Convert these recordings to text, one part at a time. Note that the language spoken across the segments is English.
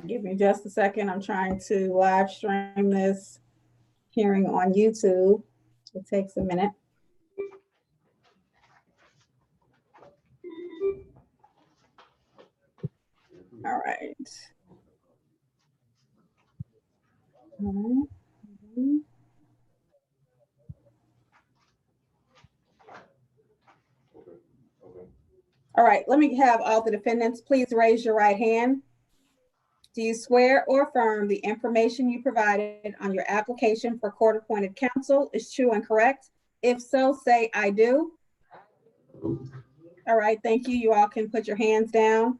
Give me just a second. I'm trying to live stream this hearing on YouTube. It takes a minute. All right. All right, let me have all the defendants please raise your right hand. Do you swear or affirm the information you provided on your application for court-appointed counsel is true and correct? If so, say I do. All right, thank you. You all can put your hands down.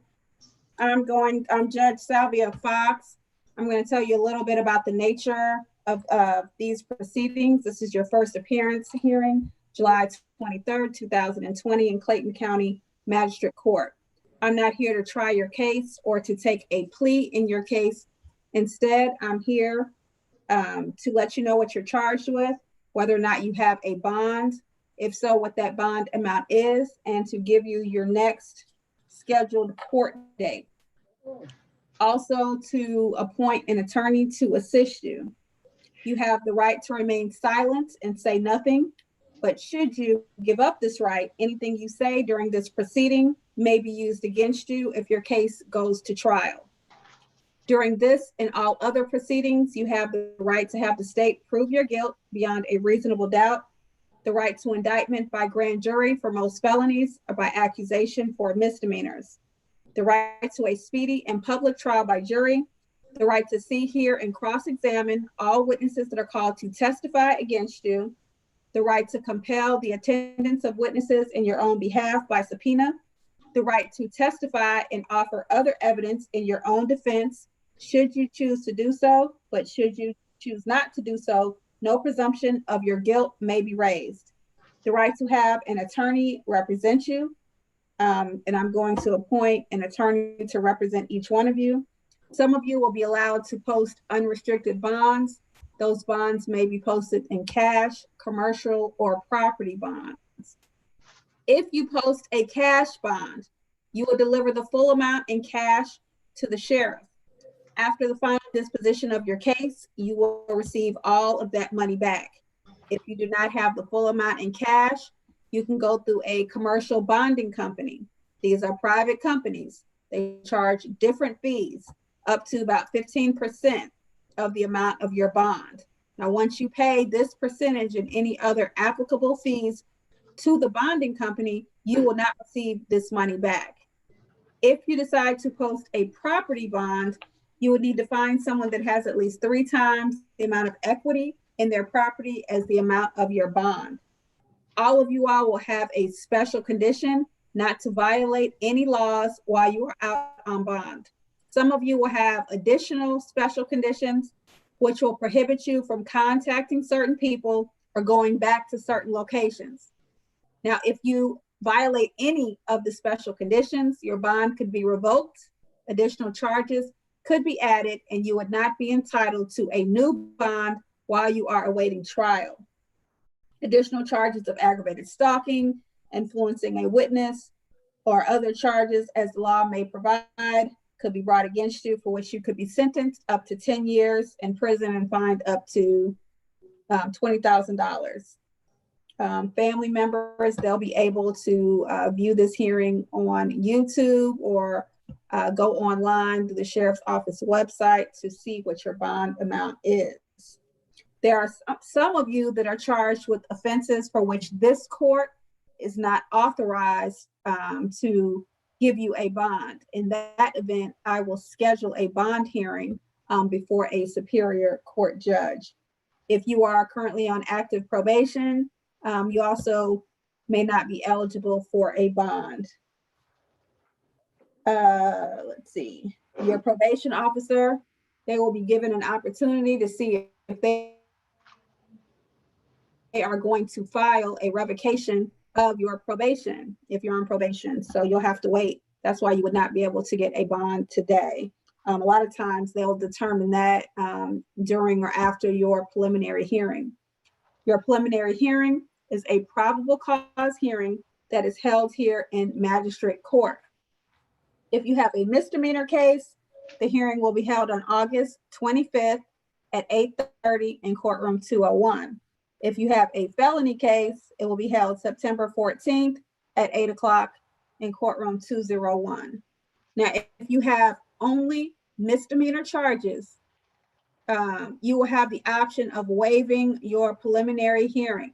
I'm Judge Salvia Fox. I'm going to tell you a little bit about the nature of these proceedings. This is your first appearance hearing, July 23rd, 2020 in Clayton County Magistrate Court. I'm not here to try your case or to take a plea in your case. Instead, I'm here to let you know what you're charged with, whether or not you have a bond, if so, what that bond amount is, and to give you your next scheduled court date. Also, to appoint an attorney to assist you. You have the right to remain silent and say nothing, but should you give up this right, anything you say during this proceeding may be used against you if your case goes to trial. During this and all other proceedings, you have the right to have the state prove your guilt beyond a reasonable doubt, the right to indictment by grand jury for most felonies or by accusation for misdemeanors, the right to a speedy and public trial by jury, the right to see, hear, and cross-examine all witnesses that are called to testify against you, the right to compel the attendance of witnesses in your own behalf by subpoena, the right to testify and offer other evidence in your own defense, should you choose to do so, but should you choose not to do so, no presumption of your guilt may be raised. The right to have an attorney represent you, and I'm going to appoint an attorney to represent each one of you. Some of you will be allowed to post unrestricted bonds. Those bonds may be posted in cash, commercial, or property bonds. If you post a cash bond, you will deliver the full amount in cash to the sheriff. After the final disposition of your case, you will receive all of that money back. If you do not have the full amount in cash, you can go through a commercial bonding company. These are private companies. They charge different fees, up to about 15% of the amount of your bond. Now, once you pay this percentage and any other applicable fees to the bonding company, you will not receive this money back. If you decide to post a property bond, you would need to find someone that has at least 3 times the amount of equity in their property as the amount of your bond. All of you all will have a special condition not to violate any laws while you are out on bond. Some of you will have additional special conditions which will prohibit you from contacting certain people or going back to certain locations. Now, if you violate any of the special conditions, your bond could be revoked, additional charges could be added, and you would not be entitled to a new bond while you are awaiting trial. Additional charges of aggravated stalking, influencing a witness, or other charges as the law may provide could be brought against you, for which you could be sentenced up to 10 years in prison and fined up to $20,000. Family members, they'll be able to view this hearing on YouTube or go online to the sheriff's office website to see what your bond amount is. There are some of you that are charged with offenses for which this court is not authorized to give you a bond. In that event, I will schedule a bond hearing before a superior court judge. If you are currently on active probation, you also may not be eligible for a bond. Let's see, your probation officer, they will be given an opportunity to see if they are going to file a revocation of your probation if you're on probation. So you'll have to wait. That's why you would not be able to get a bond today. A lot of times they'll determine that during or after your preliminary hearing. Your preliminary hearing is a probable cause hearing that is held here in magistrate court. If you have a misdemeanor case, The hearing will be held on August 25th at 8:30 in courtroom 201. If you have a felony case, it will be held September 14th at 8 o'clock in courtroom 201. Now, if you have only misdemeanor charges, you will have the option of waiving your preliminary hearing.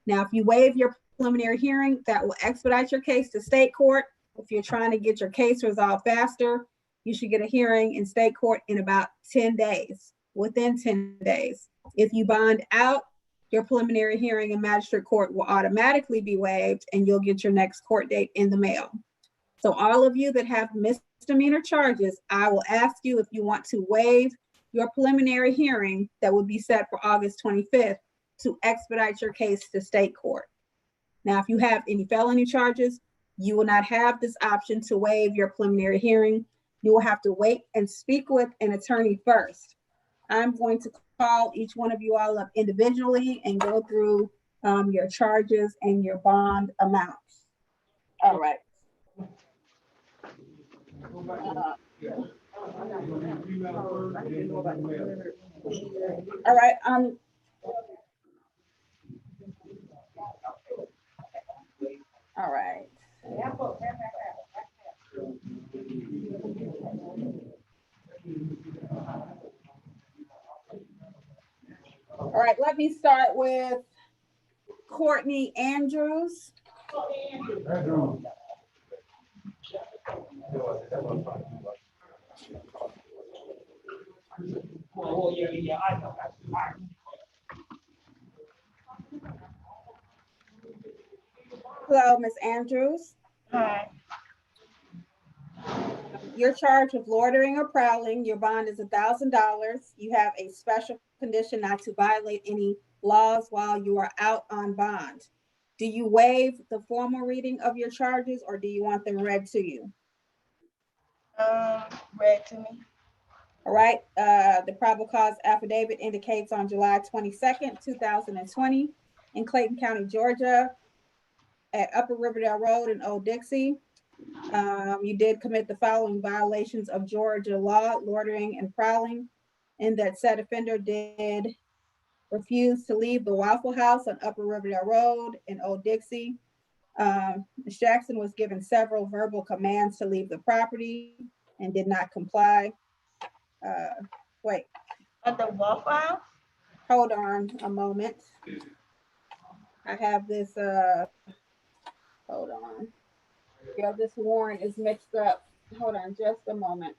Now, if you waive your preliminary hearing, that will expedite your case to state court. If you're trying to get your case resolved faster, you should get a hearing in state court in about 10 days, within 10 days. If you bond out, your preliminary hearing in magistrate court will automatically be waived and you'll get your next court date in the mail. So all of you that have misdemeanor charges, I will ask you if you want to waive your preliminary hearing that would be set for August 25th to expedite your case to state court. Now, if you have any felony charges, you will not have this option to waive your preliminary hearing. You will have to wait and speak with an attorney first. I'm going to call each one of you all up individually and go through your charges and your bond amounts. All right. All right. All right. All right, let me start with Courtney Andrews. Hello, Ms. Andrews. Hi. You're charged with loitering or prowling. Your bond is $1,000. You have a special condition not to violate any laws while you are out on bond. Do you waive the formal reading of your charges or do you want them read to you? Read to me. All right. The probable cause affidavit indicates on July 22nd, 2020 in Clayton County, Georgia, at Upper Riverdale Road in Old Dixie. You did commit the following violations of Georgia law, loitering and prowling, and that said offender did refuse to leave the Waffle House on Upper Riverdale Road in Old Dixie. Ms. Jackson was given several verbal commands to leave the property and did not comply. Wait. At the Waffle House? Hold on a moment. I have this, hold on. Yeah, this warrant is mixed up. Hold on just a moment.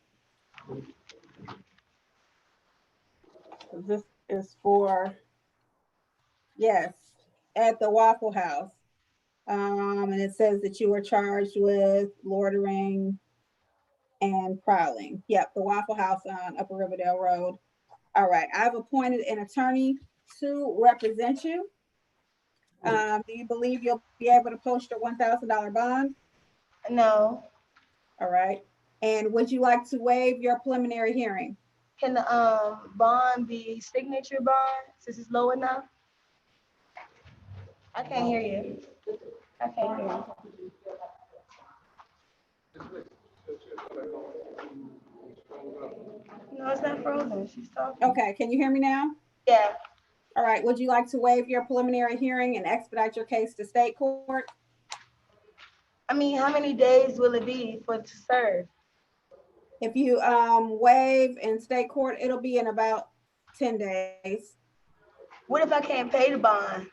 This is for, yes, at the Waffle House. And it says that you were charged with loitering and prowling. Yep, the Waffle House on Upper Riverdale Road. All right, I've appointed an attorney to represent you. Do you believe you'll be able to post your $1,000 bond? No. All right. And would you like to waive your preliminary hearing? Can the bond be signature bond since it's low enough? I can't hear you. I can't hear you. No, it's not frozen. She's talking. Okay, can you hear me now? Yeah. All right, would you like to waive your preliminary hearing and expedite your case to state court? I mean, how many days will it be for it to serve? If you waive in state court, it'll be in about 10 days. What if I can't pay the bond?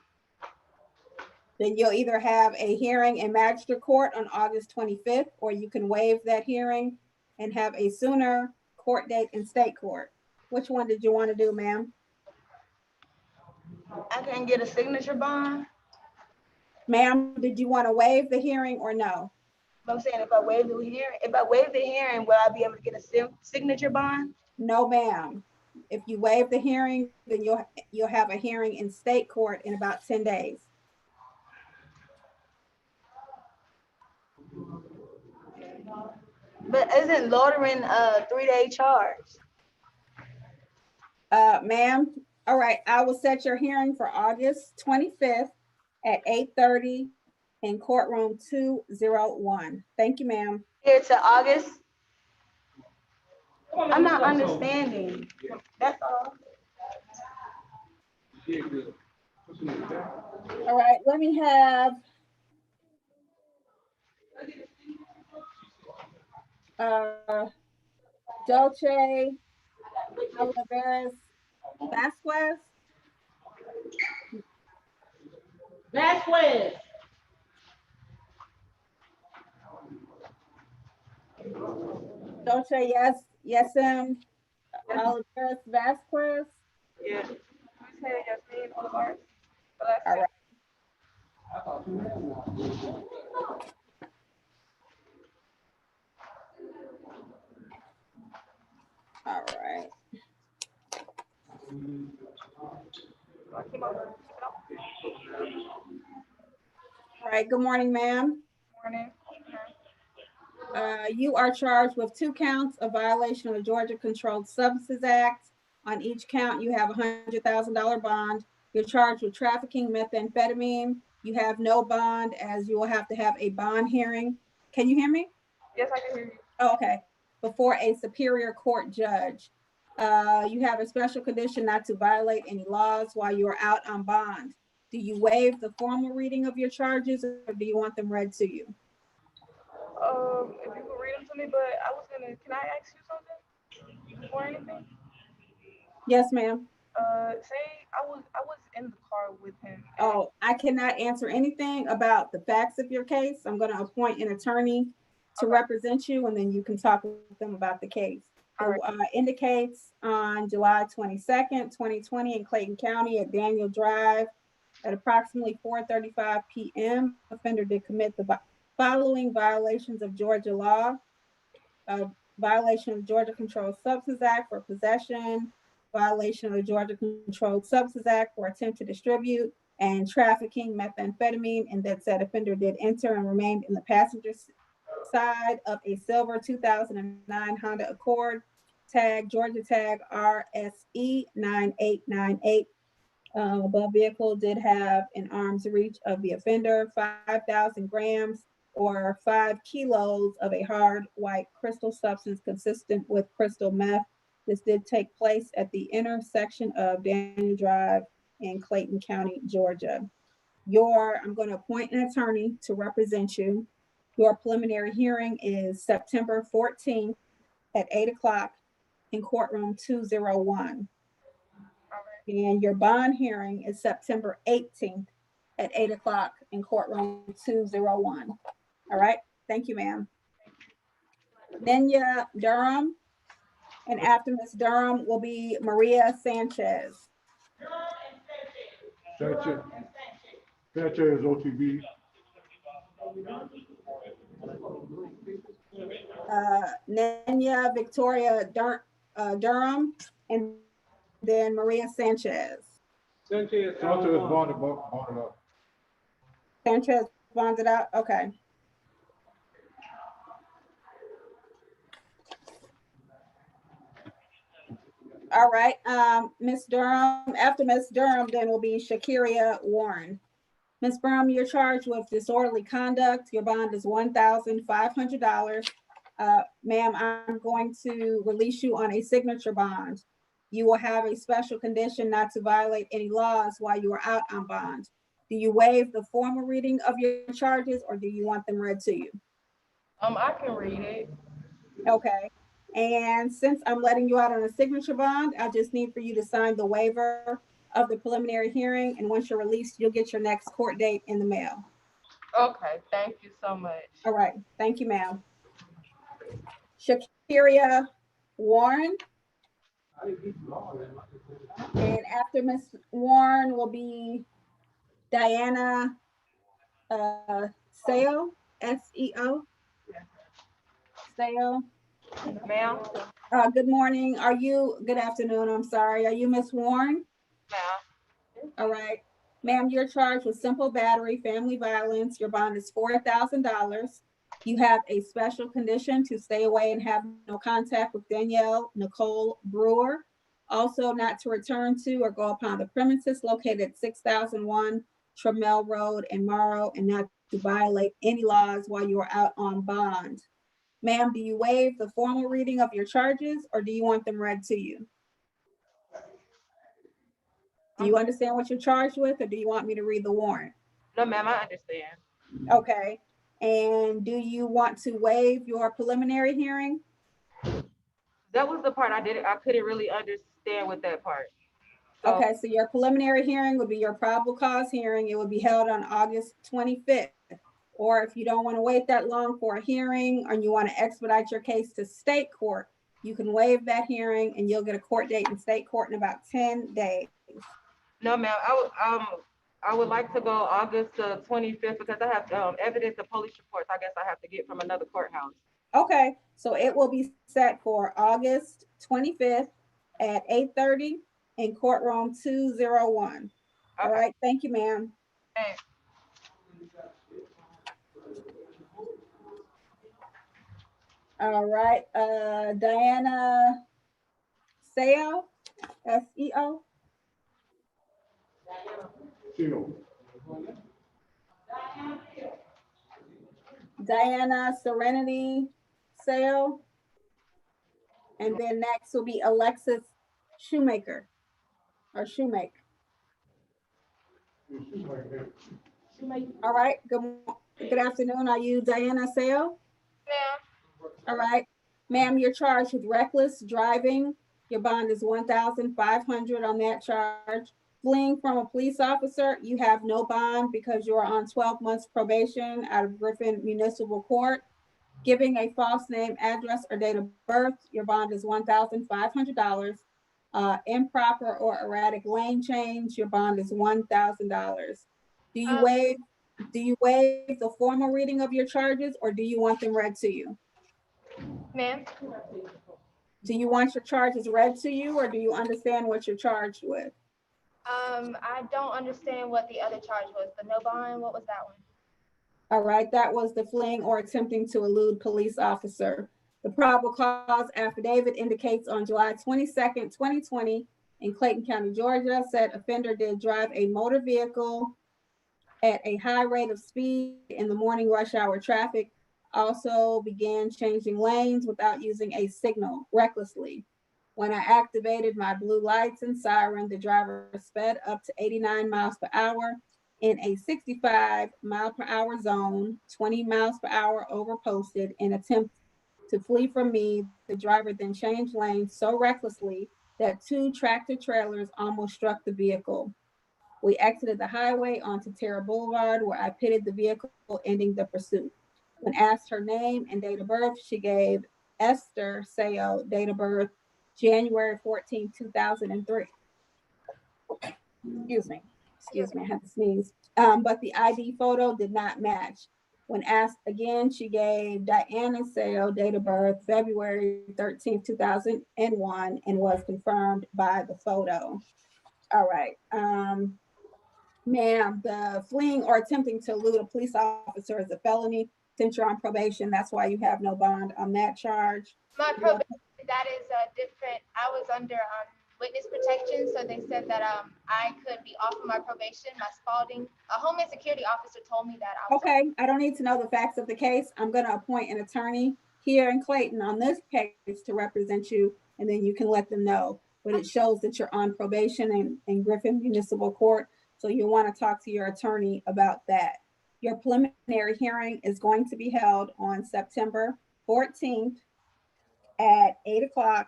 Then you'll either have a hearing in magistrate court on August 25th, or you can waive that hearing and have a sooner court date in state court. Which one did you want to do, ma'am? I can get a signature bond? Ma'am, did you want to waive the hearing or no? I'm saying if I waive the hearing, will I be able to get a signature bond? No, ma'am. If you waive the hearing, then you'll have a hearing in state court in about 10 days. But isn't loitering a 3-day charge? Ma'am, all right, I will set your hearing for August 25th at 8:30 in courtroom 201. Thank you, ma'am. Here to August? I'm not understanding. That's all. All right, let me have Dolce Oliveras Vasquez. Vasquez. Dolce, yes, Oliveras Vasquez. Yeah. You said Yasmin Olivares. All right. All right. All right, good morning, ma'am. Morning. You are charged with 2 counts of violation of the Georgia Controlled Substances Act. On each count, you have a $100,000 bond. You're charged with trafficking methamphetamine. You have no bond, as you will have to have a bond hearing. Can you hear me? Yes, I can hear you. Oh, okay. Before a superior court judge. You have a special condition not to violate any laws while you are out on bond. Do you waive the formal reading of your charges, or do you want them read to you? If you could read them to me, but can I ask you something before anything? Yes, ma'am. Say I was in the car with him. Oh, I cannot answer anything about the facts of your case. I'm going to appoint an attorney to represent you, and then you can talk with them about the case. So, indicates on July 22nd, 2020 in Clayton County at Daniel Drive at approximately 4:35 p.m. Offender did commit the following violations of Georgia law: violation of Georgia Controlled Substances Act for possession, violation of the Georgia Controlled Substances Act for attempt to distribute, and trafficking methamphetamine, and that said offender did enter and remained in the passenger side of a silver 2009 Honda Accord, Georgia tag RSE 9898. The vehicle did have an arm's reach of the offender 5,000 grams or 5 kilos of a hard white crystal substance consistent with crystal meth. This did take place at the intersection of Daniel Drive in Clayton County, Georgia. I'm going to appoint an attorney to represent you. Your preliminary hearing is September 14th at 8 o'clock in courtroom 201. And your bond hearing is September 18th at 8 o'clock in courtroom 201. All right, thank you, ma'am. Nenya Durham, and after Ms. Durham will be Maria Sanchez. Sanchez OTB. Nenya Victoria Durham, and then Maria Sanchez. Sanchez bonded up. Sanchez bonded out, okay. All right, Ms. Durham, after Ms. Durham, then will be Shakiria Warren. Ms. Durham, you're charged with disorderly conduct. Your bond is $1,500. Ma'am, I'm going to release you on a signature bond. You will have a special condition not to violate any laws while you are out on bond. Do you waive the formal reading of your charges, or do you want them read to you? I can read it. Okay. And since I'm letting you out on a signature bond, I just need for you to sign the waiver of the preliminary hearing. And once you're released, you'll get your next court date in the mail. Okay, thank you so much. All right. Thank you, ma'am. Shakiria Warren. And after Ms. Warren will be Diana Seo, S-E-O. Seo. Ma'am? Good morning. Good afternoon, I'm sorry. Are you Ms. Warren? Ma'am. All right. Ma'am, you're charged with simple battery, family violence. Your bond is $4,000. You have a special condition to stay away and have no contact with Danielle Nicole Brewer. Also, not to return to or go upon the premises located at 6001 Trammell Road in Morrow, and not to violate any laws while you are out on bond. Ma'am, do you waive the formal reading of your charges or do you want them read to you? Do you understand what you're charged with or do you want me to read the warrant? No, ma'am, I understand. Okay. And do you want to waive your preliminary hearing? That was the part I couldn't really understand with that part. So, Okay, so your preliminary hearing would be your probable cause hearing. It would be held on August 25th. Or if you don't want to wait that long for a hearing and you want to expedite your case to state court, you can waive that hearing and you'll get a court date in state court in about 10 days. no, ma'am, I would like to go August 25th because I have evidence and police reports I guess I have to get from another courthouse. Okay, so it will be set for August 25th at 8:30 in courtroom 201. All right, thank you, ma'am. Hey. All right, Diana Seo, S-E-O. Diana Serenity Sale. And then next will be Alexis Shoemaker or Shoemake. All right, good afternoon. Are you Diana Sale? Ma'am. All right, ma'am, you're charged with reckless driving. Your bond is $1,500 on that charge. Fleeing from a police officer, you have no bond because you're on 12 months probation out of Griffin Municipal Court. Giving a false name, address, or date of birth, your bond is $1,500. Improper or erratic lane change, your bond is $1,000. Do you waive the formal reading of your charges or do you want them read to you? Ma'am? Do you want your charges read to you or do you understand what you're charged with? I don't understand what the other charge was. The no bond, what was that one? All right, that was the fleeing or attempting to elude police officer. The probable cause affidavit indicates on July 22nd, 2020 in Clayton County, Georgia, said offender did drive a motor vehicle at a high rate of speed in the morning rush hour traffic, also began changing lanes without using a signal recklessly. When I activated my blue lights and siren, the driver sped up to 89 miles per hour in a 65 mile per hour zone, 20 miles per hour over posted in attempt to flee from me. The driver then changed lanes so recklessly that two tractor trailers almost struck the vehicle. We exited the highway onto Terra Boulevard where I pitted the vehicle, ending the pursuit. When asked her name and date of birth, she gave Esther Seo, date of birth, January 14, 2003. Excuse me, I had to sneeze. But the ID photo did not match. When asked again, she gave Diana Sale, date of birth, February 13, 2001, and was confirmed by the photo. All right. Ma'am, the fleeing or attempting to elude a police officer is a felony. Since you're on probation, that's why you have no bond on that charge. My probation, that is different. I was under witness protection, so they said that I could be off of my probation. My Spalding, a Homeland Security officer told me that. Okay, I don't need to know the facts of the case. I'm going to appoint an attorney here in Clayton on this case to represent you, and then you can let them know. But it shows that you're on probation in Griffin Municipal Court, so you want to talk to your attorney about that. Your preliminary hearing is going to be held on September 14th at 8 o'clock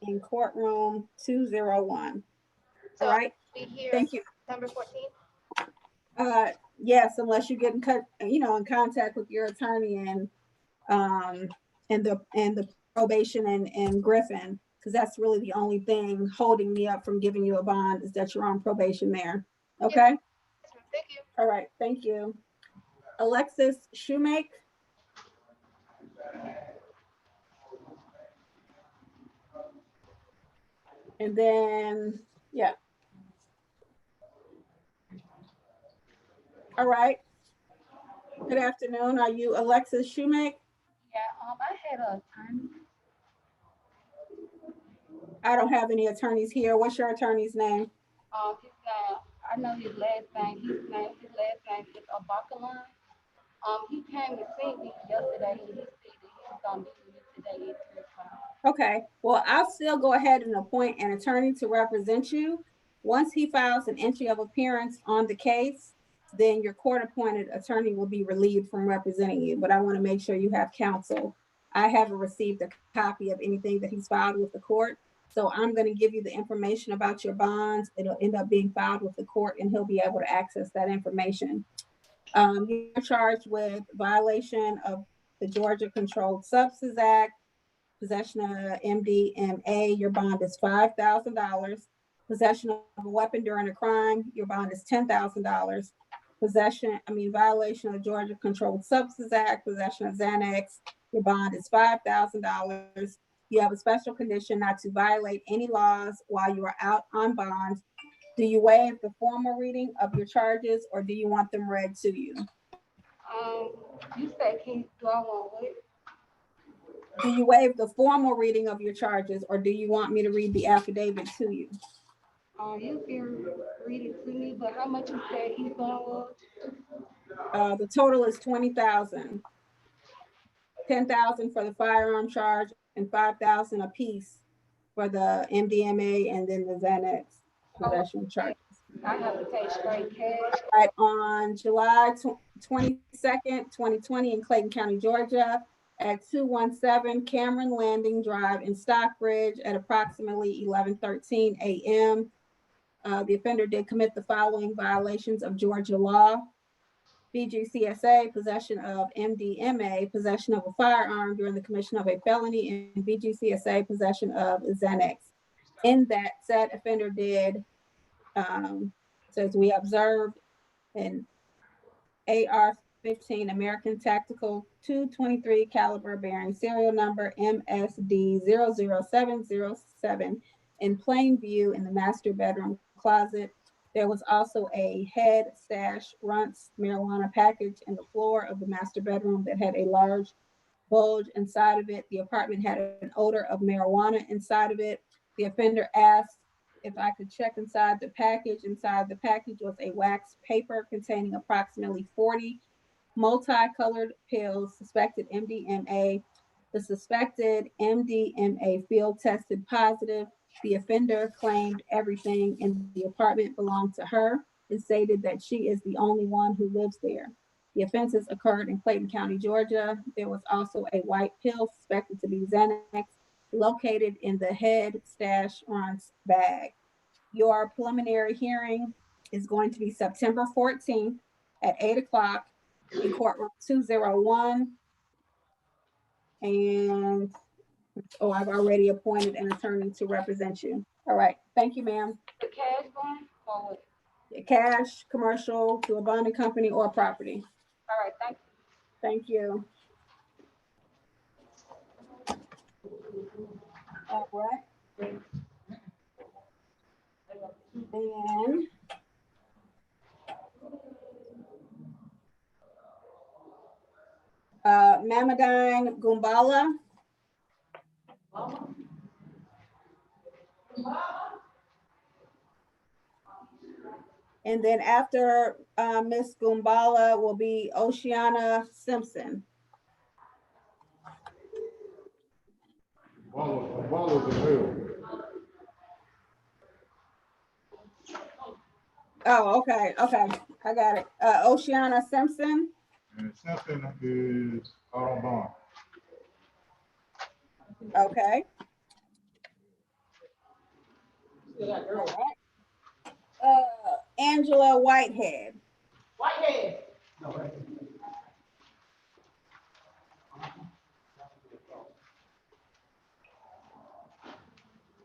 in courtroom 201. So all right, thank you. September 14th? Yes, unless you get in contact with your attorney and the probation and Griffin, because that's really the only thing holding me up from giving you a bond is that you're on probation there. Okay. Yes, thank you. All right. Thank you. Alexis Shoemake. And then, yeah. All right. Good afternoon. Are you Alexis Shoemake? Yeah, I had a attorney. I don't have any attorneys here. What's your attorney's name? I know his last name. His last name is Abakalan. He came to see me yesterday and he said that he gonna be with you today at 3 o'clock. Okay, well, I'll still go ahead and appoint an attorney to represent you. Once he files an entry of appearance on the case, then your court-appointed attorney will be relieved from representing you, but I want to make sure you have counsel. I haven't received a copy of anything that he's filed with the court, so I'm going to give you the information about your bonds. It'll end up being filed with the court, and he'll be able to access that information. You're charged with violation of the Georgia Controlled Substances Act, possession of MDMA, your bond is $5,000. Possession of a weapon during a crime, your bond is $10,000. Violation of the Georgia Controlled Substances Act, possession of Xanax, your bond is $5,000. You have a special condition not to violate any laws while you are out on bond. Do you waive the formal reading of your charges, or do you want them read to you? You said, do I want what? Do you waive the formal reading of your charges, or do you want me to read the affidavit to you? You can read it to me, but how much you said he's going with? The total is $20,000. $10,000 for the firearm charge and $5,000 apiece for the MDMA and then the Xanax possession charge. I have to pay straight cash. Right, on July 22nd, 2020 in Clayton County, Georgia, at 217 Cameron Landing Drive in Stockbridge at approximately 11:13 a.m. The offender did commit the following violations of Georgia law: BGCSA, possession of MDMA, possession of a firearm during the commission of a felony, and BGCSA, possession of Xanax. In that, said offender did, says we observed an AR-15 American Tactical .223 caliber bearing serial number MSD00707 in plain view in the master bedroom closet. There was also a head stash runts marijuana package in the floor of the master bedroom that had a large bulge inside of it. The apartment had an odor of marijuana inside of it. The offender asked if I could check inside the package. Inside the package was a wax paper containing approximately 40 multicolored pills, suspected MDMA. The suspected MDMA field tested positive. The offender claimed everything in the apartment belonged to her and stated that she is the only one who lives there. The offenses occurred in Clayton County, Georgia. There was also a white pill suspected to be Xanax located in the head stash runs bag. Your preliminary hearing is going to be September 14th at 8 o'clock in courtroom 201. And, I've already appointed an attorney to represent you. All right, thank you, ma'am. The cash bond or what? Cash, commercial, to a bonding company or property. All right, thank you. Thank you. All right. Then Mamadine Gumbala. And then after Miss Gumbala will be Oceana Simpson. Follow the bill. Oh, okay, I got it. Oceana Simpson. And Simpson is out on bond. Okay. All right. Angela Whitehead.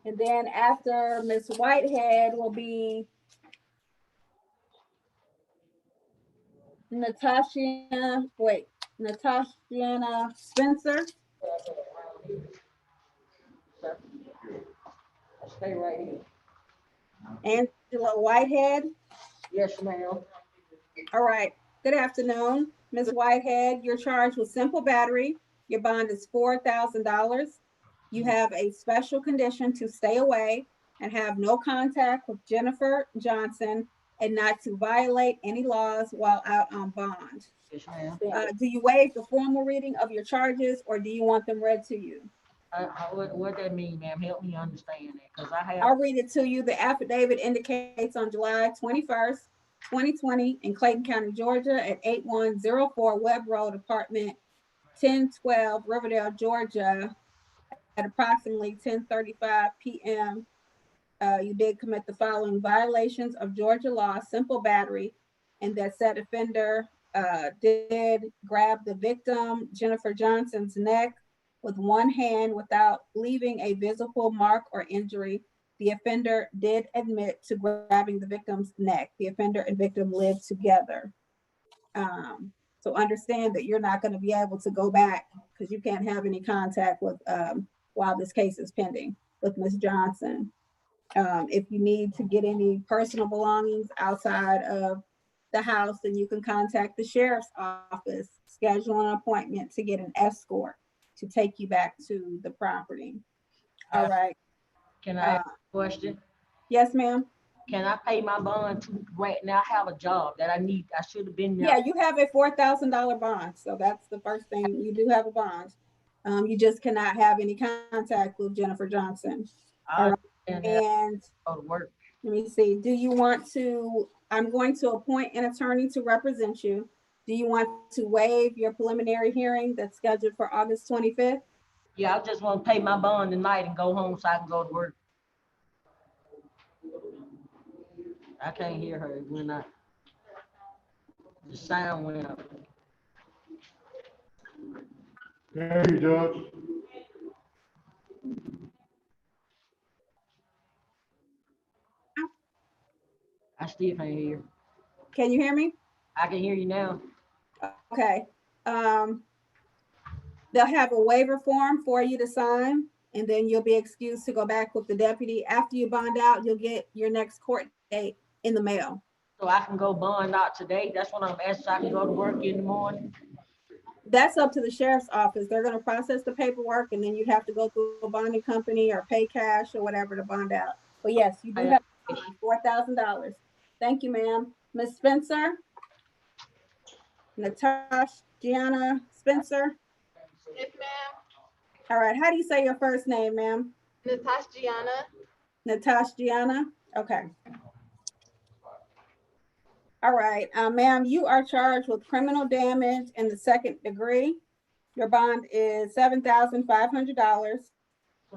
And then after Miss Whitehead will be Natasha Spencer. Stay right here. Angela Whitehead. Yes, ma'am. All right. Good afternoon, Ms. Whitehead. You're charged with simple battery. Your bond is $4,000. You have a special condition to stay away and have no contact with Jennifer Johnson and not to violate any laws while out on bond. Yes, ma'am. Do you waive the formal reading of your charges, or do you want them read to you? What that mean, ma'am? Help me understand that, because I have. I'll read it to you. The affidavit indicates on July 21st, 2020 in Clayton County, Georgia at 8104 Webb Road, apartment 1012, Riverdale, Georgia, at approximately 10:35 p.m. You did commit the following violations of Georgia law: simple battery, and that said offender did grab the victim, Jennifer Johnson's, neck with one hand without leaving a visible mark or injury. The offender did admit to grabbing the victim's neck. The offender and victim lived together. So understand that you're not going to be able to go back because you can't have any contact with while this case is pending with Ms. Johnson. If you need to get any personal belongings outside of the house, then you can contact the sheriff's office, schedule an appointment to get an escort to take you back to the property. All right. Can I ask a question? Yes, ma'am. Can I pay my bond to right now? I have a job that I need. I should have been there. Yeah, you have a $4,000 bond. So that's the first thing. You do have a bond. You just cannot have any contact with Jennifer Johnson. All right. And go to work. Let me see. Do you want to, I'm going to appoint an attorney to represent you. Do you want to waive your preliminary hearing that's scheduled for August 25th? Yeah, I just want to pay my bond tonight and go home so I can go to work. I can't hear her when the sound went up. Thank you, Judge. I still can't hear. Can you hear me? I can hear you now. Okay. They'll have a waiver form for you to sign, and then you'll be excused to go back with the deputy. After you bond out, you'll get your next court date in the mail. So I can go bond out today. That's what I'm asking. So I can go to work in the morning. That's up to the sheriff's office. They're going to process the paperwork, and then you'd have to go through a bonding company or pay cash or whatever to bond out. But yes, you do have $4,000. Thank you, ma'am. Ms. Spencer? Natasha Gianna Spencer? Yes, ma'am. All right. How do you say your first name, ma'am? Natasha Gianna. Natasha Gianna? Okay. All right. Ma'am, you are charged with criminal damage in the second degree. Your bond is $7,500.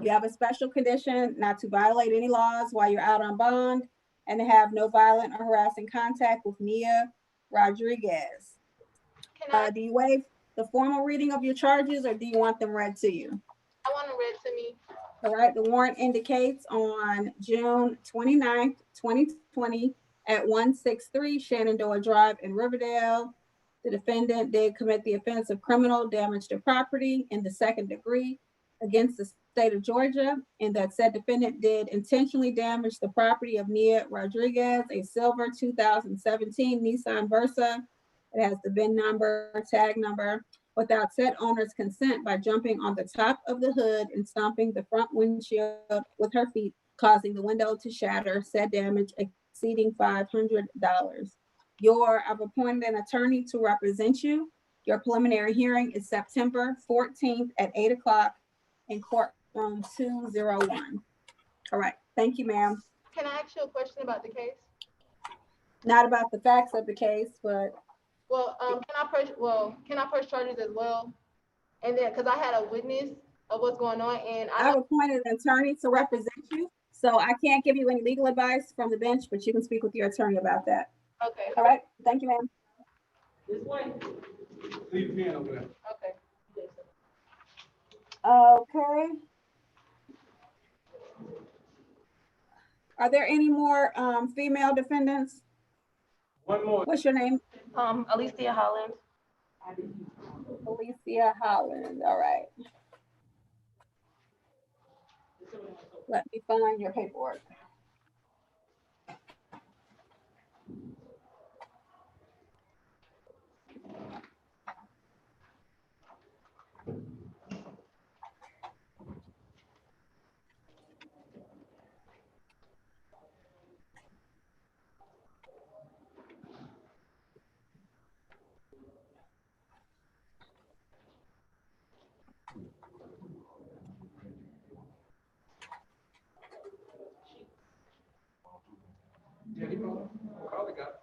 You have a special condition not to violate any laws while you're out on bond and to have no violent or harassing contact with Nia Rodriguez. Do you waive the formal reading of your charges, or do you want them read to you? I want them read to me. All right. The warrant indicates on June 29th, 2020 at 163 Shenandoah Drive in Riverdale, the defendant did commit the offense of criminal damage to property in the second degree against the state of Georgia, and that said defendant did intentionally damage the property of Nia Rodriguez, a silver 2017 Nissan Versa. It has the VIN number, tag number, without said owner's consent by jumping on the top of the hood and stomping the front windshield with her feet, causing the window to shatter, said damage exceeding $500. I've appointed an attorney to represent you. Your preliminary hearing is September 14th at 8 o'clock in courtroom 201. All right. Thank you, ma'am. Can I ask you a question about the case? Not about the facts of the case, but Well, can I press charges as well? And then, because I had a witness of what's going on, and I've appointed an attorney to represent you, so I can't give you any legal advice from the bench, but you can speak with your attorney about that. Okay. All right. Thank you, ma'am. This way. Leave the pen over there. Okay. Okay. Are there any more female defendants? One more. What's your name? Alicia Holland. Alicia Holland. All right. Let me find your paperwork. Yeah, he probably got.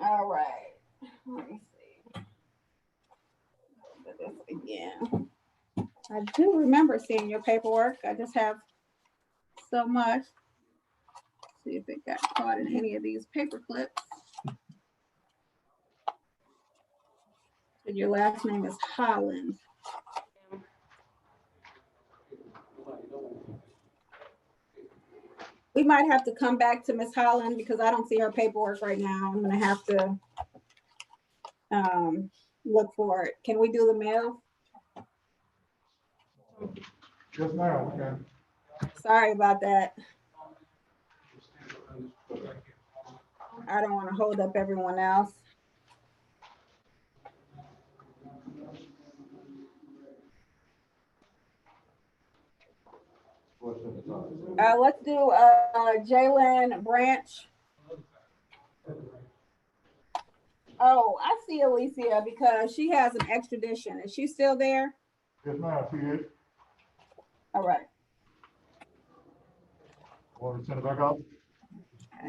All right. Let me see. Do this again. I do remember seeing your paperwork. I just have so much. See if it got caught in any of these paper clips. And your last name is Holland. We might have to come back to Miss Holland because I don't see her paperwork right now. I'm gonna have to look for it. Can we do the mail? Yes, ma'am, we can. Sorry about that. I don't want to hold up everyone else. Let's do Jalen Branch. Oh, I see Alicia because she has an extradition. Is she still there? Yes, ma'am, she is. All right. Want to send it back up?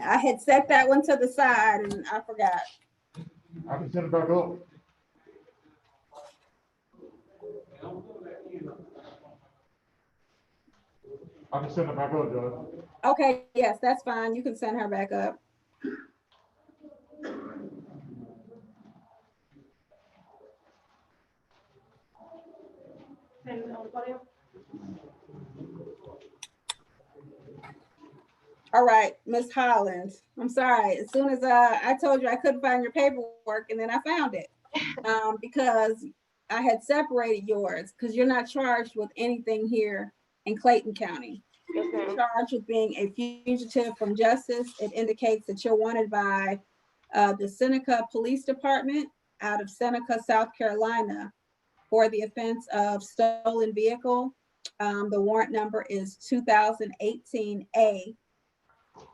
I had set that one to the side and I forgot. I can send it back up. I can send it back up, Judge. Okay, yes, that's fine. You can send her back up. All right, Miss Holland. I'm sorry. As soon as I told you I couldn't find your paperwork, and then I found it because I had separated yours because you're not charged with anything here in Clayton County. Yes, You're ma'am. charged with being a fugitive from justice. It indicates that you're wanted by the Seneca Police Department out of Seneca, South Carolina, for the offense of stolen vehicle. The warrant number is 2018 A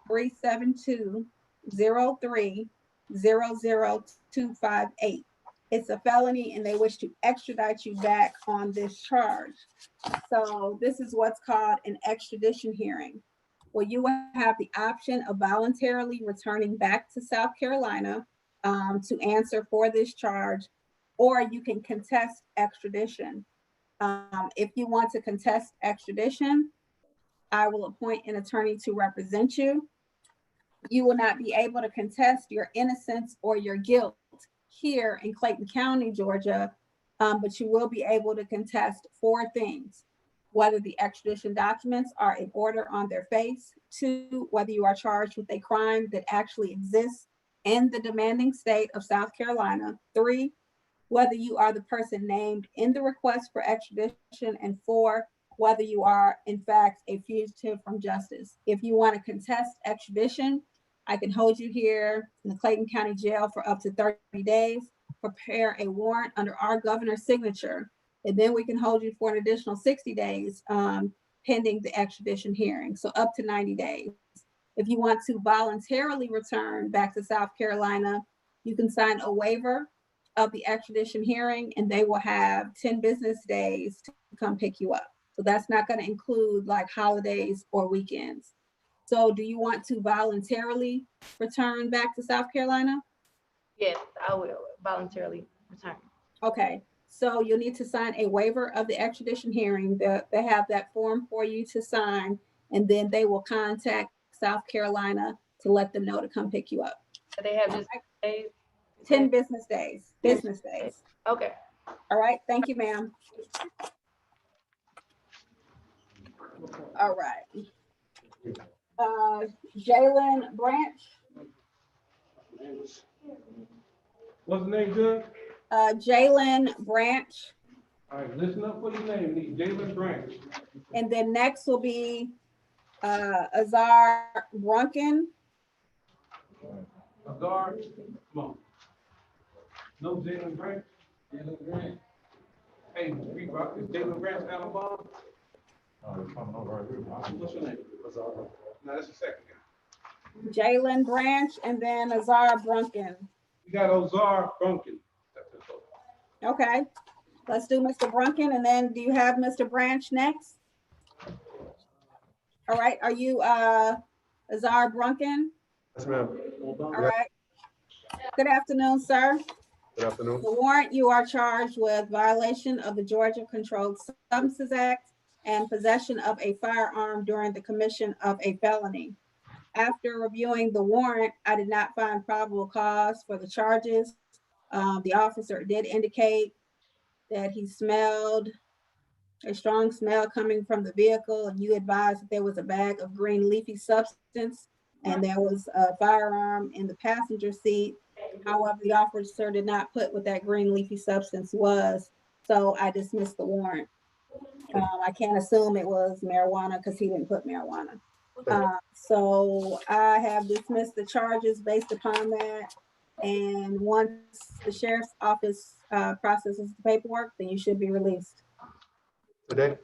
372-03-00258. It's a felony and they wish to extradite you back on this charge. So this is what's called an extradition hearing, where you will have the option of voluntarily returning back to South Carolina to answer for this charge, or you can contest extradition. If you want to contest extradition, I will appoint an attorney to represent you. You will not be able to contest your innocence or your guilt here in Clayton County, Georgia, but you will be able to contest 4 things: whether the extradition documents are in order on their face; 2, whether you are charged with a crime that actually exists in the demanding state of South Carolina; 3, whether you are the person named in the request for extradition; and 4, whether you are in fact a fugitive from justice. If you want to contest extradition, I can hold you here in the Clayton County Jail for up to 30 days. prepare a warrant under our governor's signature. And then we can hold you for an additional 60 days pending the extradition hearing, so up to 90 days. If you want to voluntarily return back to South Carolina, you can sign a waiver of the extradition hearing, and they will have 10 business days to come pick you up. So that's not going to include like holidays or weekends. So do you want to voluntarily return back to South Carolina? Yes, I will voluntarily return. Okay, so you'll need to sign a waiver of the extradition hearing. They have that form for you to sign, and then they will contact South Carolina to let them know to come pick you up. So they have just days? 10 business days, business days. Okay. All right, thank you, ma'am. All right. Jalen Branch. What's the name, Judge? Jalen Branch. All right, listen up for your name, need Jalen Branch. And then next will be Azar Brunken. Azar, come on. No Jalen Branch? Jalen Branch. Hey, Reebok, is Jalen Branch down the bottom? It's coming over right here. What's your name? Azar. No, that's the second guy. Jalen Branch and then Azar Brunken. You got Azar Brunken. Okay, let's do Mr. Brunken, and then do you have Mr. Branch next? All right, are you Azar Brunken? Yes, ma'am. All right. Good afternoon, sir. Good afternoon. The warrant, you are charged with violation of the Georgia Controlled Substances Act and possession of a firearm during the commission of a felony. After reviewing the warrant, I did not find probable cause for the charges. The officer did indicate that he smelled a strong smell coming from the vehicle, and you advised that there was a bag of green leafy substance and there was a firearm in the passenger seat. However, the officer did not put what that green leafy substance was, so I dismissed the warrant. I can't assume it was marijuana because he didn't put marijuana. So I have dismissed the charges based upon that. And once the sheriff's office processes the paperwork, then you should be released. Today?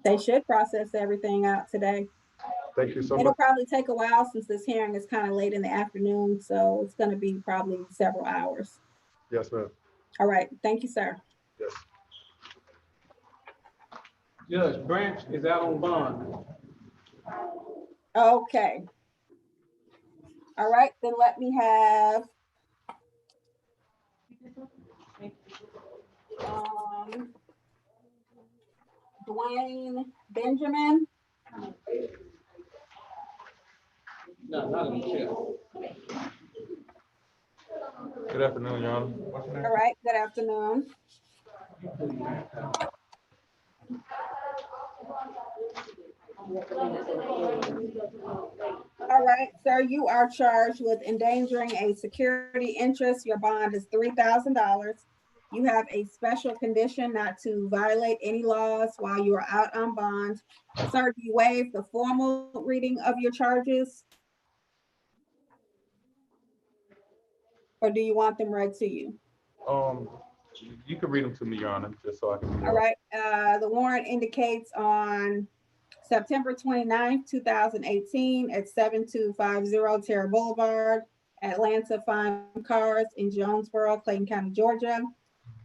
They should process everything out today. Thank you so It'll much. probably take a while since this hearing is kind of late in the afternoon, so it's going to be probably several hours. Yes, ma'am. All right, thank you, sir. Yes. Judge Branch is out on bond. Okay. All right, then let me have Dwayne Benjamin. No, not in the chair. Good afternoon, Your Honor. What's your name? All right, good afternoon. All right, sir, you are charged with endangering a security interest. Your bond is $3,000. You have a special condition not to violate any laws while you are out on bond. Sir, do you waive the formal reading of your charges? Or do you want them read to you? You can read them to me, Your Honor, just so I can. All right, the warrant indicates on September 29th, 2018 at 7250 Terra Boulevard, Atlanta, Fine Cars in Jonesboro, Clayton County, Georgia.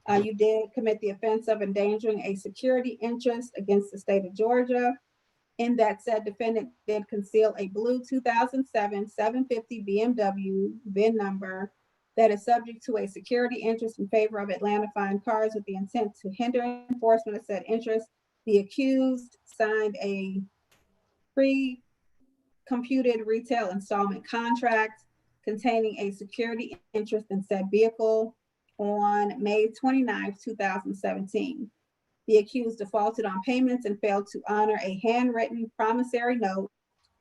You did commit the offense of endangering a security interest against the state of Georgia. In that said defendant did conceal a blue 2007 750 BMW VIN number that is subject to a security interest in favor of Atlanta Fine Cars with the intent to hinder enforcement of said interest. The accused signed a pre-computed retail installment contract containing a security interest in said vehicle on May 29th, 2017. The accused defaulted on payments and failed to honor a handwritten promissory note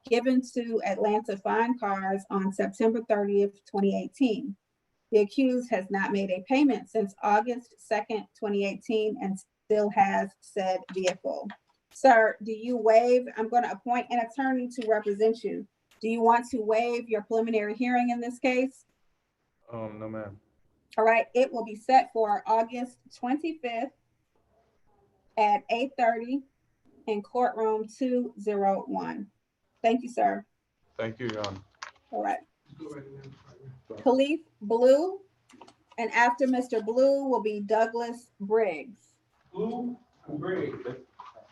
given to Atlanta Fine Cars on September 30th, 2018. The accused has not made a payment since August 2nd, 2018 and still has said vehicle. Sir, do you waive? I'm going to appoint an attorney to represent you. Do you want to waive your preliminary hearing in this case? No, ma'am. All right, it will be set for August 25th at 8:30 in courtroom 201. Thank you, sir. Thank you, Your Honor. All right. Go right there. Khalif Blue, and after Mr. Blue will be Douglas Briggs. Blue and gray.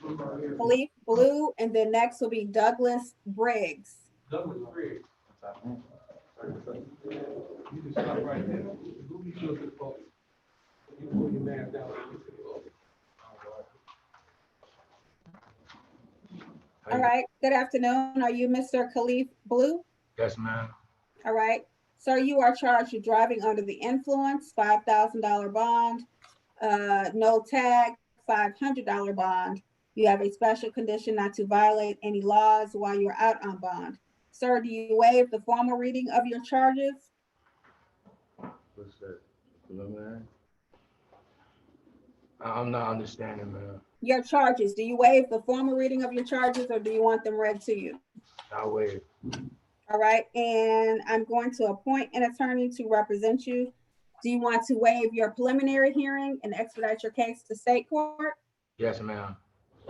Khalif Blue, and then next will be Douglas Briggs. Douglas gray. You can stop right there. Who you looking for? You pull your man down. All right, good afternoon. Are you Mr. Khalif Blue? Yes, ma'am. All right. Sir, you are charged with driving under the influence, $5,000 bond, no tag, $500 bond. You have a special condition not to violate any laws while you're out on bond. Sir, do you waive the formal reading of your charges? What's that? Preliminary? I'm not understanding, ma'am. Your charges, do you waive the formal reading of your charges, or do you want them read to you? I'll wait. All right, and I'm going to appoint an attorney to represent you. Do you want to waive your preliminary hearing and expedite your case to state court? Yes, ma'am.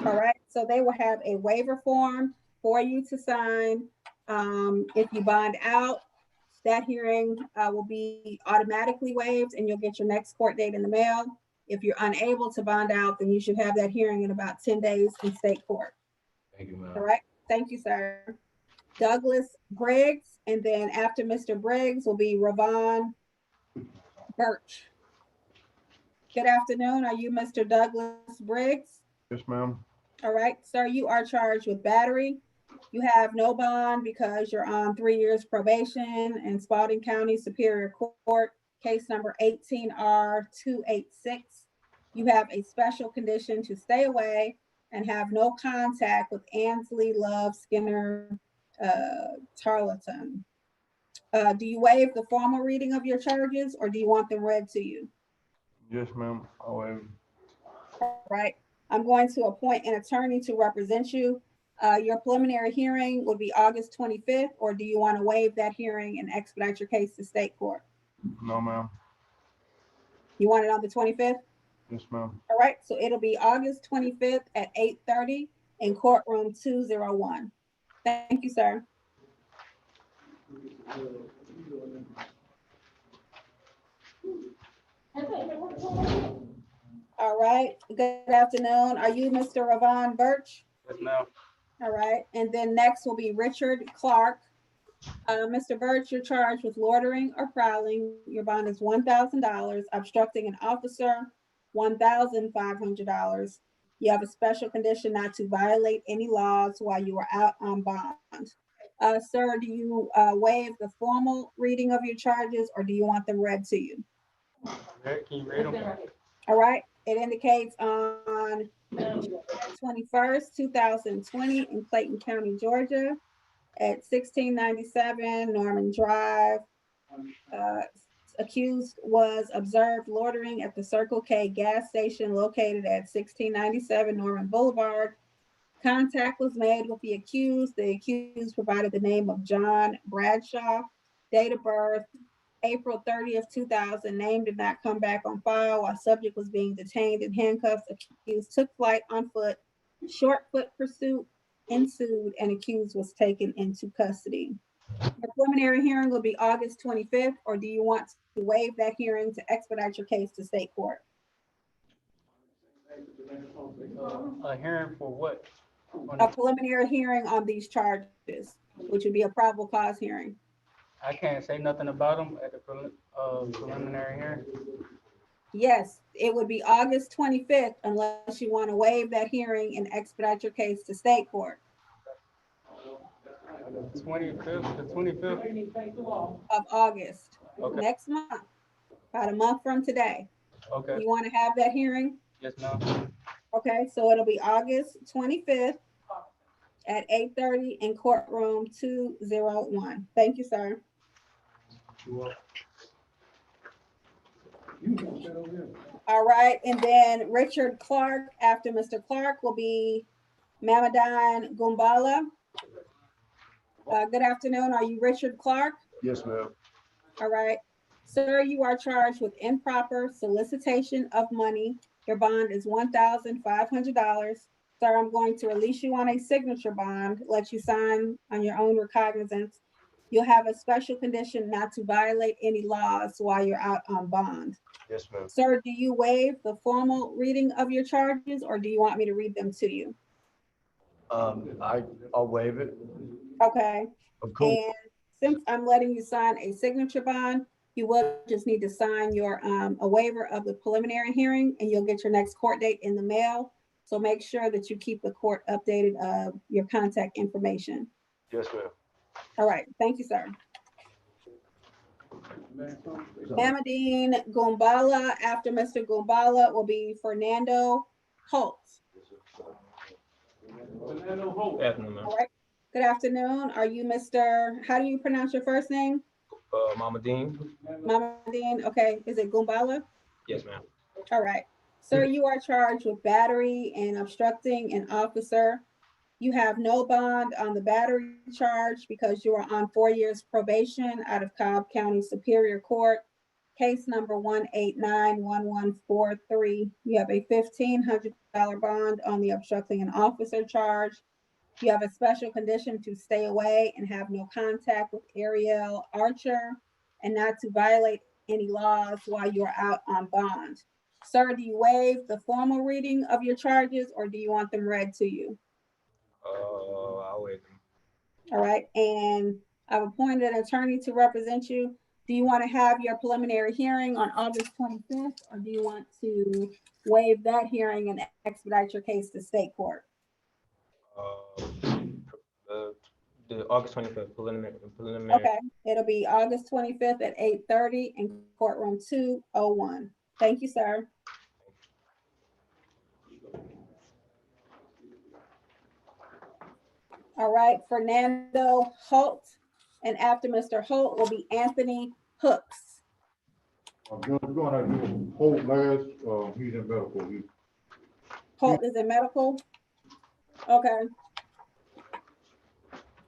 All right, so they will have a waiver form for you to sign. If you bond out, that hearing will be automatically waived and you'll get your next court date in the mail. If you're unable to bond out, then you should have that hearing in about 10 days in state court. Thank you, ma'am. All right, thank you, sir. Douglas Briggs, and then after Mr. Briggs will be Ravon Birch. Good afternoon. Are you Mr. Douglas Briggs? Yes, ma'am. All right, sir, you are charged with battery. You have no bond because you're on 3 years probation in Spalding County Superior Court, case number 18R286. You have a special condition to stay away and have no contact with Ansley Love Skinner Tarleton. Do you waive the formal reading of your charges, or do you want them read to you? Yes, ma'am. I'll waive. All right, I'm going to appoint an attorney to represent you. Your preliminary hearing will be August 25th, or do you want to waive that hearing and expedite your case to state court? No, ma'am. You want it on the 25th? Yes, ma'am. All right, so it'll be August 25th at 8:30 in courtroom 201. Thank you, sir. All right, good afternoon. Are you Mr. Ravon Birch? Yes, ma'am. All right, and then next will be Richard Clark. Mr. Birch, you're charged with loitering or prowling. Your bond is $1,000. Obstructing an officer, $1,500. You have a special condition not to violate any laws while you are out on bond. Sir, do you waive the formal reading of your charges, or do you want them read to you? Can you read them? All right, it indicates on 21st, 2020 in Clayton County, Georgia, at 1697 Norman Drive. Accused was observed loitering at the Circle K gas station located at 1697 Norman Boulevard. Contact was made with the accused. The accused provided the name of John Bradshaw, date of birth, April 30th, 2000. Name did not come back on file while subject was being detained in handcuffs. Accused took flight on foot. Short foot pursuit ensued and accused was taken into custody. The preliminary hearing will be August 25th, or do you want to waive that hearing to expedite your case to state court? A hearing for what? A preliminary hearing on these charges, which would be a probable cause hearing. I can't say nothing about them at the preliminary hearing. Yes, it would be August 25th unless you want to waive that hearing and expedite your case to state court. The 25th of August, Okay. next month, about a month from today. Okay. You want to have that hearing? Yes, ma'am. Okay, so it'll be August 25th at 8:30 in courtroom 201. Thank you, sir. All right, and then Richard Clark, after Mr. Clark, will be Mamadan Gumbala. Good afternoon. Are you Richard Clark? Yes, ma'am. All right. Sir, you are charged with improper solicitation of money. Your bond is $1,500. Sir, I'm going to release you on a signature bond, let you sign on your own recognizance. You'll have a special condition not to violate any laws while you're out on bond. Yes, ma'am. Sir, do you waive the formal reading of your charges, or do you want me to read them to you? I'll waive it. Okay. Of course. And since I'm letting you sign a signature bond, you will just need to sign your a waiver of the preliminary hearing, and you'll get your next court date in the mail. So make sure that you keep the court updated of your contact information. Yes, ma'am. All right, thank you, sir. Mamadine Gumbala. After Mr. Gumbala will be Fernando Holt. Fernando Holt. Afternoon, ma'am. All right. Good afternoon. Are you Mr. How do you pronounce your first name? Mama Dean? Mamadine. Okay. Is it Gumbala? Yes, ma'am. All right. Sir, you are charged with battery and obstructing an officer. You have no bond on the battery charge because you are on 4 years probation out of Cobb County Superior Court. Case number 1891143. You have a $1,500 bond on the obstructing an officer charge. You have a special condition to stay away and have no contact with Ariel Archer and not to violate any laws while you are out on bond. Sir, do you waive the formal reading of your charges, or do you want them read to you? I'll waive them. All right, and I've appointed an attorney to represent you. Do you want to have your preliminary hearing on August 25th, or do you want to waive that hearing and expedite your case to state court? The August 25th preliminary. Okay, it'll be August 25th at 8:30 in courtroom 201. Thank you, sir. All right, Fernando Holt, and after Mr. Holt will be Anthony Hooks. Judge, we're gonna have to do Holt last, he's in medical. Holt is in medical? Okay.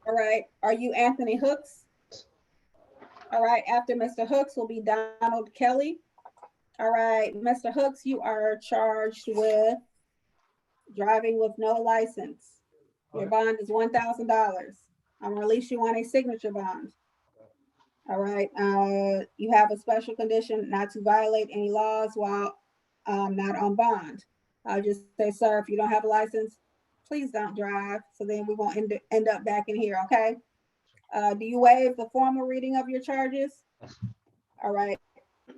All right, are you Anthony Hooks? All right, after Mr. Hooks will be Donald Kelly. All right, Mr. Hooks, you are charged with driving with no license. Your bond is $1,000. I'm gonna release you on a signature bond. All right, you have a special condition not to violate any laws while not on bond. I'll just say, sir, if you don't have a license, please don't drive. So then we won't end up back in here, okay? Do you waive the formal reading of your charges? All right.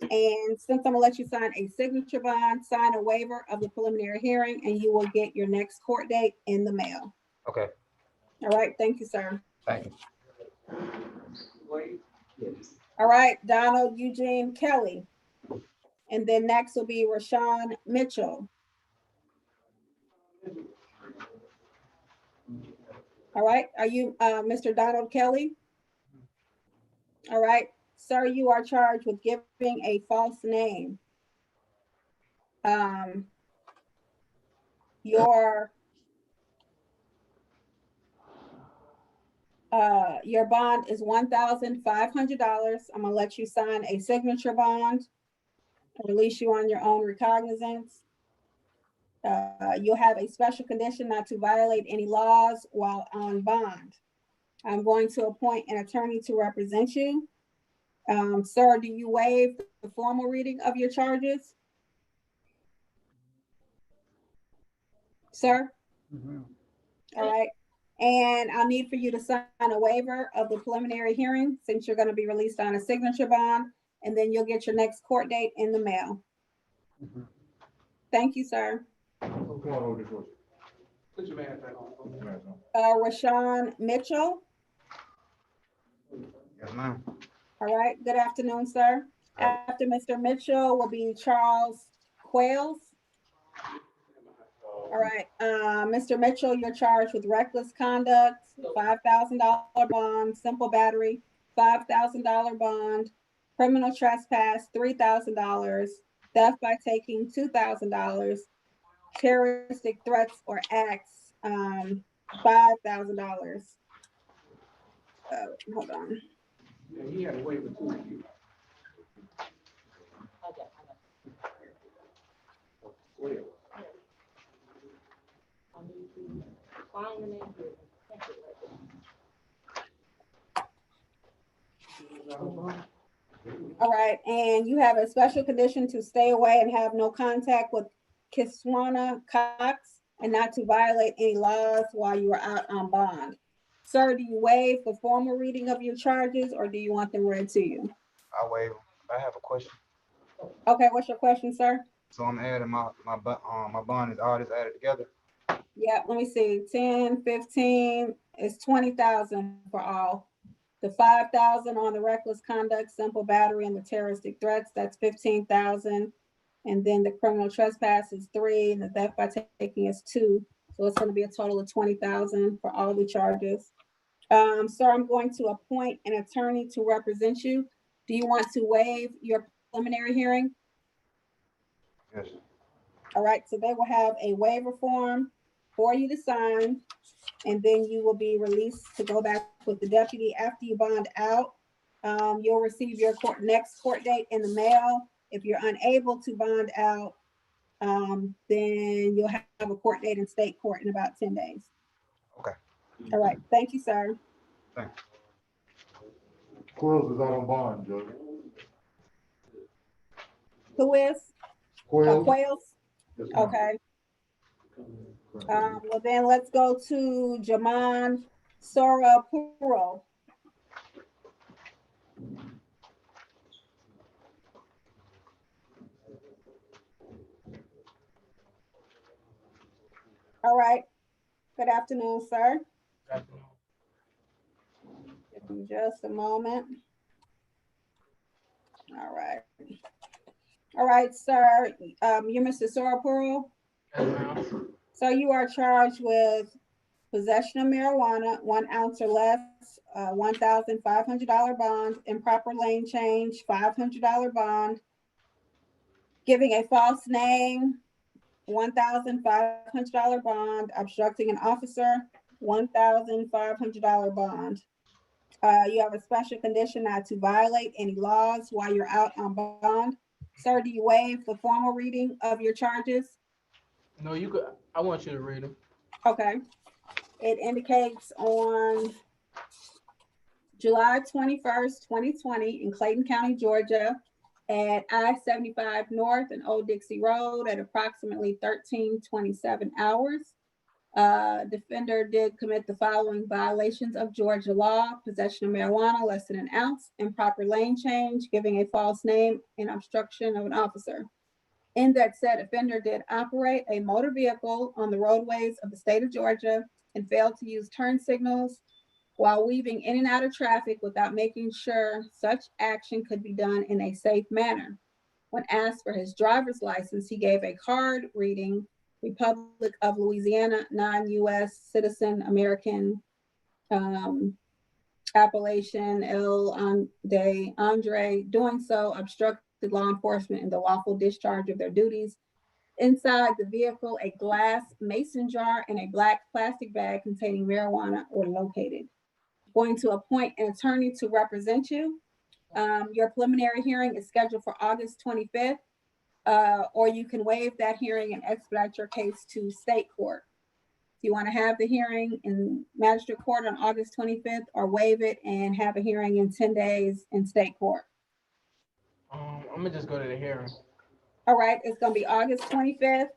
And since I'm gonna let you sign a signature bond, sign a waiver of the preliminary hearing, and you will get your next court date in the mail. Okay. All right, thank you, sir. Thank you. All right, Donald Eugene Kelly. And then next will be Rashawn Mitchell. All right, are you Mr. Donald Kelly? All right, sir, you are charged with giving a false name. Your bond is $1,500. I'm gonna let you sign a signature bond, release you on your own recognizance. You'll have a special condition not to violate any laws while on bond. I'm going to appoint an attorney to represent you. Sir, do you waive the formal reading of your charges? Sir? All right. And I'll need for you to sign a waiver of the preliminary hearing since you're going to be released on a signature bond, and then you'll get your next court date in the mail. Thank you, sir. Put your mask back on. Rashawn Mitchell. Yes, ma'am. All right, good afternoon, sir. After Mr. Mitchell will be Charles Quails. All right, Mr. Mitchell, you're charged with reckless conduct, $5,000 bond, simple battery, $5,000 bond, criminal trespass, $3,000, theft by taking, $2,000, terroristic threats or acts, $5,000. Hold on. Yeah, he had a waiver too. All right, and you have a special condition to stay away and have no contact with Kiswana Cox and not to violate any laws while you are out on bond. Sir, do you waive the formal reading of your charges or do you want them read to you? I waive. I have a question. Okay, what's your question, sir? So I'm adding my bond is all this added together. Yeah, let me see, 10, 15 is 20,000 for all. The 5,000 on the reckless conduct, simple battery, and the terroristic threats, that's 15,000. And then the criminal trespass is 3, and the theft by taking is 2. So it's gonna be a total of 20,000 for all the charges. Sir, I'm going to appoint an attorney to represent you. Do you want to waive your preliminary hearing? Yes. All right, so they will have a waiver form for you to sign, and then you will be released to go back with the deputy after you bond out. You'll receive your next court date in the mail. If you're unable to bond out, then you'll have a court date in state court in about 10 days. Okay. All right, thank you, sir. Thanks. Quills is out on bond, Judge. Who is? Quills? Quails? Yes, ma'am. Okay. Well, then let's go to Jaman Sorapuro. All right. Good afternoon, sir. Good afternoon. Give me just a moment. All right. All right, sir. You're Mr. Sorapuro. Yes, ma'am. So you are charged with possession of marijuana, 1 ounce or less, $1,500 bond, improper lane change, $500 bond, giving a false name, $1,500 bond, obstructing an officer, $1,500 bond. You have a special condition not to violate any laws while you're out on bond. Sir, do you waive the formal reading of your charges? No, you could, I want you to read them. Okay. It indicates on July 21st, 2020 in Clayton County, Georgia, at I-75 North and Old Dixie Road at approximately 13:27 hours. Defender did commit the following violations of Georgia law: possession of marijuana less than 1 ounce, improper lane change, giving a false name, and obstruction of an officer. In that said, offender did operate a motor vehicle on the roadways of the state of Georgia and failed to use turn signals while weaving in and out of traffic without making sure such action could be done in a safe manner. When asked for his driver's license, he gave a card reading Republic of Louisiana, non-US citizen, American, appellation, Andre. Doing so obstructed law enforcement in the lawful discharge of their duties. Inside the vehicle, a glass mason jar and a black plastic bag containing marijuana were located. Going to appoint an attorney to represent you. Your preliminary hearing is scheduled for August 25th, or you can waive that hearing and expedite your case to state court. If you want to have the hearing in magistrate court on August 25th, or waive it and have a hearing in 10 days in state court. I'm gonna just go to the hearing. All right, it's gonna be August 25th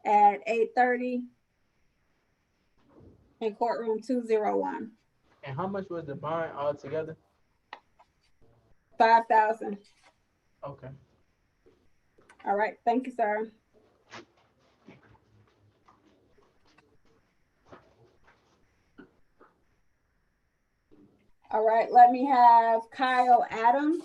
at 8:30 in courtroom 201. And how much was the bond altogether? 5,000. Okay. All right, thank you, sir. All right, let me have Kyle Adams.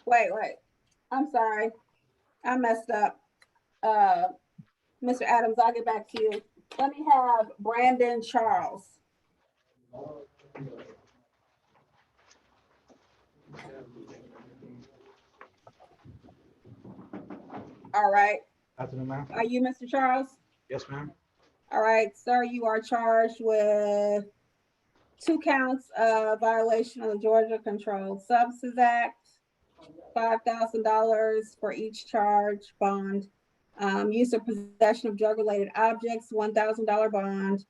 Wait, I'm sorry. I messed up. Mr. Adams, I'll get back to you. Let me have Brandon Charles. All right. Afternoon, ma'am. Are you Mr. Charles? Yes, ma'am. All right, sir, you are charged with 2 counts of violation of the Georgia Controlled Substances Act, $5,000 for each charge, bond. Use or possession of drug-related objects, $1,000 bond.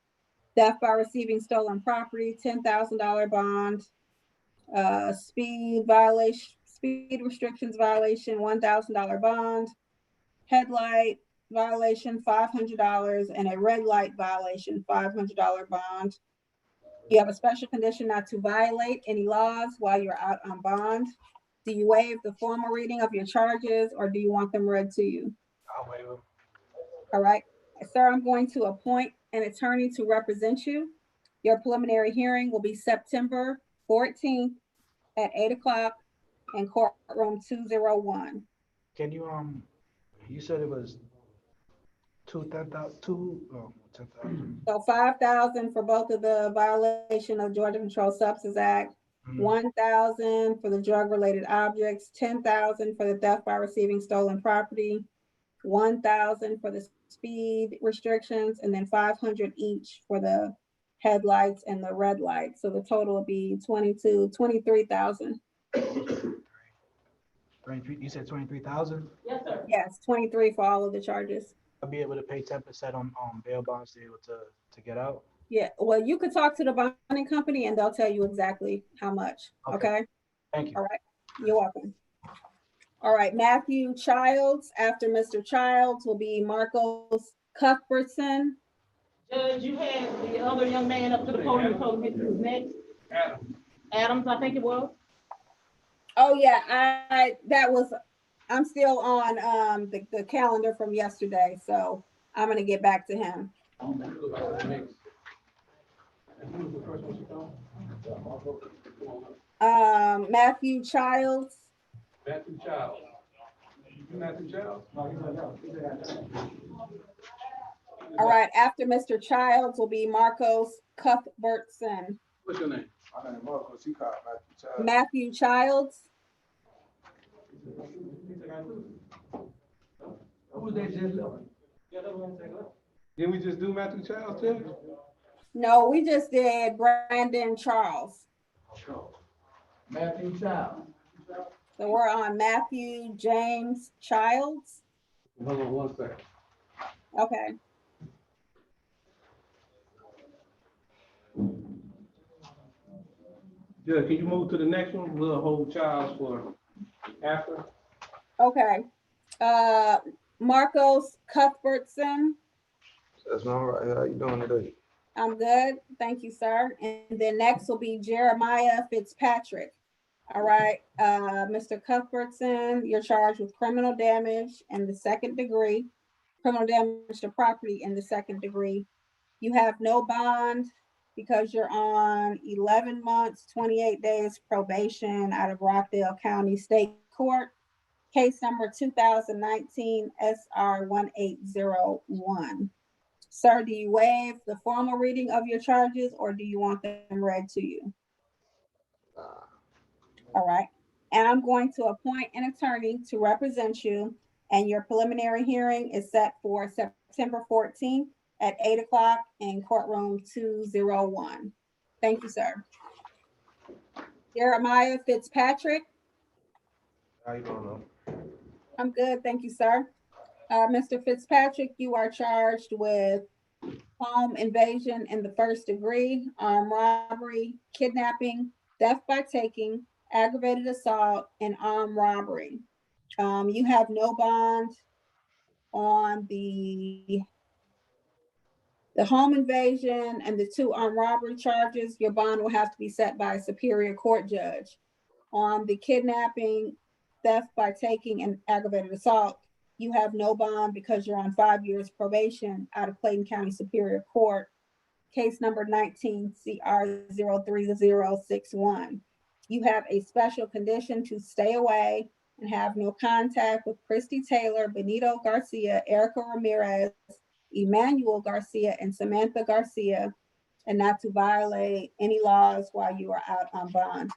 Theft by receiving stolen property, $10,000 bond. Speed restrictions violation, $1,000 bond. Headlight violation, $500, and a red light violation, $500 bond. You have a special condition not to violate any laws while you're out on bond. Do you waive the formal reading of your charges, or do you want them read to you? I'll waive them. All right, sir, I'm going to appoint an attorney to represent you. Your preliminary hearing will be September 14th at 8 o'clock in courtroom 201. Can you said it was 10,000. So 5,000 for both of the violation of Georgia Controlled Substances Act, 1,000 for the drug-related objects, 10,000 for the theft by receiving stolen property, 1,000 for the speed restrictions, and then 500 each for the headlights and the red lights. So the total will be 23,000. 23, you said 23,000? Yes, sir. Yes, 23 for all of the charges. I'll be able to pay 10% on bail bonds to be able to get out. Yeah, well, you could talk to the bonding company and they'll tell you exactly how much, okay? Thank you. All right, you're welcome. All right, Matthew Childs, after Mr. Childs will be Marcos Cuthbertson. Judge, you had the other young man up to the podium, told me who was next. Adams, I think it was. Oh yeah, I'm still on the calendar from yesterday, so I'm gonna get back to him. Matthew Childs. Matthew Childs. Matthew Childs? All right, after Mr. Childs will be Marcos Cuthbertson. What's your name? My name is Marcos. He called Matthew Childs. Who's that just left? Didn't we just do Matthew Childs too? No, we just did Brandon Charles. Matthew Childs. So we're on Matthew James Childs. Hold on 1 second. Okay. Yeah, can you move to the next one? We'll hold Childs for after. Okay. Marcos Cuthbertson. That's all right. How you doing today? I'm good. Thank you, sir. And then next will be Jeremiah Fitzpatrick. All right. Mr. Cuthbertson, you're charged with criminal damage in the 2nd degree, criminal damage to property in the 2nd degree. You have no bond because you're on 11 months, 28 days probation out of Rockdale County State Court. Case number 2019 SR 1801. Sir, do you waive the formal reading of your charges or do you want them read to you? All right. And I'm going to appoint an attorney to represent you, and your preliminary hearing is set for September 14th at 8 o'clock in courtroom 201. Thank you, sir. Jeremiah Fitzpatrick. How you doing, I'm good, thank you, sir. Mr. Fitzpatrick, you are charged with home invasion in the 1st degree, armed robbery, kidnapping, theft by taking, aggravated assault, and armed robbery. You have no bond on the home invasion and the 2 armed robbery charges. Your bond will have to be set by a superior court judge. On the kidnapping, theft by taking, and aggravated assault, you have no bond because you're on 5 years probation out of Clayton County Superior Court, case number 19 CR 03061. You have a special condition to stay away and have no contact with Christy Taylor, Benito Garcia, Erica Ramirez, Emmanuel Garcia, and Samantha Garcia, and not to violate any laws while you are out on bond.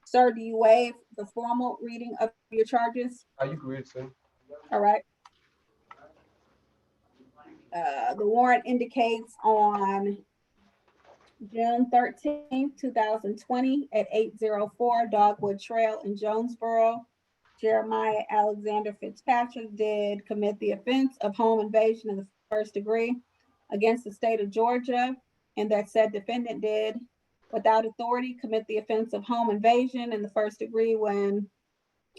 Sir, do you waive the formal reading of your charges? You can read it, sir. All right. The warrant indicates on June 13th, 2020 at 804 Dogwood Trail in Jonesboro. Jeremiah Alexander Fitzpatrick did commit the offense of home invasion in the first degree against the state of Georgia, and that said defendant did, without authority, commit the offense of home invasion in the first degree when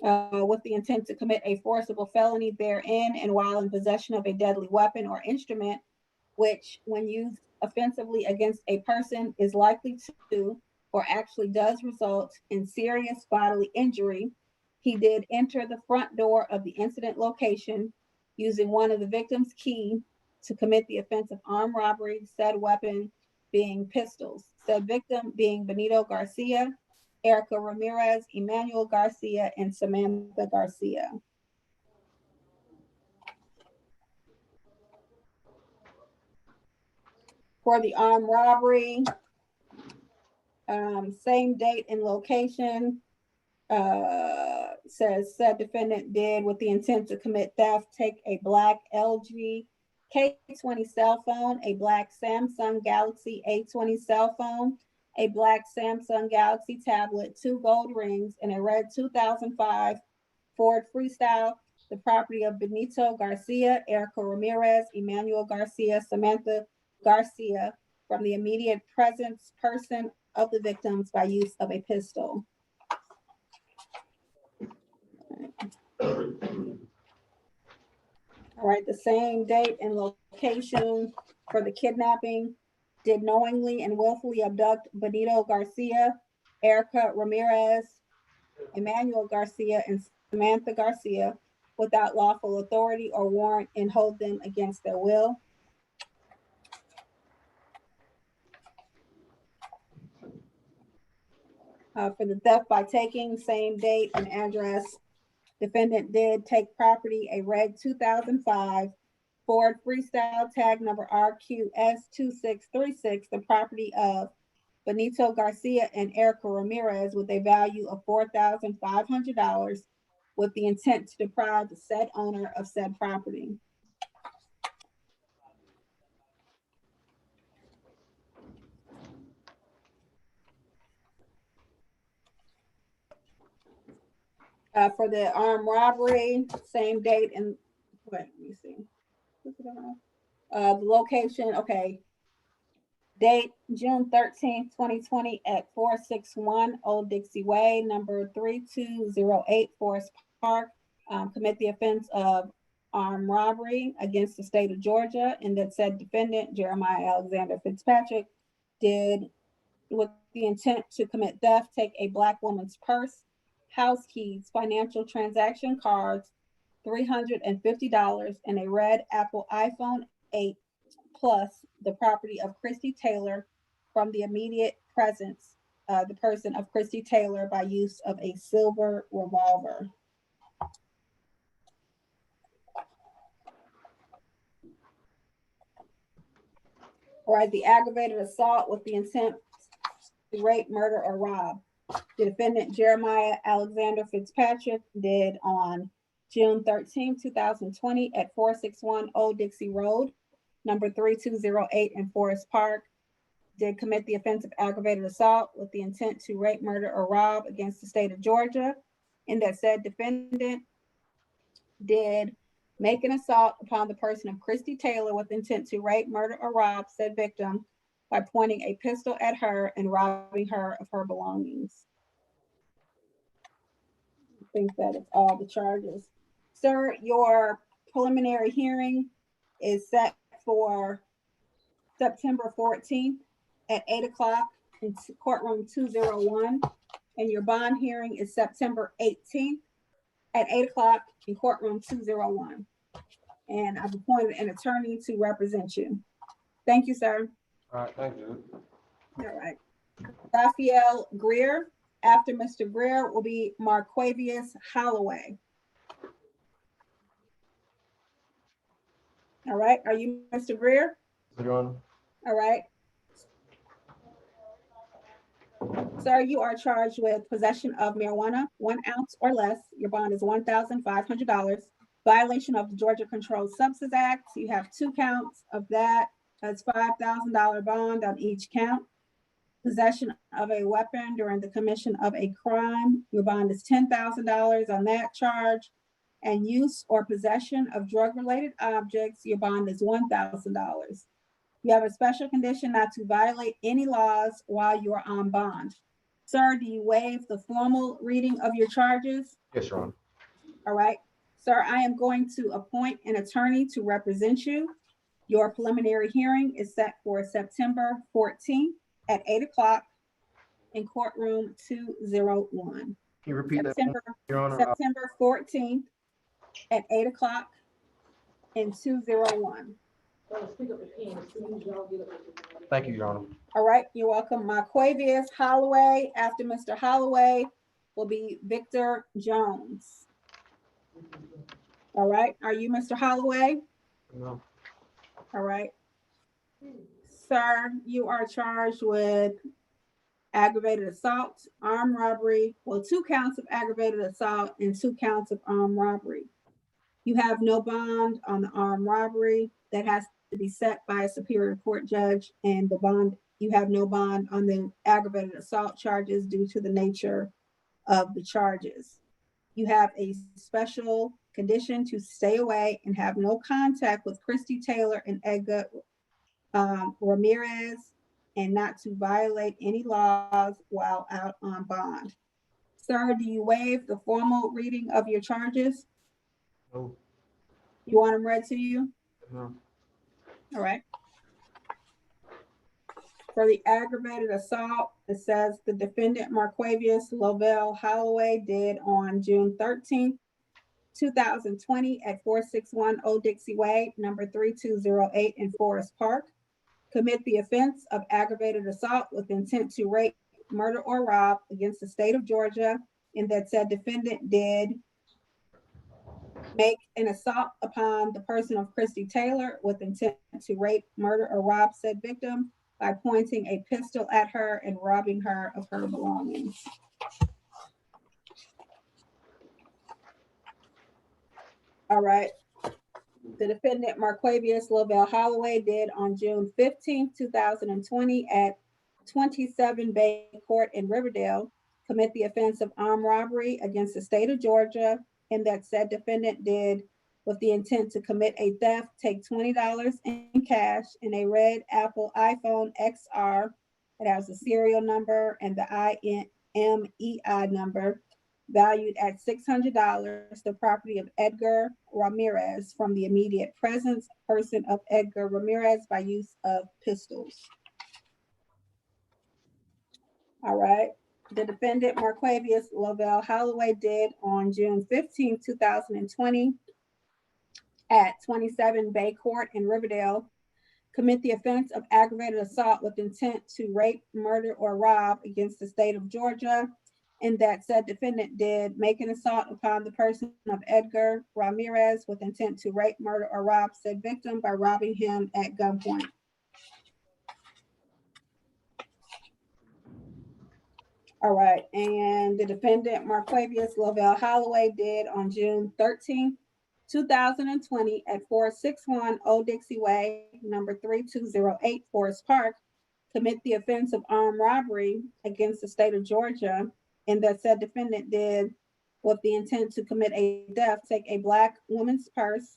with the intent to commit a forcible felony therein and while in possession of a deadly weapon or instrument, which, when used offensively against a person, is likely to or actually does result in serious bodily injury. He did enter the front door of the incident location using one of the victim's key to commit the offense of armed robbery, said weapon being pistols, said victim being Benito Garcia, Erica Ramirez, Emmanuel Garcia, and Samantha Garcia. For the armed robbery, same date and location, says said defendant did with the intent to commit theft, take a black LG K20 cell phone, a black Samsung Galaxy A20 cell phone, a black Samsung Galaxy tablet, 2 gold rings, and a red 2005 Ford Freestyle, the property of Benito Garcia, Erica Ramirez, Emmanuel Garcia, Samantha Garcia, from the immediate presence person of the victims by use of a pistol. All right, the same date and location for the kidnapping, did knowingly and willfully abduct Benito Garcia, Erica Ramirez, Emmanuel Garcia, and Samantha Garcia without lawful authority or warrant and hold them against their will. For the theft by taking, same date and address. Defendant did take property, a red 2005 Ford Freestyle, tag number RQS2636, the property of Benito Garcia and Erica Ramirez with a value of $4,500 with the intent to deprive the said owner of said property. For the armed robbery, same date and wait, let me see. The location, okay. Date, June 13th, 2020 at 461 Old Dixie Way, number 3208 Forest Park. Commit the offense of armed robbery against the state of Georgia, and that said defendant, Jeremiah Alexander Fitzpatrick, did with the intent to commit theft, take a black woman's purse, house keys, financial transaction cards, $350, and a red Apple iPhone 8 plus the property of Christy Taylor from the immediate presence, the person of Christy Taylor by use of a silver revolver. All right, the aggravated assault with the intent to rape, murder, or rob. The defendant, Jeremiah Alexander Fitzpatrick, did on June 13, 2020 at 461 Old Dixie Road, number 3208 in Forest Park, did commit the offense of aggravated assault with the intent to rape, murder, or rob against the state of Georgia. And that said defendant did make an assault upon the person of Christy Taylor with intent to rape, murder, or rob said victim by pointing a pistol at her and robbing her of her belongings. I think that is all the charges. Sir, your preliminary hearing is set for September 14th at 8 o'clock in courtroom 201, and your bond hearing is September 18th at 8 o'clock in courtroom 201. And I've appointed an attorney to represent you. Thank you, sir. All right, thank you. All right. Raphael Greer. After Mr. Greer will be Marquavius Holloway. All right. Are you Mr. Greer? Your Honor. All right. Sir, you are charged with possession of marijuana, 1 ounce or less. Your bond is $1,500. Violation of the Georgia Controlled Substances Act. You have 2 counts of that. That's $5,000 bond on each count. Possession of a weapon during the commission of a crime, your bond is $10,000 on that charge. And use or possession of drug-related objects, your bond is $1,000. You have a special condition not to violate any laws while you are on bond. Sir, do you waive the formal reading of your charges? Yes, Your Honor. All right. Sir, I am going to appoint an attorney to represent you. Your preliminary hearing is set for September 14th at 8 o'clock in courtroom 201. Can you repeat that, September, Your Honor? September 14th at 8 o'clock in 201. Thank you, Your Honor. All right, you're welcome. Marquavius Holloway. After Mr. Holloway will be Victor Jones. All right, are you Mr. Holloway? No. All right. Sir, you are charged with aggravated assault, armed robbery, well, 2 counts of aggravated assault and 2 counts of armed robbery. You have no bond on the armed robbery. That has to be set by a superior court judge, and the bond, you have no bond on the aggravated assault charges due to the nature of the charges. You have a special condition to stay away and have no contact with Christy Taylor and Edgar Ramirez, and not to violate any laws while out on bond. Sir, do you waive the formal reading of your charges? No. You want them read to you? No. All right. For the aggravated assault, it says the defendant Marquavius Lovell Holloway did on June 13th, 2020 at 461 Old Dixie Way, number 3208 in Forest Park. Commit the offense of aggravated assault with intent to rape, murder, or rob against the state of Georgia, and that said defendant did make an assault upon the person of Christy Taylor with intent to rape, murder, or rob said victim by pointing a pistol at her and robbing her of her belongings. All right. The defendant Marquavius Lovell Holloway did on June 15th, 2020 at 27 Bay Court in Riverdale commit the offense of armed robbery against the state of Georgia, and that said defendant did with the intent to commit a theft, take $20 in cash and a red Apple iPhone XR. It has a serial number and the IMEI number valued at $600, the property of Edgar Ramirez from the immediate presence person of Edgar Ramirez by use of pistols. All right. The defendant Marquavius Lovell Holloway did on June 15, 2020 at 27 Bay Court in Riverdale commit the offense of aggravated assault with intent to rape, murder, or rob against the state of Georgia, and that said defendant did make an assault upon the person of Edgar Ramirez with intent to rape, murder, or rob said victim by robbing him at gunpoint. All right, and the defendant Marquavius Lovell Holloway did on June 13, 2020 at 461 Old Dixie Way, number 3208 Forest Park, commit the offense of armed robbery against the state of Georgia, and that said defendant did with the intent to commit a theft, take a Black woman's purse,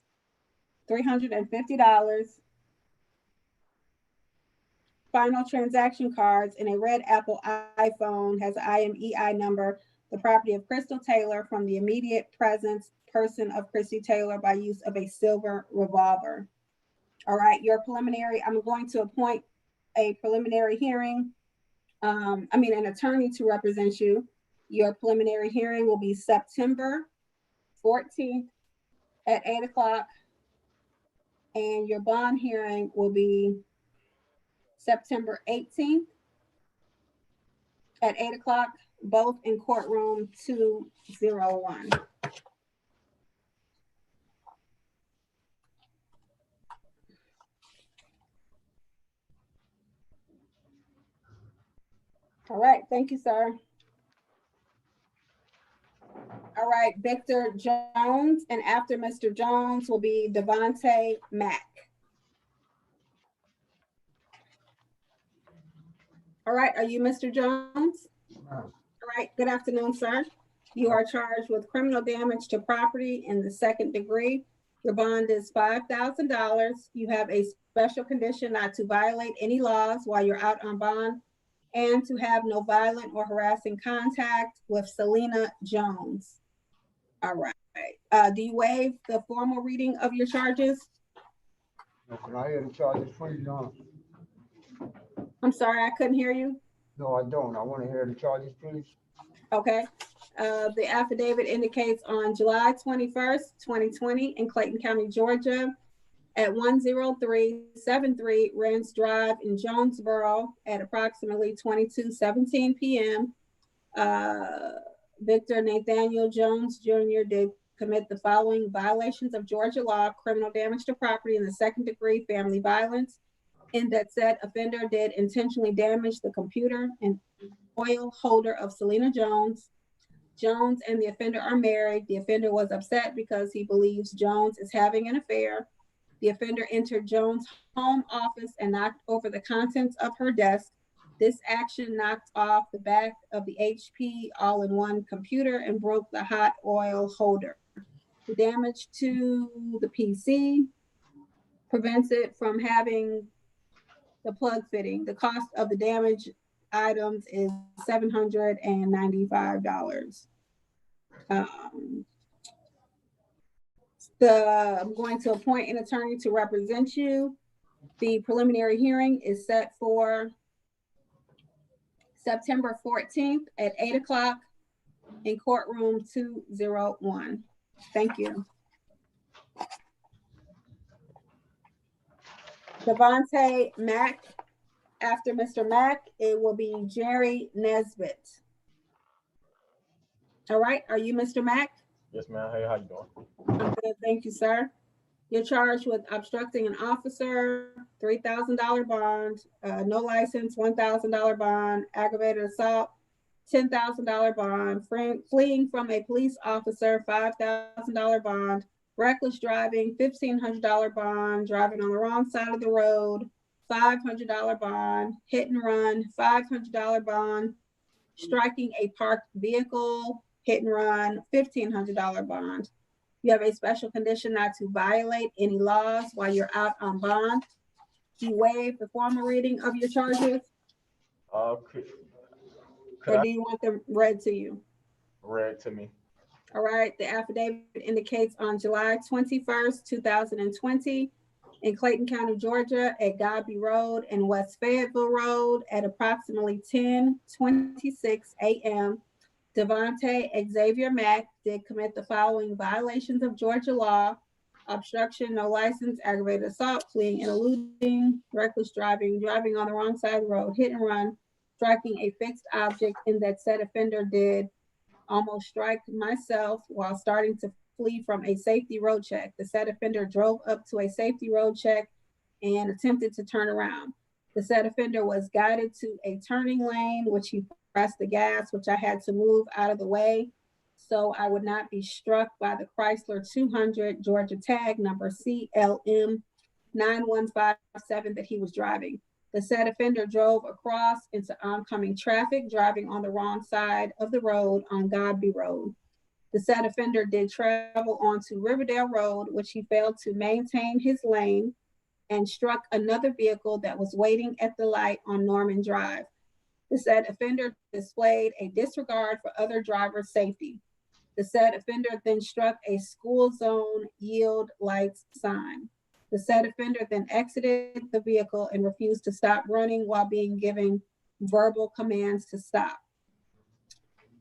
$350, final transaction cards, and a red Apple iPhone has an IMEI number, the property of Crystal Taylor from the immediate presence person of Christy Taylor by use of a silver revolver. All right, your preliminary, I'm going to appoint a preliminary hearing, an attorney to represent you. Your preliminary hearing will be September 14th at 8 o'clock, and your bond hearing will be September 18th at 8 o'clock, both in courtroom 201. All right, thank you, sir. All right, Victor Jones, and after Mr. Jones will be Devontae Mack. All right, are you Mr. Jones? All right, good afternoon, sir. You are charged with criminal damage to property in the second degree. Your bond is $5,000. You have a special condition not to violate any laws while you're out on bond and to have no violent or harassing contact with Selena Jones. All right. Do you waive the formal reading of your charges? No, can I hear the charges, please, Your Honor? I'm sorry, I couldn't hear you. No, I don't. I want to hear the charges, please. Okay. The affidavit indicates on July 21st, 2020 in Clayton County, Georgia, at 10373 Rance Drive in Jonesboro at approximately 22:17 p.m. Victor Nathaniel Jones Jr. did commit the following violations of Georgia law: criminal damage to property in the second degree, family violence, in that said offender did intentionally damage the computer and oil holder of Selena Jones. Jones and the offender are married. The offender was upset because he believes Jones is having an affair. The offender entered Jones' home office and knocked over the contents of her desk. This action knocked off the back of the HP all-in-one computer and broke the hot oil holder. The damage to the PC prevents it from having the plug fitting. The cost of the damaged items is $795. I'm going to appoint an attorney to represent you. The preliminary hearing is set for September 14th at 8 o'clock in courtroom 201. Thank you. Devontae Mack. After Mr. Mack, it will be Jerry Nesbitt. All right, are you Mr. Mack? Yes, ma'am. Hey, how you doing? I'm good, thank you, sir. You're charged with obstructing an officer, $3,000 bond, no license, $1,000 bond, aggravated assault, $10,000 bond, fleeing from a police officer, $5,000 bond, reckless driving, $1,500 bond, driving on the wrong side of the road, $500 bond, hit and run, $500 bond, striking a parked vehicle, hit and run, $1,500 bond. You have a special condition not to violate any laws while you're out on bond. Do you waive the formal reading of your charges? Could Or I do you want them read to you? read to me? All right, the affidavit indicates on July 21st, 2020, in Clayton County, Georgia, at Godby Road and West Fayetteville Road at approximately 10:26 a.m., Devontae Xavier Mack did commit the following violations of Georgia law: obstruction, no license, aggravated assault, fleeing and eluding, reckless driving, driving on the wrong side of the road, hit and run, striking a fixed object, in that said offender did almost strike myself while starting to flee from a safety road check. The said offender drove up to a safety road check and attempted to turn around. The said offender was guided to a turning lane, which he pressed the gas, which I had to move out of the way so I would not be struck by the Chrysler 200 Georgia tag number CLM 9157 that he was driving. The said offender drove across into oncoming traffic, driving on the wrong side of the road on Godby Road. The said offender did travel onto Riverdale Road, which he failed to maintain his lane, and struck another vehicle that was waiting at the light on Norman Drive. The said offender displayed a disregard for other drivers' safety. The said offender then struck a school zone yield lights sign. The said offender then exited the vehicle and refused to stop running while being given verbal commands to stop.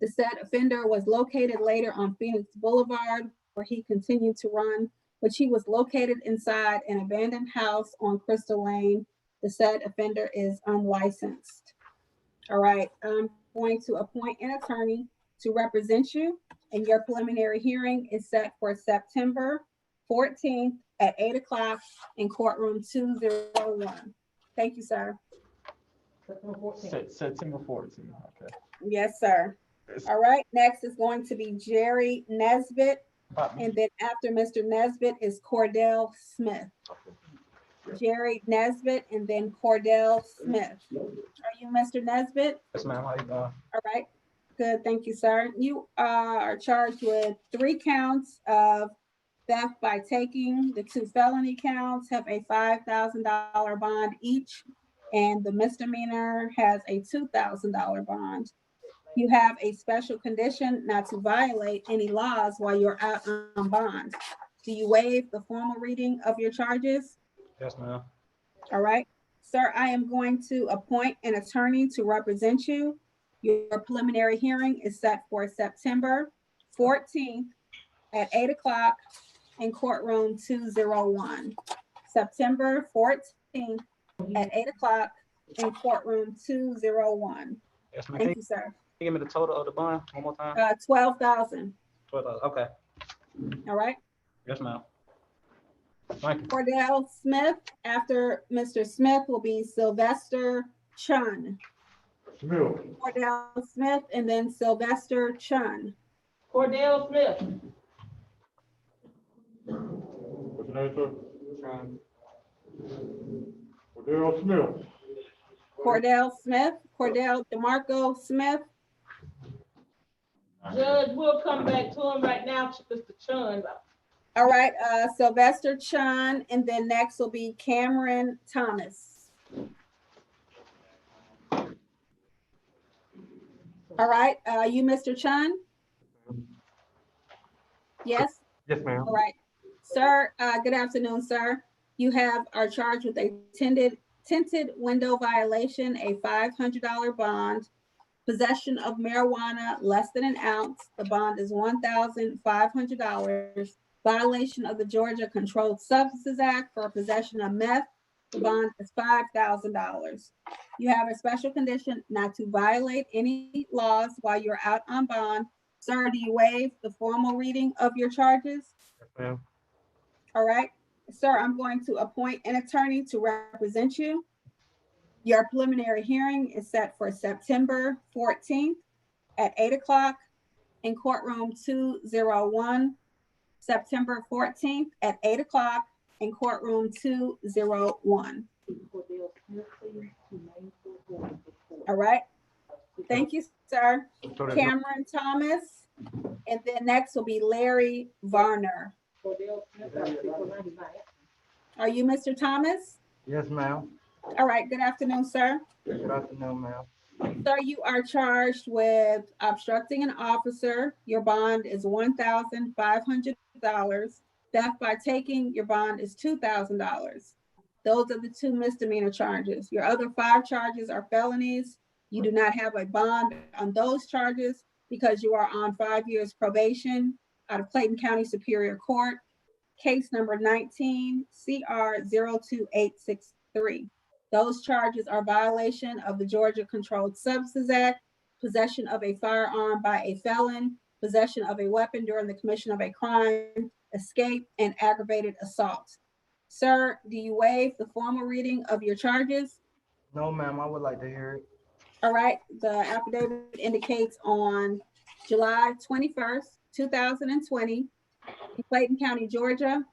The said offender was located later on Phoenix Boulevard, where he continued to run, which he was located inside an abandoned house on Crystal Lane. The said offender is unlicensed. All right, I'm going to appoint an attorney to represent you, and your preliminary hearing is set for September 14th at 8 o'clock in courtroom 201. Thank you, sir. September 14th. Okay. Yes, sir. All right, next is going to be Jerry Nesbitt, and then after Mr. Nesbitt is Cordell Smith. Jerry Nesbitt and then Cordell Smith. Are you, Mr. Nesbit? Yes, ma'am. How you doing? All right, good, thank you, sir. You are charged with 3 counts of theft by taking. The 2 felony counts have a $5,000 bond each, and the misdemeanor has a $2,000 bond. You have a special condition not to violate any laws while you're out on bond. Do you waive the formal reading of your charges? Yes, ma'am. All right. Sir, I am going to appoint an attorney to represent you. Your preliminary hearing is set for September 14th at 8 o'clock in courtroom 201. September 14th at 8 o'clock in courtroom 201. Yes, ma'am. Thank you, sir. Can you give me the total of the bond one more time? 12,000. Okay. All right. Yes, ma'am. Thank you. Cordell Smith. After Mr. Smith will be Sylvester Chun. Smith. Cordell Smith and then Sylvester Chun. Cordell Smith. What's your name, sir? Cordell Smith. Cordell Smith. Cordell DeMarco Smith. Judge, we'll come back to him right now, Mr. Chun. All right, Sylvester Chun, and then next will be Cameron Thomas. All right, you, Mr. Chun? Yes? Yes, ma'am. All right. Sir, good afternoon, sir. You are charged with a tinted window violation, a $500 bond, possession of marijuana less than an ounce. The bond is $1,500. Violation of the Georgia Controlled Substances Act for possession of meth. The bond is $5,000. You have a special condition not to violate any laws while you're out on bond. Sir, do you waive the formal reading of your charges? Yes, ma'am. All right. Sir, I'm going to appoint an attorney to represent you. Your preliminary hearing is set for September 14th at 8 o'clock in courtroom 201. September 14th at 8 o'clock in courtroom 201. All right. Thank you, sir. Cameron Thomas. And then next will be Larry Varner. Are you Mr. Thomas? Yes, ma'am. All right. Good afternoon, sir. Good afternoon, ma'am. Sir, you are charged with obstructing an officer. Your bond is $1,500. Theft by taking, your bond is $2,000. Those are the 2 misdemeanor charges. Your other 5 charges are felonies. You do not have a bond on those charges because you are on 5 years probation out of Clayton County Superior Court. Case number 19 CR 02863. Those charges are violation of the Georgia Controlled Substances Act, possession of a firearm by a felon, possession of a weapon during the commission of a crime, escape, and aggravated assault. Sir, do you waive the formal reading of your charges? No, ma'am. I would like to hear it. All right. The affidavit indicates on July 21st, 2020, in Clayton County, Georgia,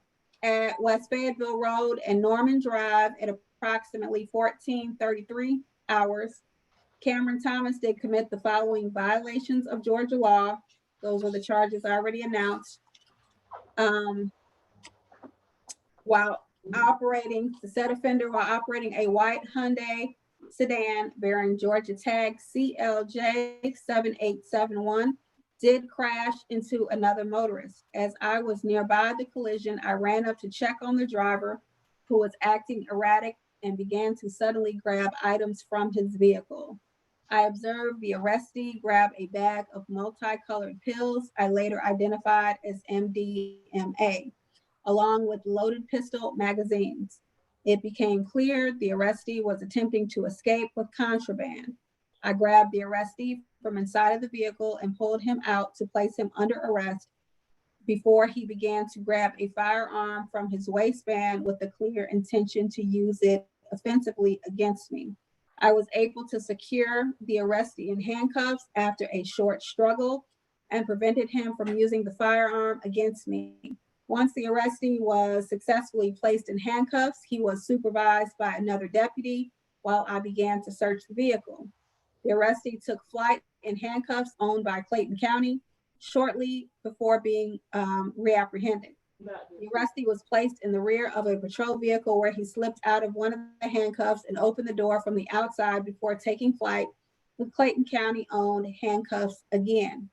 at West Fayetteville Road and Norman Drive at approximately 14:33 hours, Cameron Thomas did commit the following violations of Georgia law. Those are the charges already announced. While operating, the said offender while operating a white Hyundai sedan bearing Georgia tag CLJ 7871 did crash into another motorist. As I was nearby the collision, I ran up to check on the driver, who was acting erratic and began to suddenly grab items from his vehicle. I observed the arrestee grab a bag of multicolored pills I later identified as MDMA, along with loaded pistol magazines. It became clear the arrestee was attempting to escape with contraband. I grabbed the arrestee from inside of the vehicle and pulled him out to place him under arrest before he began to grab a firearm from his waistband with the clear intention to use it offensively against me. I was able to secure the arrestee in handcuffs after a short struggle and prevented him from using the firearm against me. Once the arrestee was successfully placed in handcuffs, he was supervised by another deputy while I began to search the vehicle. The arrestee took flight in handcuffs owned by Clayton County shortly before being reapprehended. The arrestee was placed in the rear of a patrol vehicle where he slipped out of one of the handcuffs and opened the door from the outside before taking flight with Clayton County-owned handcuffs again.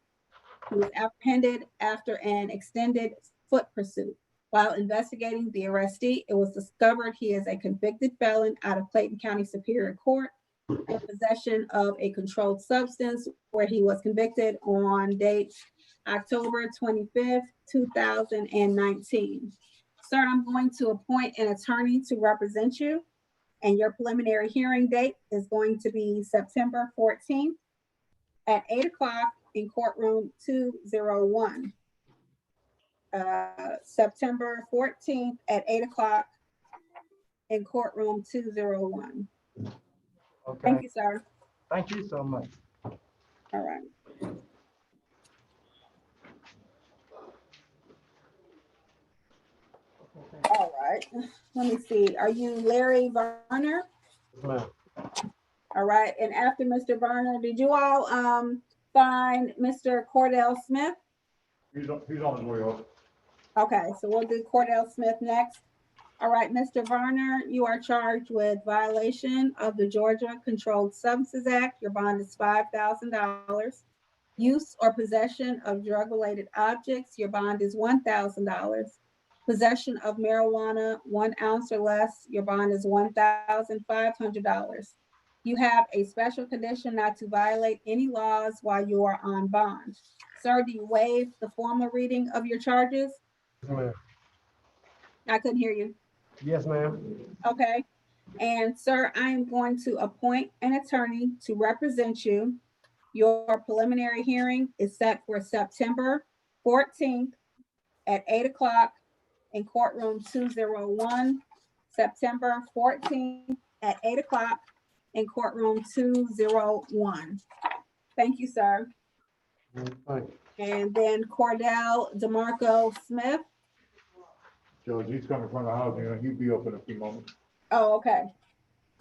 He was apprehended after an extended foot pursuit. While investigating the arrestee, it was discovered he is a convicted felon out of Clayton County Superior Court in possession of a controlled substance, where he was convicted on date October 25th, 2019. Sir, I'm going to appoint an attorney to represent you, and your preliminary hearing date is going to be September 14th at 8 o'clock in courtroom 201. September 14th at 8 o'clock in courtroom 201. Okay. Thank you, sir. Thank you so much. All right. All right. Let me see. Are you Larry Varner? Ma'am. All right. And after Mr. Varner, did you all find Mr. Cordell Smith? He's on his way up. Okay, so we'll do Cordell Smith next. All right, Mr. Varner, you are charged with violation of the Georgia Controlled Substances Act. Your bond is $5,000. Use or possession of drug-related objects. Your bond is $1,000. Possession of marijuana, 1 ounce or less. Your bond is $1,500. You have a special condition not to violate any laws while you are on bond. Sir, do you waive the formal reading of your charges? Yes, ma'am. I couldn't hear you. Yes, ma'am. Okay. And sir, I am going to appoint an attorney to represent you. Your preliminary hearing is set for September 14th at 8 o'clock in courtroom 201. September 14th at 8 o'clock in courtroom 201. Thank you, sir. Thank you. And then Cordell DeMarco Smith. Judge, he's coming from the house and he'll be up in a few moments. Oh, okay.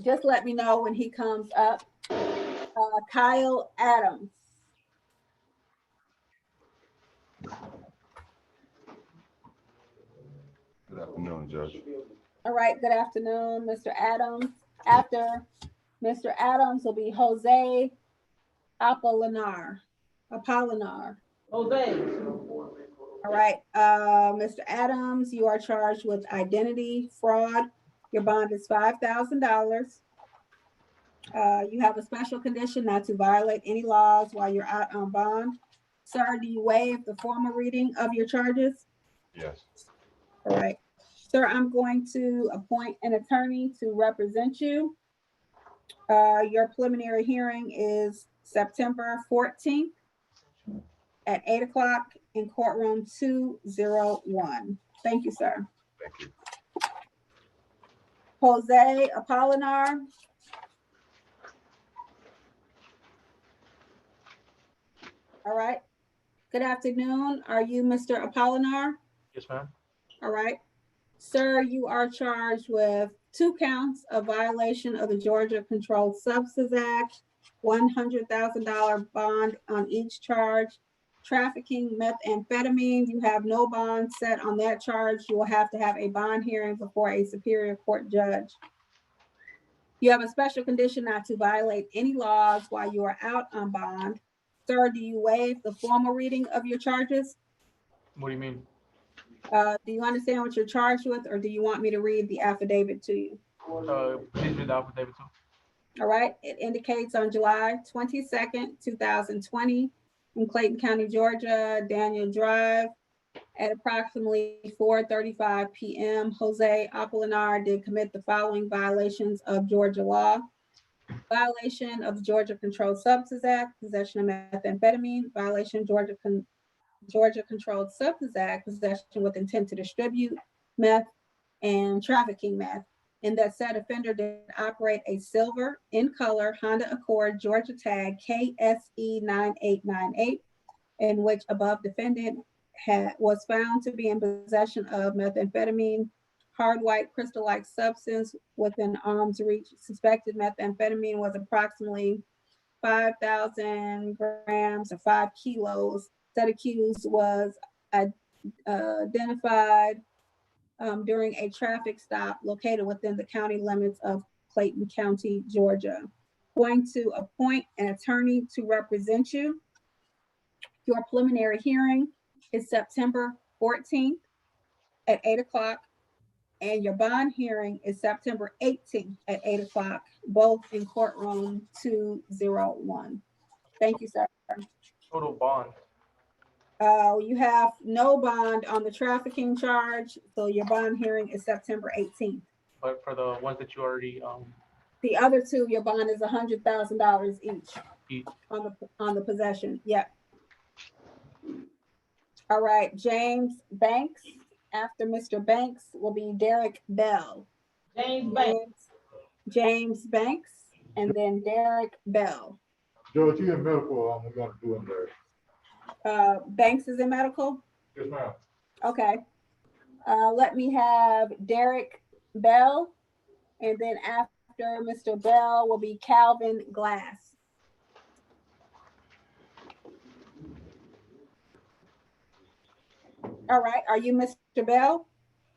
Just let me know when he comes up. Kyle Adams. Good afternoon, Judge. All right, good afternoon, Mr. Adams. After Mr. Adams will be Jose Apolinar. Jose. All right, Mr. Adams, you are charged with identity fraud. Your bond is $5,000. You have a special condition not to violate any laws while you're out on bond. Sir, do you waive the formal reading of your charges? Yes. All right. Sir, I'm going to appoint an attorney to represent you. Your preliminary hearing is September 14th at 8 o'clock in courtroom 201. Thank you, sir. Thank you. Jose Apolinar. All right. Good afternoon. Are you Mr. Apolinar? Yes, ma'am. All right. Sir, you are charged with 2 counts of violation of the Georgia Controlled Substances Act, $100,000 bond on each charge. Trafficking methamphetamine, you have no bond set on that charge. You will have to have a bond hearing before a Superior Court judge. You have a special condition not to violate any laws while you are out on bond. Sir, do you waive the formal reading of your charges? What do you mean? Do you understand what you're charged with, or do you want me to read the affidavit to you? Please read the affidavit too. All right, it indicates on July 22nd, 2020, in Clayton County, Georgia, Daniel Drive, at approximately 4:35 p.m., Jose Apolinar did commit the following violations of Georgia law. Violation of the Georgia Controlled Substances Act, possession of methamphetamine, violation of Georgia Controlled Substances Act, possession with intent to distribute meth, and trafficking meth. And that said offender did operate a silver in color Honda Accord Georgia tag KSE 9898, in which above defendant was found to be in possession of methamphetamine, hard white crystal-like substance within arm's reach. Suspected methamphetamine was approximately 5,000 grams or 5 kilos. Set accused was identified during a traffic stop located within the county limits of Clayton County, Georgia. Going to appoint an attorney to represent you. Your preliminary hearing is September 14th at 8 o'clock, and your bond hearing is September 18th at 8 o'clock, both in courtroom 201. Thank you, sir. Total bond. You have no bond on the trafficking charge, so your bond hearing is September 18th. But for the ones that you already, The other two, your bond is $100,000 each. on the possession. Yep. All right, James Banks. After Mr. Banks will be Derek Bell. James Banks, and then Derek Bell. Judge, he in medical, we're gonna do him there. Banks is in medical? Yes, ma'am. Okay. Let me have Derek Bell, and then after Mr. Bell will be Calvin Glass. All right, are you Mr. Bell?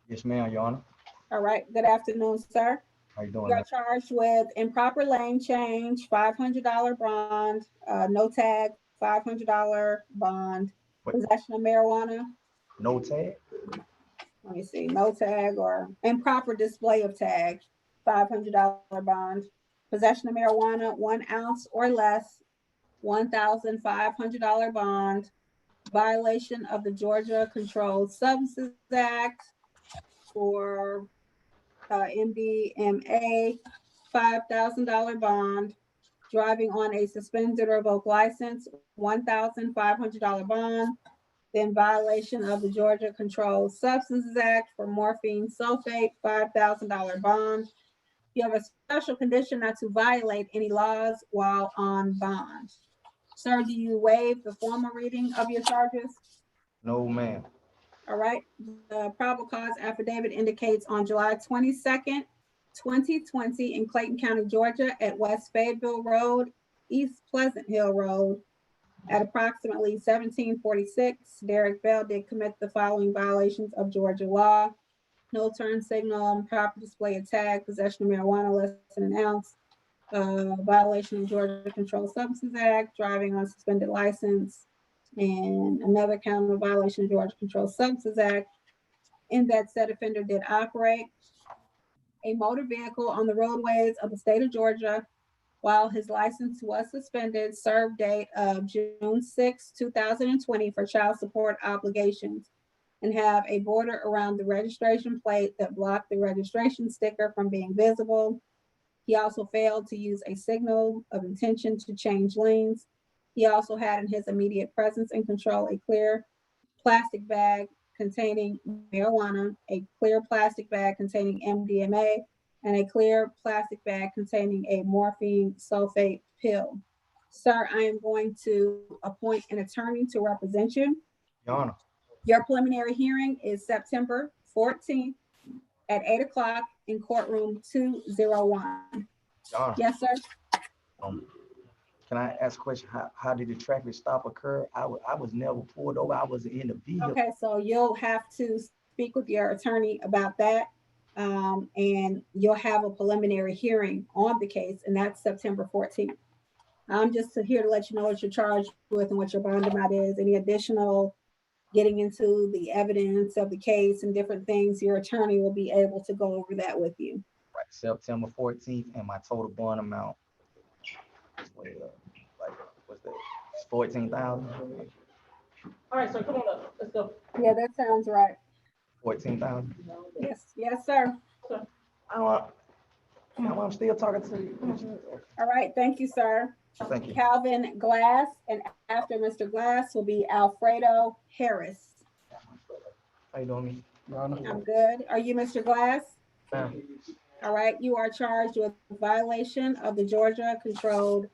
Yes, ma'am, Your Honor. All right, good afternoon, sir. How you doing? You're charged with improper lane change, $500 bond, no tag, $500 bond, What? possession of marijuana. No tag? Let me see, no tag or improper display of tag, $500 bond, possession of marijuana, 1 ounce or less, $1,500 bond, violation of the Georgia Controlled Substances Act for MDMA, $5,000 bond, driving on a suspended or revoked license, $1,500 bond, then violation of the Georgia Controlled Substances Act for morphine sulfate, $5,000 bond. You have a special condition not to violate any laws while on bond. Sir, do you waive the formal reading of your charges? No, ma'am. All right, the probable cause affidavit indicates on July 22nd, 2020 in Clayton County, Georgia at West Fayetteville Road, East Pleasant Hill Road, at approximately 1746, Derek Bell did commit the following violations of Georgia law: no turn signal, improper display of tag, possession of marijuana less than an ounce, violation of Georgia Controlled Substances Act, driving on suspended license, and another count of violation of Georgia Controlled Substances Act. In that said offender did operate a motor vehicle on the roadways of the state of Georgia while his license was suspended, served date of June 6, 2020 for child support obligations, and have a border around the registration plate that blocked the registration sticker from being visible. He also failed to use a signal of intention to change lanes. He also had in his immediate presence and control a clear plastic bag containing marijuana, a clear plastic bag containing MDMA, and a clear plastic bag containing a morphine sulfate pill. Sir, I am going to appoint an attorney to represent you. Your Honor. Your preliminary hearing is September 14th at 8 o'clock in courtroom 201. Your Honor. Yes, sir. Can I ask a question? How did the traffic stop occur? I was never pulled over. I was in the vehicle. Okay, so you'll have to speak with your attorney about that. And you'll have a preliminary hearing on the case, and that's September 14th. I'm just here to let you know what you're charged with and what your bond amount is. Any additional getting into the evidence of the case and different things, your attorney will be able to go over that with you. Right, September 14th, and my total bond amount, what's that? 14,000. All right, so come on up. Let's go. Yeah, that sounds right. 14,000. Yes, sir. I'm still talking to you. All right, thank you, sir. Thank you. Calvin Glass, and after Mr. Glass will be Alfredo Harris. How you doing? I'm good. Are you Mr. Glass? Ma'am. All right, you are charged with violation of the Georgia Controlled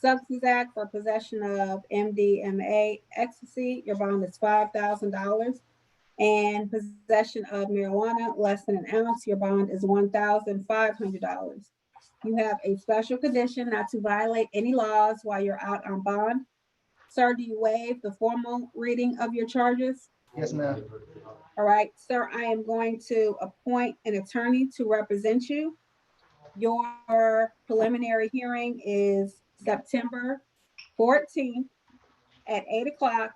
Substances Act for possession of MDMA ecstasy. Your bond is $5,000. and possession of marijuana less than an ounce, your bond is $1,500. You have a special condition not to violate any laws while you're out on bond. Sir, do you waive the formal reading of your charges? Yes, ma'am. All right, sir, I am going to appoint an attorney to represent you. Your preliminary hearing is September 14th at 8 o'clock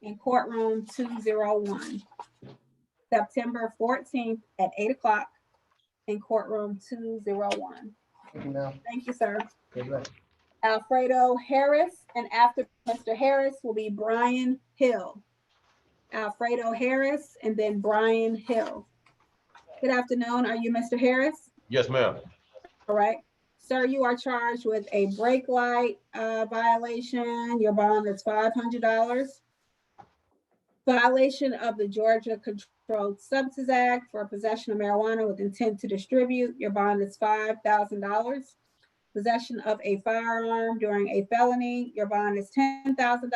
in courtroom 201. September 14th at 8 o'clock in courtroom 201. Thank you, ma'am. Thank you, sir. Good luck. Alfredo Harris, and after Mr. Harris will be Brian Hill. Alfredo Harris, and then Brian Hill. Good afternoon. Are you Mr. Harris? Yes, ma'am. All right. Sir, you are charged with a brake light violation. Your bond is $500. Violation of the Georgia Controlled Substances Act for possession of marijuana with intent to distribute. Your bond is $5,000. Possession of a firearm during a felony. Your bond is $10,000.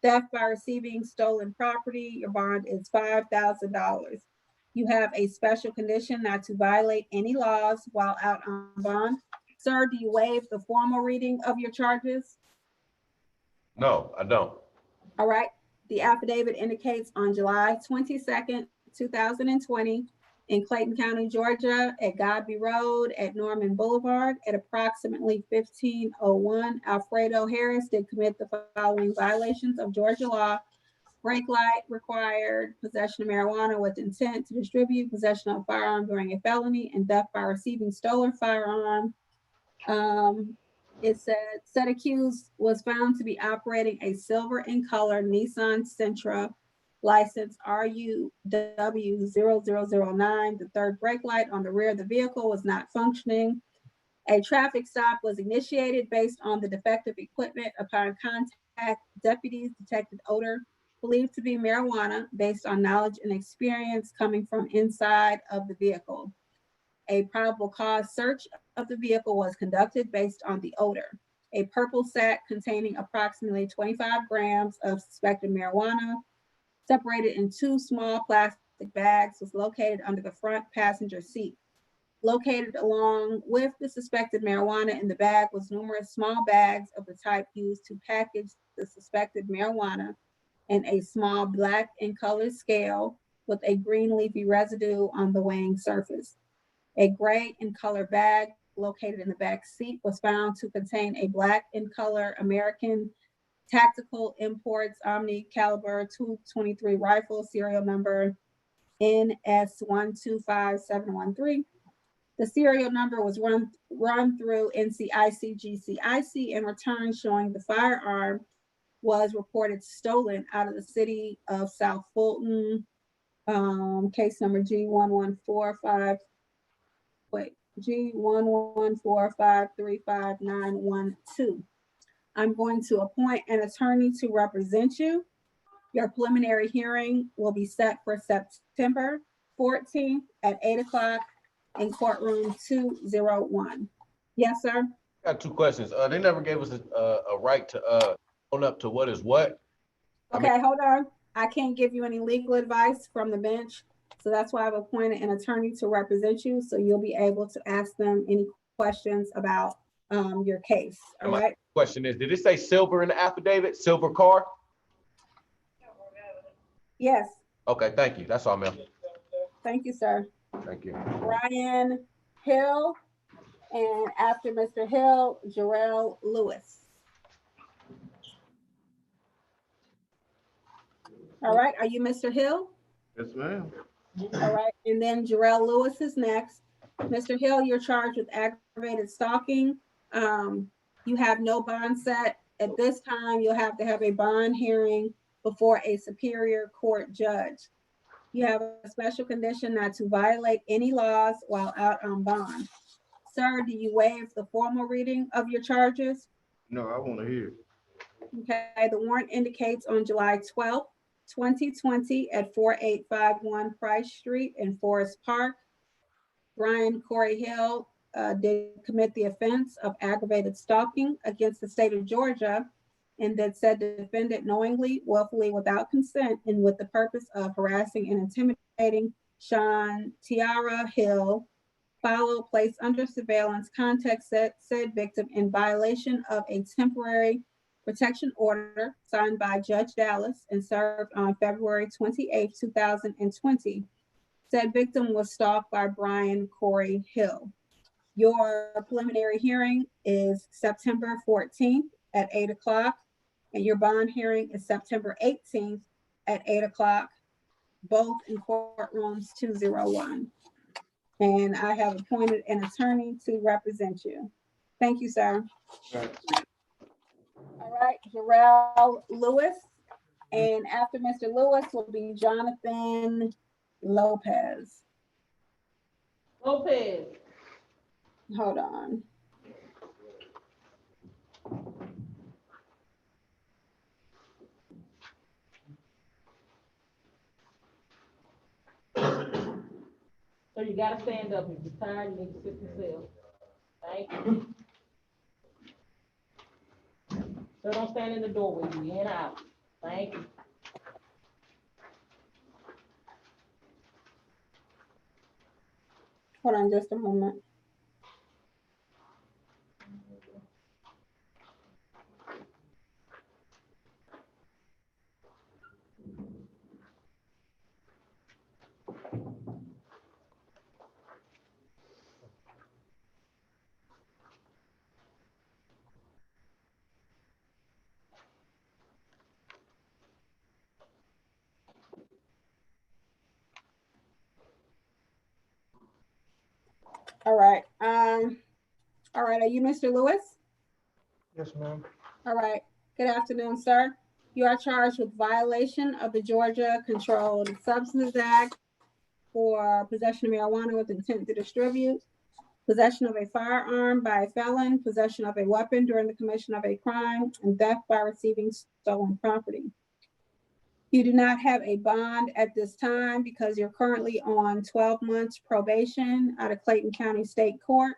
Theft by receiving stolen property. Your bond is $5,000. You have a special condition not to violate any laws while out on bond. Sir, do you waive the formal reading of your charges? No, I don't. All right. The affidavit indicates on July 22nd, 2020, in Clayton County, Georgia, at Godby Road, at Norman Boulevard, at approximately 15:01, Alfredo Harris did commit the following violations of Georgia law: brake light required, possession of marijuana with intent to distribute, possession of a firearm during a felony, and theft by receiving stolen firearm. It said accused was found to be operating a silver in color Nissan Sentra, license RUW0009. The third brake light on the rear of the vehicle was not functioning. A traffic stop was initiated based on the defective equipment. Upon contact, deputies detected odor believed to be marijuana based on knowledge and experience coming from inside of the vehicle. A probable cause search of the vehicle was conducted based on the odor. A purple sack containing approximately 25 grams of suspected marijuana, separated in two small plastic bags, was located under the front passenger seat. Located along with the suspected marijuana in the bag was numerous small bags of the type used to package the suspected marijuana, and a small black in color scale with a green leafy residue on the weighing surface. A gray in color bag located in the back seat was found to contain a black in color American Tactical Imports Omni Caliber 223 rifle, serial number NS125713. The serial number was run through NCIC GCIC and returned showing the firearm was reported stolen out of the city of South Fulton. Case number G1145353912. I'm going to appoint an attorney to represent you. Your preliminary hearing will be set for September 14th at 8 o'clock in courtroom 201. Yes, sir. I got two questions. They never gave us a right to own up to what is what. Okay, hold on. I can't give you any legal advice from the bench. So that's why I've appointed an attorney to represent you. So you'll be able to ask them any questions about your case. All My right. question is, did it say silver in the affidavit? Silver car? Yes. Okay, thank you. That's all, ma'am. Thank you, sir. Thank you. Brian Hill, and after Mr. Hill, Jarrell Lewis. All right, are you Mr. Hill? Yes, ma'am. All right, and then Jarrell Lewis is next. Mr. Hill, you're charged with aggravated stalking. You have no bond set. At this time, you'll have to have a bond hearing before a superior court judge. You have a special condition not to violate any laws while out on bond. Sir, do you waive the formal reading of your charges? No, I want to hear. Okay, the warrant indicates on July 12th, 2020 at 4851 Price Street in Forest Park, Brian Corey Hill did commit the offense of aggravated stalking against the state of Georgia and that said defendant knowingly, willfully, without consent, and with the purpose of harassing and intimidating Sean Tiara Hill, follow, place under surveillance, contact said victim in violation of a temporary protection order signed by Judge Dallas and served on February 28, 2020. Said victim was stalked by Brian Corey Hill. Your preliminary hearing is September 14th at 8 o'clock, and your bond hearing is September 18th at 8 o'clock, both in courtrooms 201. And I have appointed an attorney to represent you. Thank you, sir. All right, Jarrell Lewis, and after Mr. Lewis will be Jonathan Lopez. Lopez. Hold on. So you gotta stand up. If you're tired, you need to sit yourself. Thank you. So don't stand in the doorway, you in and out. Thank you. Hold on just a moment. All right. All right. Are you Mr. Lewis? Yes, ma'am. All right. Good afternoon, sir. You are charged with violation of the Georgia Controlled Substances Act for possession of marijuana with intent to distribute, possession of a firearm by a felon, possession of a weapon during the commission of a crime, and theft by receiving stolen property. You do not have a bond at this time because you're currently on 12 months probation out of Clayton County State Court.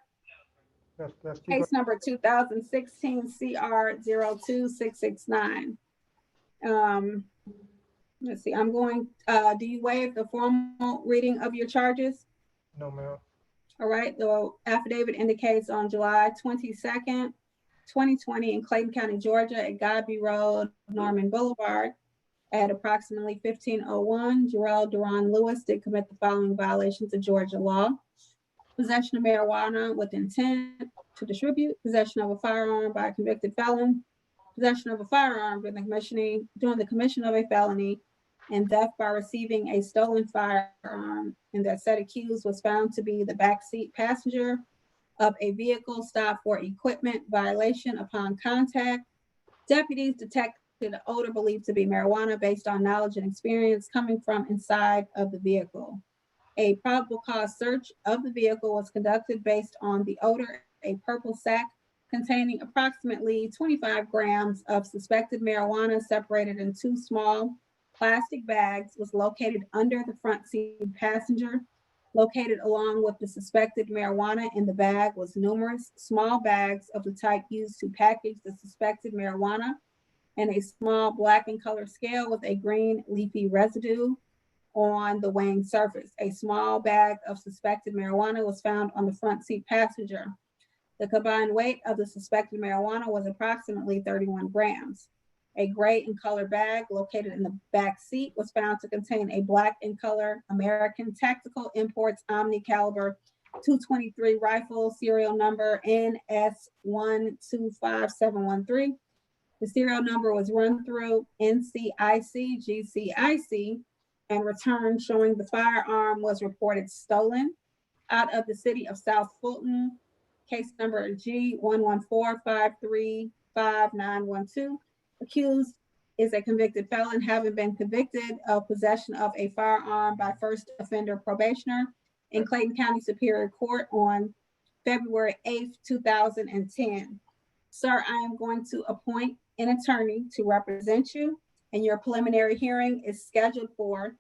That's Case number 2016 CR 02669. Let's see, I'm going, do you waive the formal reading of your charges? No, ma'am. All right, the affidavit indicates on July 22nd, 2020 in Clayton County, Georgia at Godby Road, Norman Boulevard at approximately 15:01, Jarrell Duran Lewis did commit the following violations of Georgia law: possession of marijuana with intent to distribute, possession of a firearm by a convicted felon, possession of a firearm during the commission of a felony, and theft by receiving a stolen firearm. And that said accused was found to be the backseat passenger of a vehicle stopped for equipment violation. Upon contact, deputies detected an odor believed to be marijuana based on knowledge and experience coming from inside of the vehicle. A probable cause search of the vehicle was conducted based on the odor. A purple sack containing approximately 25 grams of suspected marijuana separated in two small plastic bags was located under the front seat passenger. Located along with the suspected marijuana in the bag was numerous small bags of the type used to package the suspected marijuana and a small black in color scale with a green leafy residue on the weighing surface. A small bag of suspected marijuana was found on the front seat passenger. The combined weight of the suspected marijuana was approximately 31 grams. A gray in color bag located in the back seat was found to contain a black in color American Tactical Imports Omni Caliber 223 rifle, serial number NS125713. The serial number was run through NCIC, GCIC, and returned showing the firearm was reported stolen out of the city of South Fulton. Case number G114535912. Accused is a convicted felon having been convicted of possession of a firearm by first offender probationer in Clayton County Superior Court on February 8th, 2010. Sir, I am going to appoint an attorney to represent you, and your preliminary hearing is scheduled for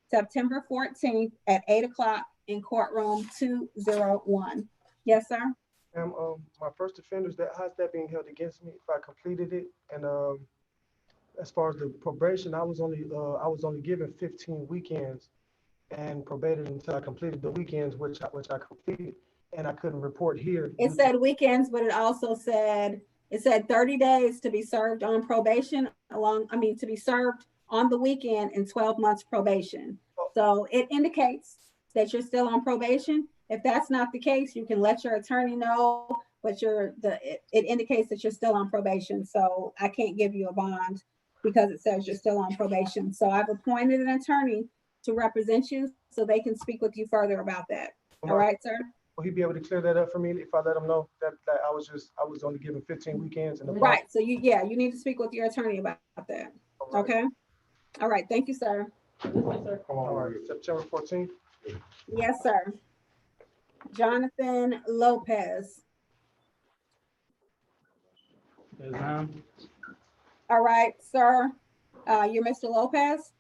September 14th at 8 o'clock in courtroom 201. Yes, sir? Ma'am, my first offenders, how's that being held against me if I completed it? And, as far as the probation, I was only given 15 weekends and probated until I completed the weekends, which I completed, and I couldn't report here. It said weekends, but it also said, 30 days to be served on probation to be served on the weekend and 12 months probation. So it indicates that you're still on probation. If that's not the case, you can let your attorney know, but it indicates that you're still on probation. So I can't give you a bond because it says you're still on probation. So I've appointed an attorney to represent you so they can speak with you further about that. All right, sir? Will he be able to clear that up for me if I let him know that I was only given 15 weekends and right? So you need to speak with your attorney about that. Right. Okay. All right. Thank you, sir. All right. September 14th. Yes, sir. Jonathan Lopez. Yes, ma'am. All right, sir. You're Mr. Lopez?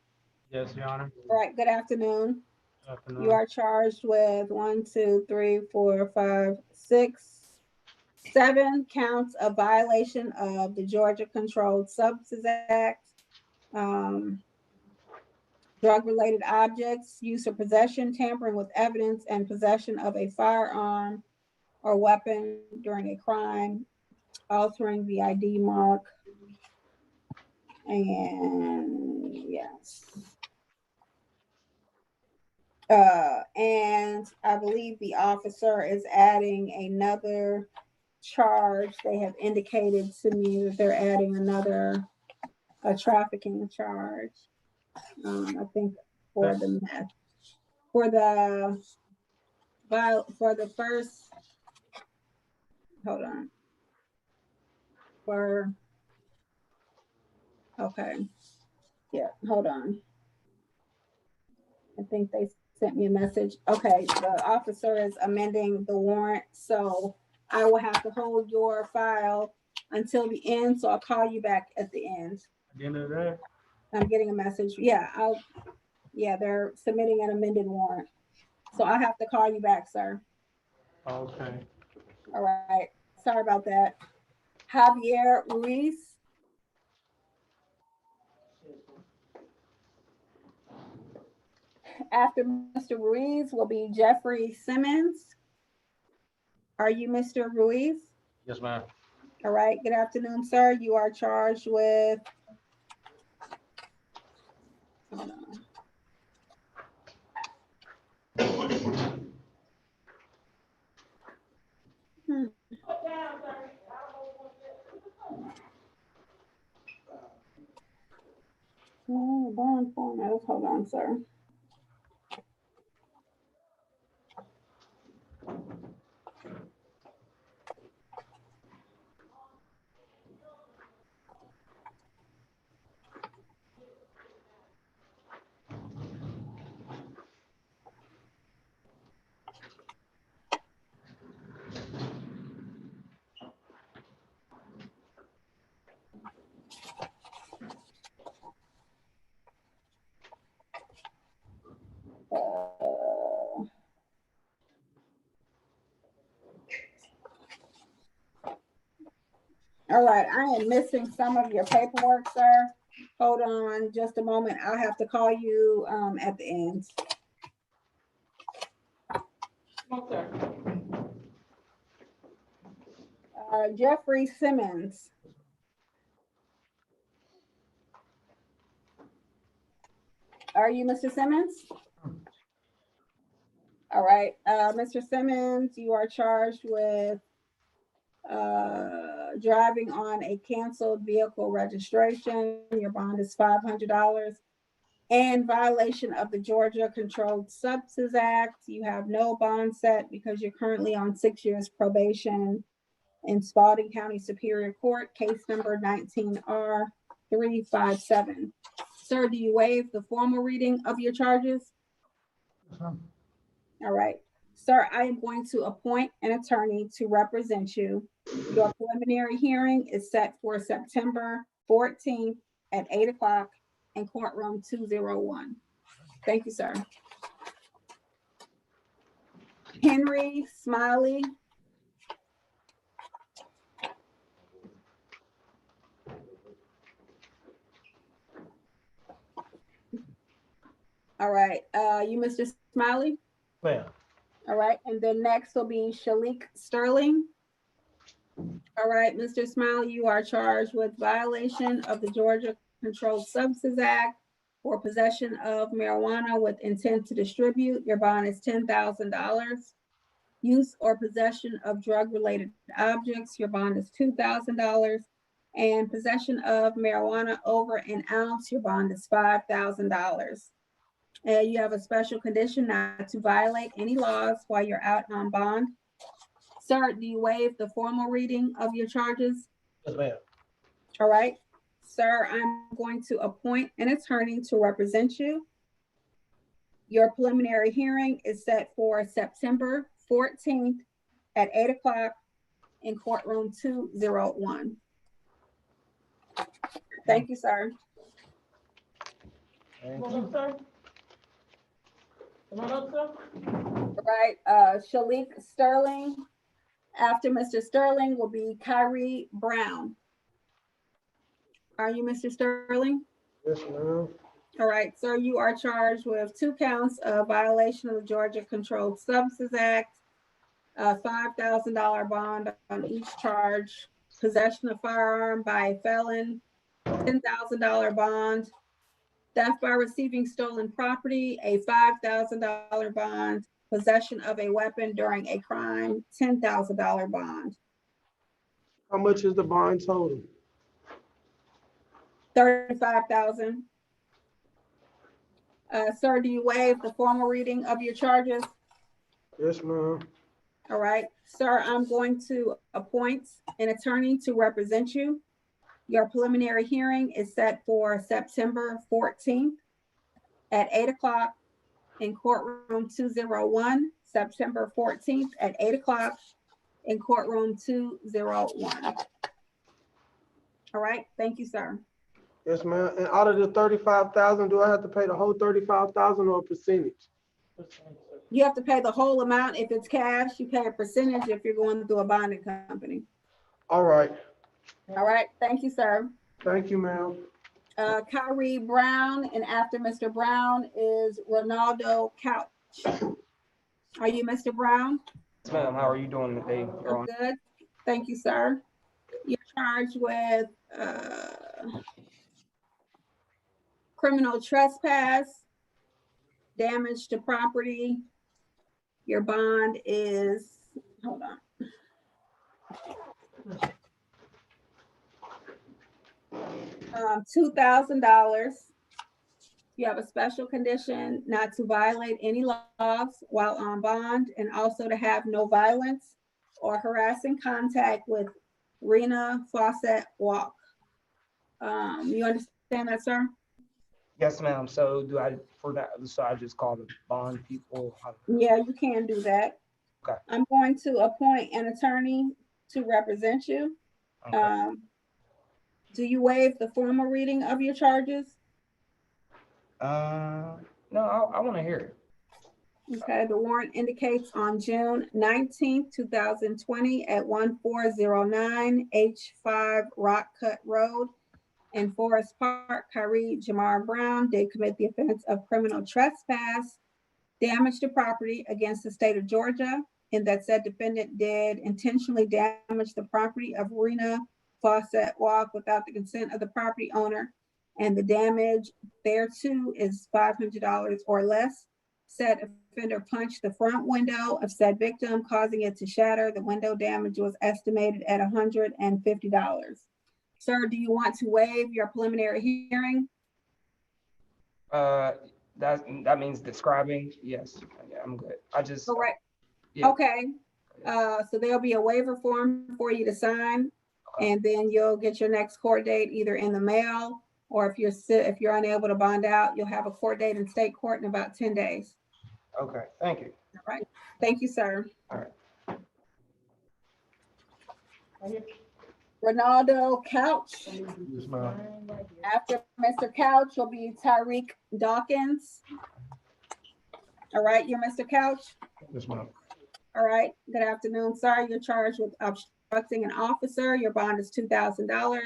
Yes, Your Honor. All right. Good afternoon. Good afternoon. You are charged with 1, 2, 3, 4, 5, 6, 7 counts of violation of the Georgia Controlled Substances Act, drug-related objects, use or possession, tampering with evidence, and possession of a firearm or weapon during a crime, altering the ID mark, and yes. And I believe the officer is adding another charge. They have indicated to me that they're adding a trafficking charge. I think for the meth, for the first, hold on. Okay. Yeah, hold on. I think they sent me a message. Okay, the officer is amending the warrant, so I will have to hold your file until the end, so I'll call you back at the end. At the end of the day? I'm getting a message. Yeah, they're submitting an amended warrant. So I'll have to call you back, sir. Okay. All right. Sorry about that. Javier Ruiz. After Mr. Ruiz will be Jeffrey Simmons. Are you Mr. Ruiz? Yes, ma'am. All right. Good afternoon, sir. You are charged with bond format. Hold on, sir. All right, I am missing some of your paperwork, sir. Hold on just a moment. I'll have to call you at the end. Okay. Jeffrey Simmons. Are you Mr. Simmons? All right, Mr. Simmons, you are charged with driving on a canceled vehicle registration. Your bond is $500. And violation of the Georgia Controlled Substances Act. You have no bond set because you're currently on 6 years probation in Spalding County Superior Court, case number 19R357. Sir, do you waive the formal reading of your charges? All right. Sir, I am going to appoint an attorney to represent you. Your preliminary hearing is set for September 14th at 8 o'clock in courtroom 201. Thank you, sir. Henry Smiley. All right, you, Mr. Smiley? Ma'am. All right, and then next will be Shalik Sterling. All right, Mr. Smiley, you are charged with violation of the Georgia Controlled Substances Act for possession of marijuana with intent to distribute. Your bond is $10,000. Use or possession of drug-related objects, your bond is $2,000. And possession of marijuana over an ounce, your bond is $5,000. And you have a special condition not to violate any laws while you're out on bond. Sir, do you waive the formal reading of your charges? Yes, ma'am. All right. Sir, I'm going to appoint an attorney to represent you. Your preliminary hearing is set for September 14th at 8 o'clock in courtroom 201. Thank you, sir. Come on up, sir. Come on up, sir. All right, Shalik Sterling. After Mr. Sterling will be Kyrie Brown. Are you Mr. Sterling? Yes, ma'am. All right, sir, you are charged with 2 counts of violation of the Georgia Controlled Substances Act, $5,000 bond on each charge, possession of firearm by a felon, $10,000 bond, theft by receiving stolen property, a $5,000 bond, possession of a weapon during a crime, $10,000 bond. How much is the bond total? $35,000. Sir, do you waive the formal reading of your charges? Yes, ma'am. All right, sir, I'm going to appoint an attorney to represent you. Your preliminary hearing is set for September 14th at 8 o'clock in courtroom 201, September 14th at 8 o'clock in courtroom 201. All right, thank you, sir. Yes, ma'am. And out of the 35,000, do I have to pay the whole 35,000 or a percentage? You have to pay the whole amount. If it's cash, you pay a percentage if you're going through a bonding company. All right. All right, thank you, sir. Thank you, ma'am. Kyrie Brown, and after Mr. Brown is Ronaldo Couch. Are you Mr. Brown? Yes, ma'am. How are you doing today? I'm good. Thank you, sir. You're charged with criminal trespass, damage to property. Your bond is, hold on. $2,000. You have a special condition not to violate any laws while on bond, and also to have no violence or harassing contact with Rena Fawcett Walk. You understand that, sir? Yes, ma'am. So do I, for that, so I just call the bond people? Yeah, you can do that. Okay. I'm going to appoint an attorney to represent you. Okay. Do you waive the formal reading of your charges? No, I want to hear it. Okay, the warrant indicates on June 19th, 2020 at 1409 H5 Rock Cut Road in Forest Park, Kyrie Jamar Brown did commit the offense of criminal trespass, damage to property against the state of Georgia, and that said defendant did intentionally damage the property of Rena Fawcett Walk without the consent of the property owner, and the damage thereto is $500 or less. Said offender punched the front window of said victim, causing it to shatter. The window damage was estimated at $150. Sir, do you want to waive your preliminary hearing? That means describing. Yes, yeah, I'm good. I just. Correct. Yeah. Okay. So there'll be a waiver form for you to sign, and then you'll get your next court date either in the mail, or if you're unable to bond out, you'll have a court date in state court in about 10 days. Okay. Thank you. All right. Thank you, sir. All right. Ronaldo Couch. Yes, ma'am. After Mr. Couch will be Tyreek Dawkins. All right, you're Mr. Couch? Yes, ma'am. All right, good afternoon, sir. You're charged with obstructing an officer. Your bond is $2,000.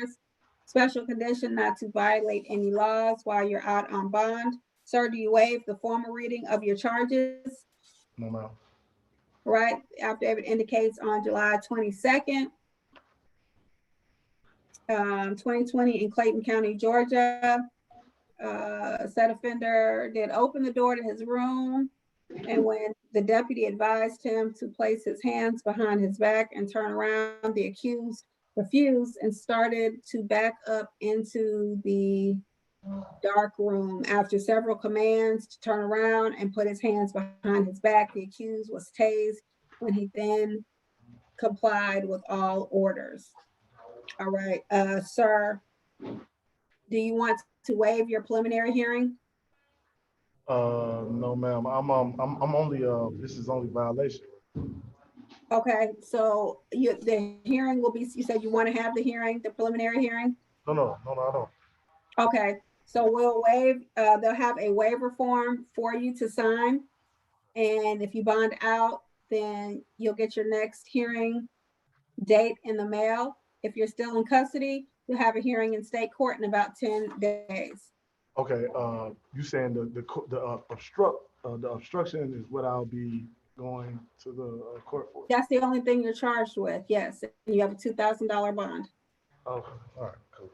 Special condition not to violate any laws while you're out on bond. Sir, do you waive the formal reading of your charges? No, ma'am. Right, affidavit indicates on July 22nd, 2020 in Clayton County, Georgia. Said offender did open the door to his room, and when the deputy advised him to place his hands behind his back and turn around, the accused refused and started to back up into the dark room. After several commands to turn around and put his hands behind his back, the accused was tased when he then complied with all orders. All right, sir, do you want to waive your preliminary hearing? No, ma'am. I'm only, this is only violation. Okay, so the hearing will be, you said you want to have the hearing, the preliminary hearing? No, I don't. Okay, so we'll waive, they'll have a waiver form for you to sign. And if you bond out, then you'll get your next hearing date in the mail. If you're still in custody, you'll have a hearing in state court in about 10 days. Okay, you saying the obstruction is what I'll be going to the court for? That's the only thing you're charged with, yes. You have a $2,000 bond. Okay, all right, cool.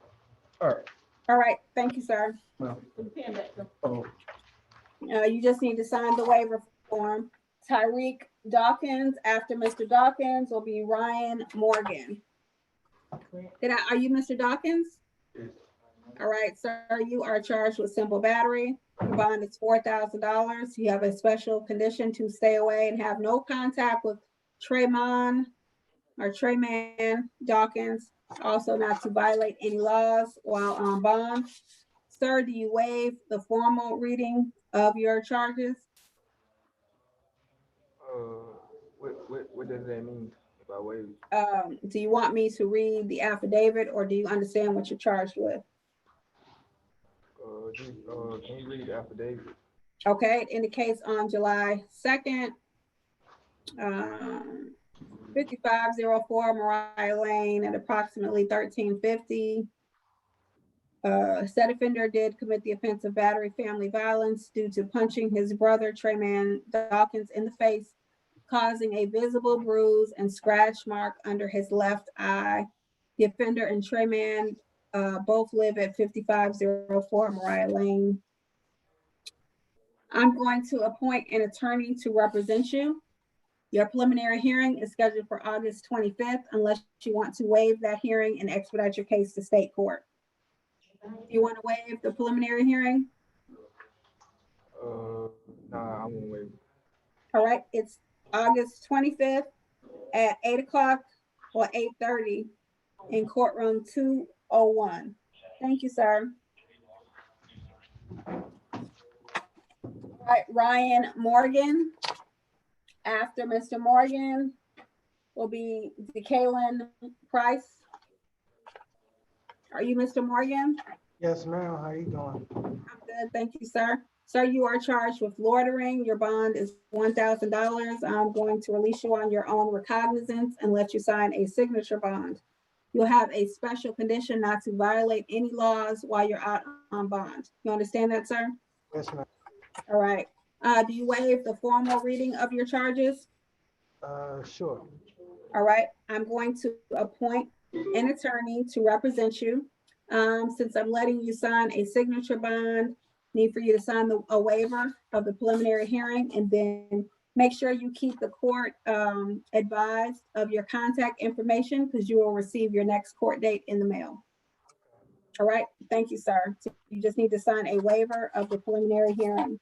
All right, thank you, sir. Well, You just need to sign the waiver form. Tyreek Dawkins, after Mr. Dawkins will be Ryan Morgan. Are you Mr. Dawkins? Yes. All right, sir, you are charged with simple battery. Your bond is $4,000. You have a special condition to stay away and have no contact with Trayman Dawkins. Also not to violate any laws while on bond. Sir, do you waive the formal reading of your charges? What does that mean if I waive? Do you want me to read the affidavit, or do you understand what you're charged with? Can you read the affidavit? Okay, it indicates on July 2nd, 5504 Mariah Lane at approximately 1350. Said offender did commit the offense of battery family violence due to punching his brother Trayman Dawkins in the face, causing a visible bruise and scratch mark under his left eye. The offender and Trayman both live at 5504 Mariah Lane. I'm going to appoint an attorney to represent you. Your preliminary hearing is scheduled for August 25th, unless you want to waive that hearing and expedite your case to state court. You want to waive the preliminary hearing? Nah, I won't waive. All right, it's August 25th at 8 o'clock or 8:30 in courtroom 201. Thank you, sir. All right, Ryan Morgan. After Mr. Morgan will be DeKaylin Price. Are you Mr. Morgan? yes, ma'am. How you doing? I'm good, thank you, sir. Sir, you are charged with loitering. Your bond is $1,000. I'm going to release you on your own recognizance and let you sign a signature bond. You'll have a special condition not to violate any laws while you're out on bond. You understand that, sir? Yes, ma'am. All right. Do you waive the formal reading of your charges? Sure. All right. I'm going to appoint an attorney to represent you. Since I'm letting you sign a signature bond, need for you to sign a waiver of the preliminary hearing, and then make sure you keep the court advised of your contact information, because you will receive your next court date in the mail. All right, thank you, sir. So you just need to sign a waiver of the preliminary hearing.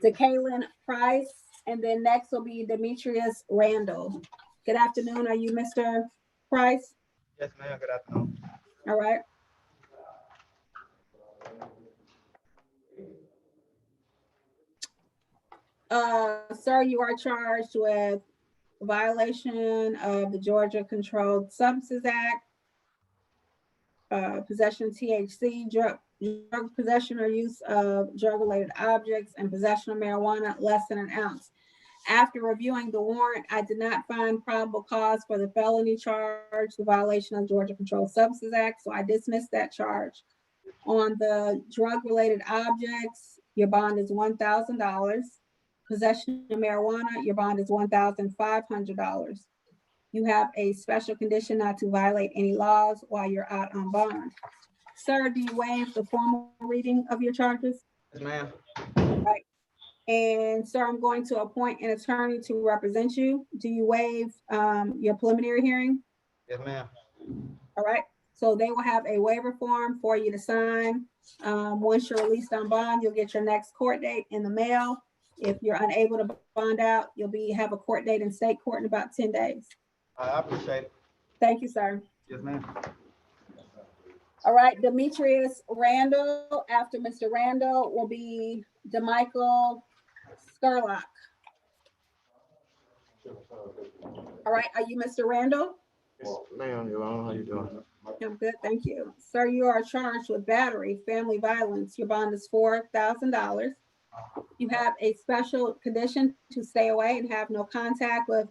DeKaylin Price, and then next will be Demetrius Randall. Good afternoon. Are you Mr. Price? Yes, ma'am. Good afternoon. All right. Sir, you are charged with violation of the Georgia Controlled Substances Act, possession of THC, drug possession or use of drug-related objects, and possession of marijuana less than an ounce. After reviewing the warrant, I did not find probable cause for the felony charge, the violation of Georgia Controlled Substances Act, so I dismissed that charge. On the drug-related objects, your bond is $1,000. Possession of marijuana, your bond is $1,500. You have a special condition not to violate any laws while you're out on bond. Sir, do you waive the formal reading of your charges? Yes, ma'am. Right. And sir, I'm going to appoint an attorney to represent you. Do you waive your preliminary hearing? Yes, ma'am. All right. So they will have a waiver form for you to sign. Once you're released on bond, you'll get your next court date in the mail. If you're unable to bond out, you'll have a court date in state court in about 10 days. I appreciate it. Thank you, sir. Yes, ma'am. All right, Demetrius Randall. After Mr. Randall will be DeMichael Skurlock. All right, are you Mr. Randall? Ma'am, Your Honor, how you doing? I'm good, thank you. Sir, you are charged with battery, family violence. Your bond is $4,000. You have a special condition to stay away and have no contact with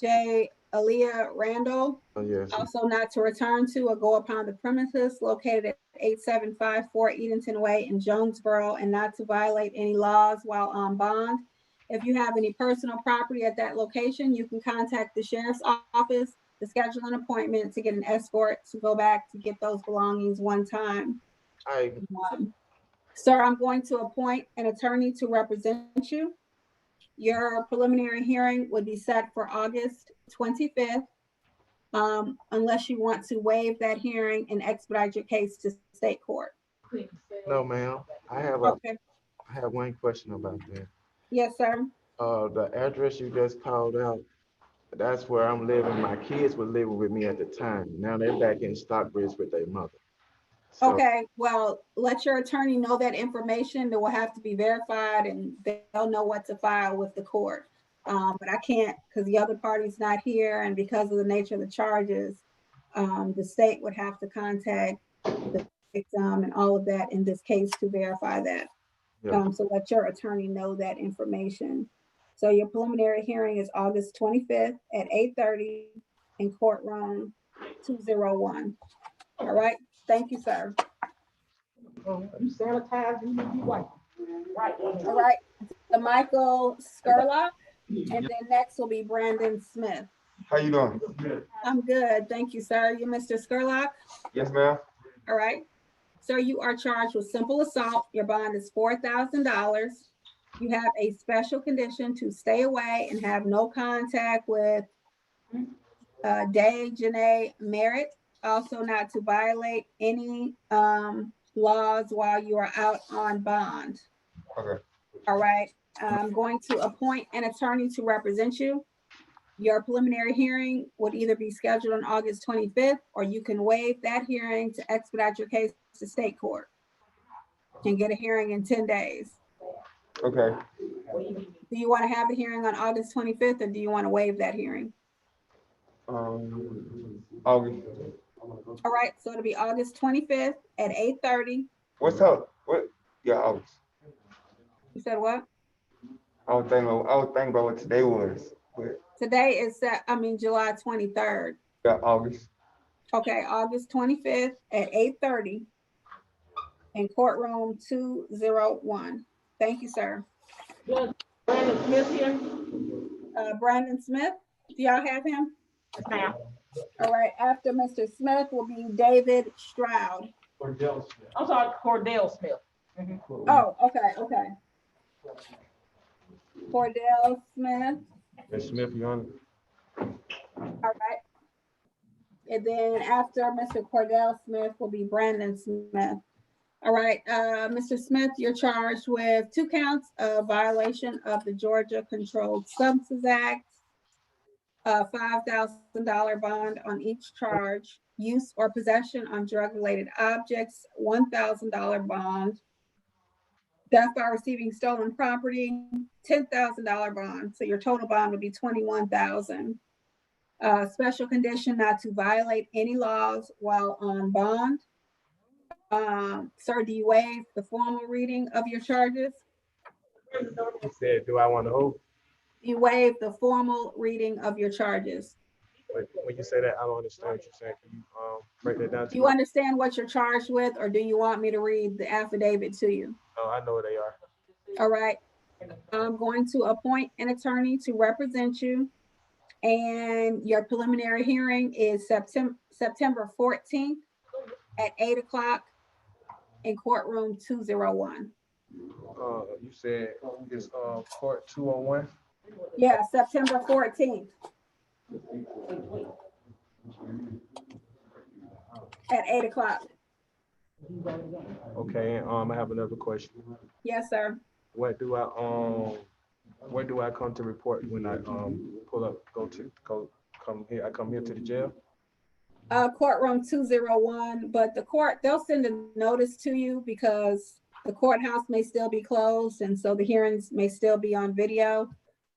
J. Aaliyah Randall. Oh, yes. Also not to return to or go upon the premises located at 8754 Edenton Way in Jonesboro, and not to violate any laws while on bond. If you have any personal property at that location, you can contact the sheriff's office to schedule an appointment to get an escort to go back to get those belongings one time. Sir, I'm going to appoint an attorney to represent you. Your preliminary hearing would be set for August 25th, unless you want to waive that hearing and expedite your case to state court. No, ma'am. I have one question about that. Yes, sir. The address you just called out, that's where I'm living. My kids were living with me at the time. Now they're back in Stockbridge with their mother. So, Okay, well, let your attorney know that information. That will have to be verified, and they'll know what to file with the court. But I can't, because the other party's not here, and because of the nature of the charges, the state would have to contact the victim and all of that in this case to verify that. yeah. So let your attorney know that information. So your preliminary hearing is August 25th at 8:30 in courtroom 201. All right, thank you, sir. You sanitize, you need to be white. Right. All right, DeMichael Skurlock, and then next will be Brandon Smith. How you doing? I'm good, thank you, sir. You Mr. Skurlock? Yes, ma'am. All right. Sir, you are charged with simple assault. Your bond is $4,000. You have a special condition to stay away and have no contact with Day Janae Merritt. Also not to violate any laws while you are out on bond. Okay. All right. I'm going to appoint an attorney to represent you. Your preliminary hearing would either be scheduled on August 25th, or you can waive that hearing to expedite your case to state court and get a hearing in 10 days. Okay. Do you want to have the hearing on August 25th, or do you want to waive that hearing? August. All right, so it'll be August 25th at 8:30. What's up? What? Yeah, August. You said what? I was thinking about what today was. But Today is July 23rd. yeah, August. Okay, August 25th at 8:30 in courtroom 201. Thank you, sir. Brandon Smith here? Brandon Smith, do y'all have him? Yes, ma'am. All right, after Mr. Smith will be David Stroud. Cordell Smith. I'm sorry, Cordell Smith. Oh, okay. Cordell Smith, Yes, Smith, you on? all right. And then after Mr. Cordell Smith will be Brandon Smith. All right, Mr. Smith, you're charged with 2 counts of violation of the Georgia Controlled Substances Act, $5,000 bond on each charge, use or possession on drug-related objects, $1,000 bond, death by receiving stolen property, $10,000 bond. So your total bond would be $21,000. Special condition not to violate any laws while on bond. Sir, do you waive the formal reading of your charges? You said, do I want to hold? You waive the formal reading of your charges. When you say that, I don't understand what you're saying. Can you break that down to Do you me? understand what you're charged with, or do you want me to read the affidavit to you? Oh, I know what they are. All right. I'm going to appoint an attorney to represent you. And your preliminary hearing is September 14th at 8 o'clock in courtroom 201. You said it's court 201. Yeah, September 14th at 8 o'clock. Okay, and I have another question. Yes, sir. Where do I come to report when I pull up, come here? I come here to the jail? Courtroom 201, but the court, they'll send a notice to you because the courthouse may still be closed, and so the hearings may still be on video.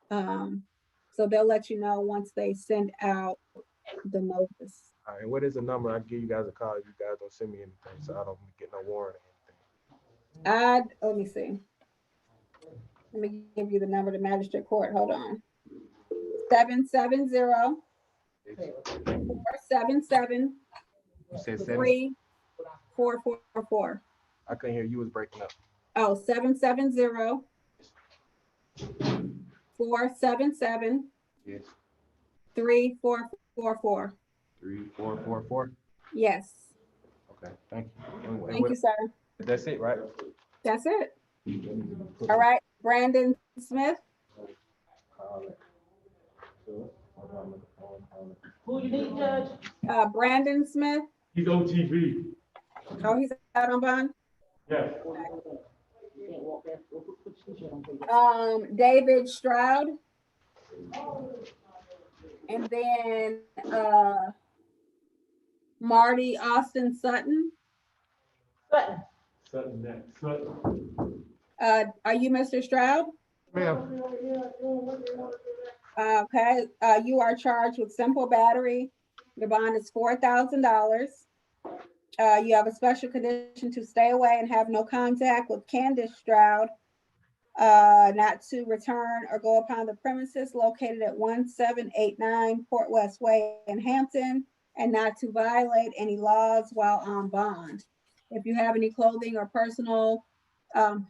So they'll let you know once they send out the notice. All right, what is the number? I give you guys a call if you guys don't send me anything, so I don't get no warrant or anything. Let me see. Let me give you the number to magistrate court. Hold on. 770-477-3444. You said 3444. I couldn't hear you, was breaking up. Oh, 770-477-3444. Yes. 3444. 3444. Yes. Okay, thank you. Thank you, sir. That's it, right? That's it. All right, Brandon Smith. Who you need, Judge? Brandon Smith. He's on TV. Oh, he's out on bond. Yes. David Stroud. And then Marty Austin Sutton. Sutton next. Sutton. Are you Mr. Stroud? Ma'am. Okay, you are charged with simple battery. Your bond is $4,000. You have a special condition to stay away and have no contact with Candace Stroud, not to return or go upon the premises located at 1789 Port West Way in Hampton, and not to violate any laws while on bond. If you have any clothing or personal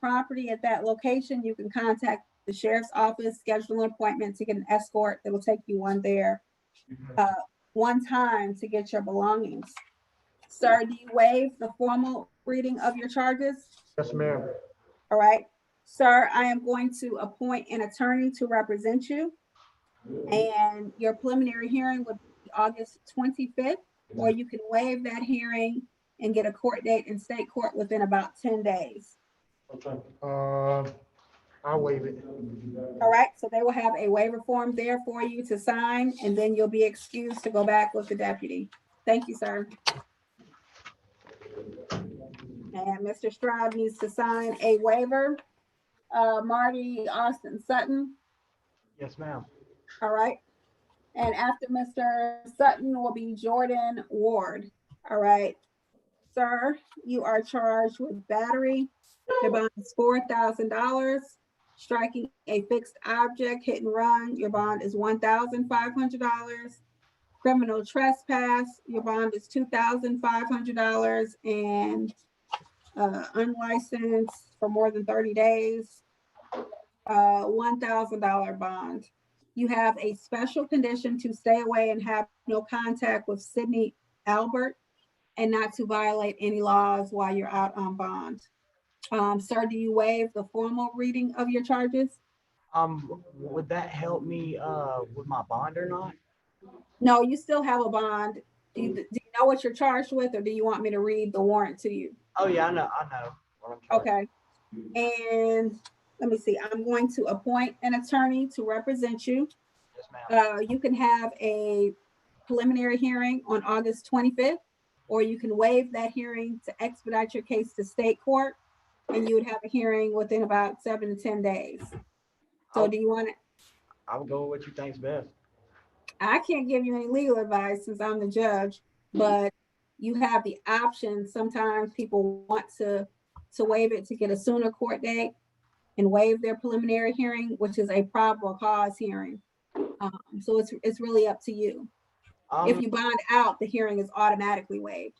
property at that location, you can contact the sheriff's office, schedule an appointment to get an escort that will take you one time to get your belongings. Sir, do you waive the formal reading of your charges? Yes, ma'am. All right. Sir, I am going to appoint an attorney to represent you, and your preliminary hearing would be August 25th, or you can waive that hearing and get a court date in state court within about 10 days. Okay. I'll waive it. All right, so they will have a waiver form there for you to sign, and then you'll be excused to go back with the deputy. Thank you, sir. And Mr. Stroud needs to sign a waiver. Marty Austin Sutton. Yes, ma'am. All right. And after Mr. Sutton will be Jordan Ward. All right. Sir, you are charged with battery. Your bond is $4,000. Striking a fixed object, hit and run, your bond is $1,500. Criminal trespass, your bond is $2,500. And unlicensed for more than 30 days, $1,000 bond. You have a special condition to stay away and have no contact with Sydney Albert, and not to violate any laws while you're out on bond. Sir, do you waive the formal reading of your charges? Would that help me with my bond or not? No, you still have a bond. Do you know what you're charged with, or do you want me to read the warrant to you? Oh yeah, I know. Okay. And let me see, I'm going to appoint an attorney to represent you. Yes, ma'am. You can have a preliminary hearing on August 25th, or you can waive that hearing to expedite your case to state court, and you would have a hearing within about 7 to 10 days. So do you want it? I'll go with what you think's best. I can't give you any legal advice since I'm the judge, but you have the option. Sometimes people want to waive it to get a sooner court date and waive their preliminary hearing, which is a probable cause hearing. So it's really up to you. If you bond out, the hearing is automatically waived.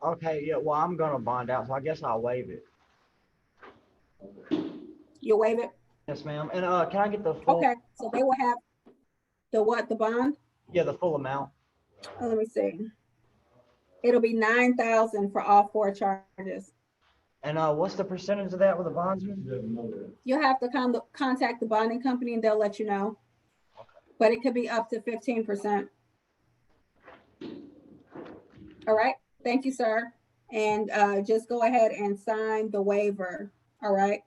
Okay, yeah, well, I'm gonna bond out, so I guess I'll waive it. You'll waive it? Yes, ma'am. And can I get the full? Okay, so they will have the what, the bond? Yeah, the full amount. Let me see. It'll be 9,000 for all 4 charges. And what's the percentage of that with the bondsman? You'll have to contact the bonding company and they'll let you know. But it could be up to 15%. All right, thank you, sir. And just go ahead and sign the waiver, all right?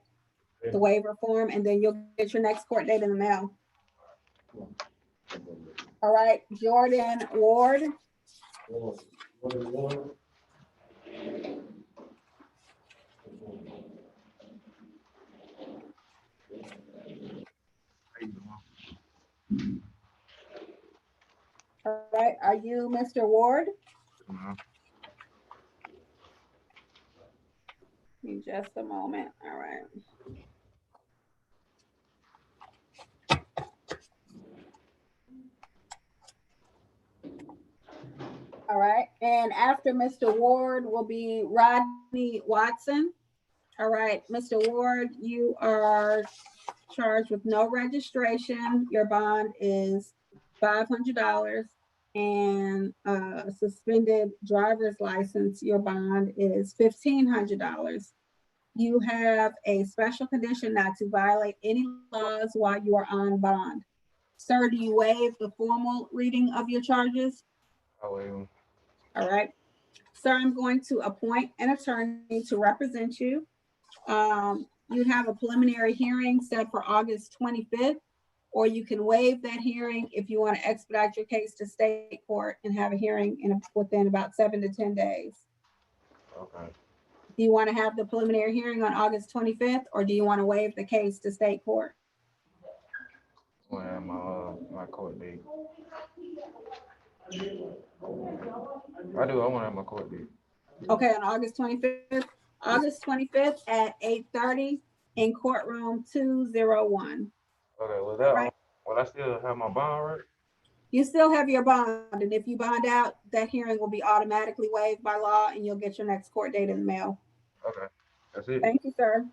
The waiver form, and then you'll get your next court date in the mail. All right, Jordan Ward. All right, are you Mr. Ward? In just a moment, all right. All right, and after Mr. Ward will be Rodney Watson. All right, Mr. Ward, you are charged with no registration. Your bond is $500, and suspended driver's license, your bond is $1,500. You have a special condition not to violate any laws while you are on bond. Sir, do you waive the formal reading of your charges? I waive. All right. Sir, I'm going to appoint an attorney to represent you. You have a preliminary hearing set for August 25th, or you can waive that hearing if you want to expedite your case to state court and have a hearing within about 7 to 10 days. Okay. Do you want to have the preliminary hearing on August 25th, or do you want to waive the case to state court? I have my court date. I do. I want to have my court date. Okay, on August 25th. August 25th at 8:30 in courtroom 201. Okay, well that Right. will I still have my bond, right? You still have your bond, and if you bond out, that hearing will be automatically waived by law, and you'll get your next court date in the mail. Okay, that's it. Thank you, sir.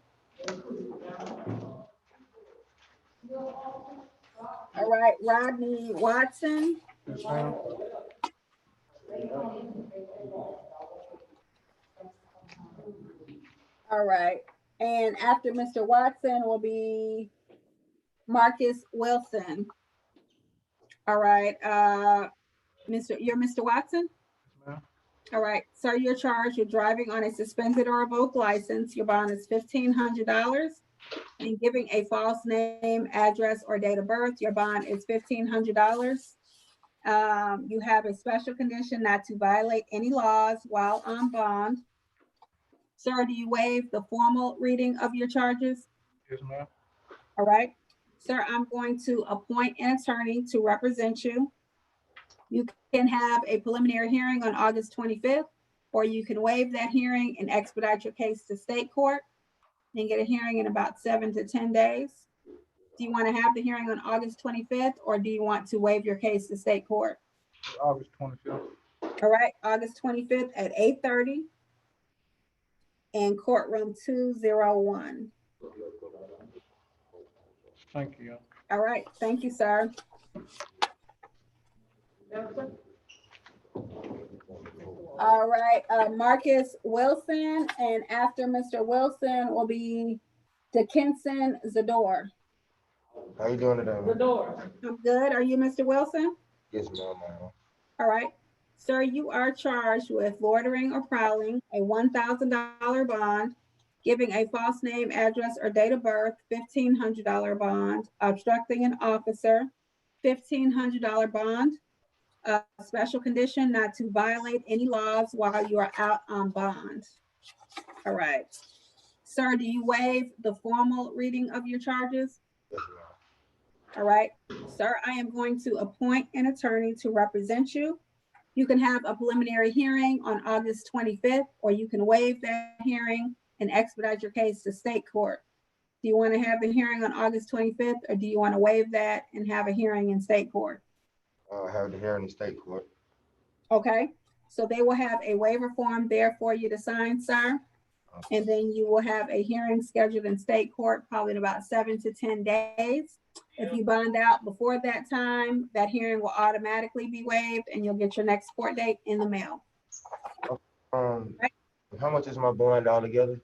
All right, Rodney Watson. Yes, ma'am. All right, and after Mr. Watson will be Marcus Wilson. All right, you're Mr. Watson? Ma'am. All right, sir, you're charged with driving on a suspended or revoked license. Your bond is $1,500. And giving a false name, address, or date of birth, your bond is $1,500. You have a special condition not to violate any laws while on bond. Sir, do you waive the formal reading of your charges? Yes, ma'am. All right. Sir, I'm going to appoint an attorney to represent you. You can have a preliminary hearing on August 25th, or you can waive that hearing and expedite your case to state court and get a hearing in about 7 to 10 days. Do you want to have the hearing on August 25th, or do you want to waive your case to state court? August 25th. All right, August 25th at 8:30 in courtroom 201. Thank you. All right, thank you, sir. All right, Marcus Wilson, and after Mr. Wilson will be Dickinson Zador. How you doing today? Zador. I'm good. Are you Mr. Wilson? Yes, ma'am. All right. Sir, you are charged with loitering or prowling, a $1,000 bond, giving a false name, address, or date of birth, $1,500 bond, obstructing an officer, $1,500 bond, a special condition not to violate any laws while you are out on bond. All right. Sir, do you waive the formal reading of your charges? Yes, All right. Sir, I am going to appoint an attorney to represent you. You can have a preliminary hearing on August 25th, or you can waive that hearing and expedite your case to state court. Do you want to have the hearing on August 25th, or do you want to waive that and have a hearing in state court? Have the hearing in state court. Okay, so they will have a waiver form there for you to sign, sir. And then you will have a hearing scheduled in state court probably in about 7 to 10 days. If you bond out before that time, that hearing will automatically be waived and you'll get your next court date in the mail. How much is my bond altogether?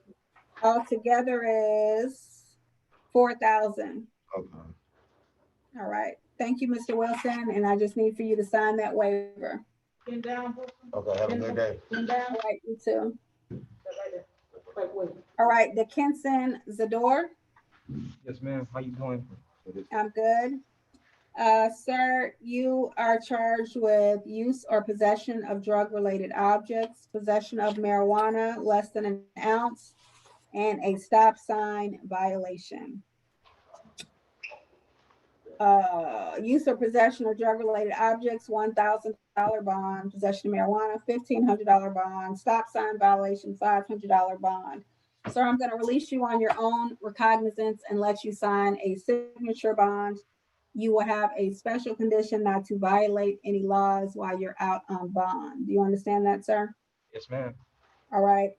Altogether is 4,000. Okay. All right. Thank you, Mr. Wilson. And I just need for you to sign that waiver. Bend down. Okay, have a good day. Bend down. All right, you too. Wait. All right, Dickinson Zador. Yes, ma'am. How you doing? I'm good. Sir, you are charged with use or possession of drug-related objects, possession of marijuana less than an ounce, and a stop sign violation. Use or possession of drug-related objects, $1,000 bond, possession of marijuana, $1,500 bond, stop sign violation, $500 bond. Sir, I'm going to release you on your own recognizance and let you sign a signature bond. You will have a special condition not to violate any laws while you're out on bond. Do you understand that, sir? Yes, ma'am. All right.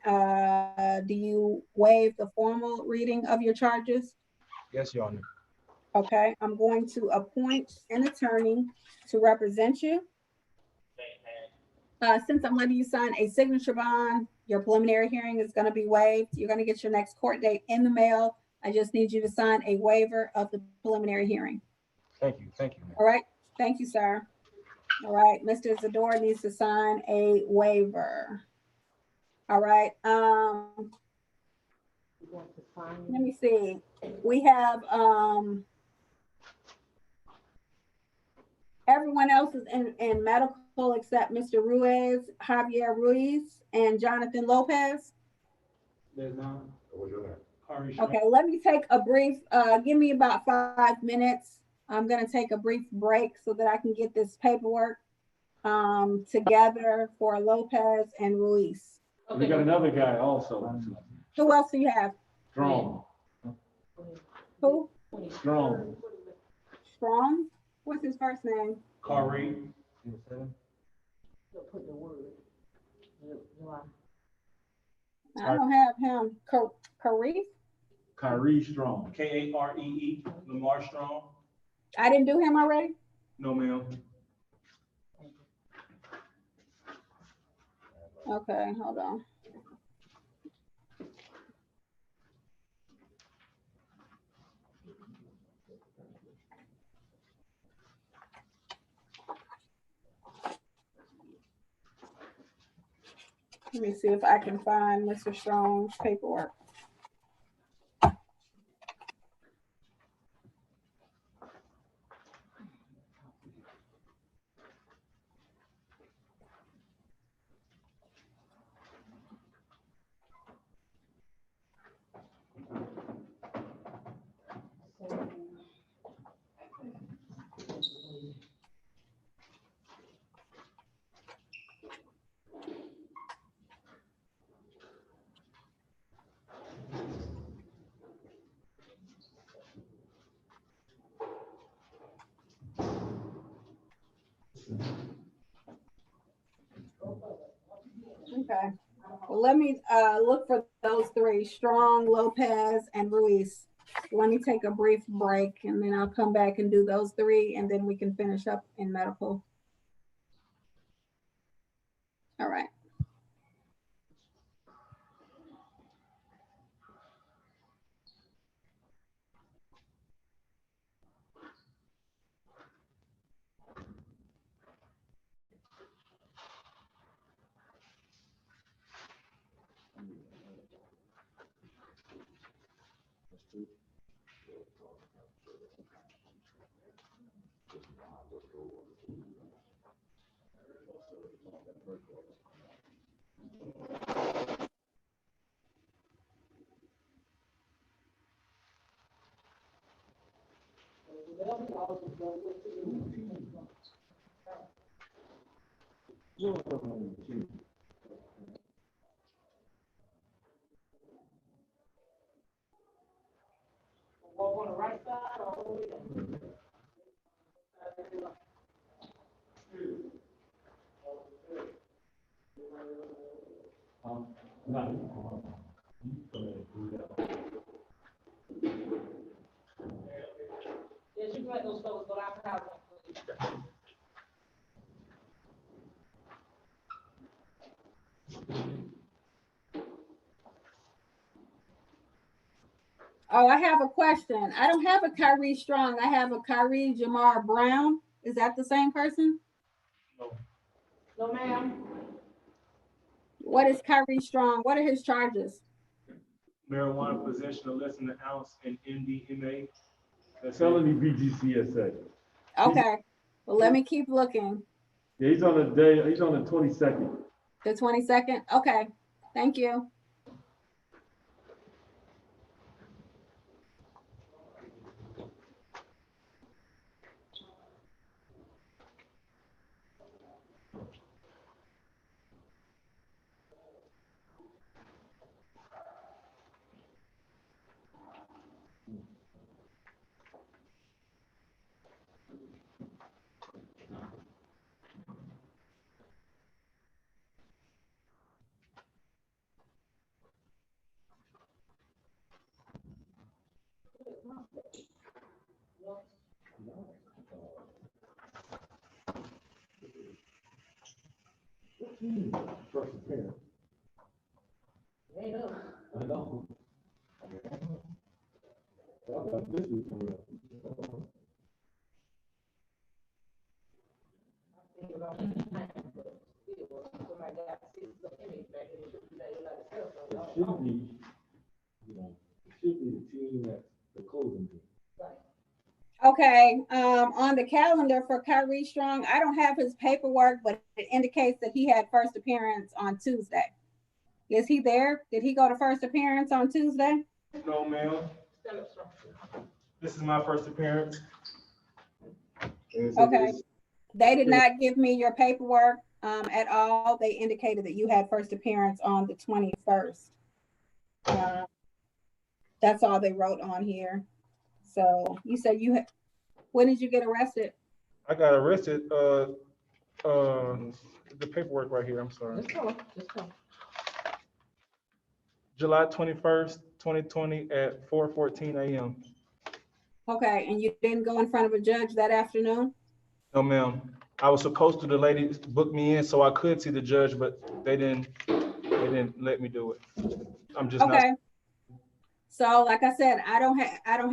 Do you waive the formal reading of your charges? Yes, Your Honor. Okay, I'm going to appoint an attorney to represent you. Since I'm letting you sign a signature bond, your preliminary hearing is going to be waived. You're going to get your next court date in the mail. I just need you to sign a waiver of the preliminary hearing. Thank you. Thank you. All right. Thank you, sir. All right. Mr. Zador needs to sign a waiver. All right. Let me see. We have everyone else is in medical except Mr. Ruiz, Javier Ruiz, and Jonathan Lopez. There's none. Okay, let me take a brief, give me about 5 minutes. I'm gonna take a brief break so that I can get this paperwork together for Lopez and Ruiz. We got another guy also. Who else do you have? Strong. Who? Strong. Strong? What's his first name? Corey. I don't have him. Karee? Kyrie Strong. K-A-R-E-E. Lamar Strong. I didn't do him already? No, ma'am. Okay, hold on. Let me see if I can find Mr. Strong's paperwork. Okay. Well, let me look for those three, Strong, Lopez, and Ruiz. Let me take a brief break and then I'll come back and do those three and then we can finish up in medical. All right. Walk on the right side or over there? Yes, you can let those fellas go out the house. Oh, I have a question. I don't have a Kyrie Strong. I have a Kyrie Jamar Brown. Is that the same person? No, ma'am. What is Kyrie Strong? What are his charges? Marijuana possession of less than an ounce and MDMA. That's Felony BGCSA. Okay. Well, let me keep looking. Yeah, he's on the 22nd. The 22nd? Okay. Thank you. First appearance. Ain't up. I know. This is coming up. It should be, it should be the team that's the closing team. Okay, on the calendar for Kyrie Strong, I don't have his paperwork, but it indicates that he had first appearance on Tuesday. Is he there? Did he go to first appearance on Tuesday? No, ma'am. This is my first appearance. Okay. They did not give me your paperwork at all. They indicated that you had first appearance on the 21st. That's all they wrote on here. So you said you had, when did you get arrested? I got arrested, the paperwork right here, I'm sorry. Let's go. Let's go. July 21st, 2020 at 4:14 a.m. Okay, and you didn't go in front of a judge that afternoon? No, ma'am. I was supposed to, the lady booked me in so I could see the judge, but they didn't let me do it. I'm just not. Okay. So like I said, I don't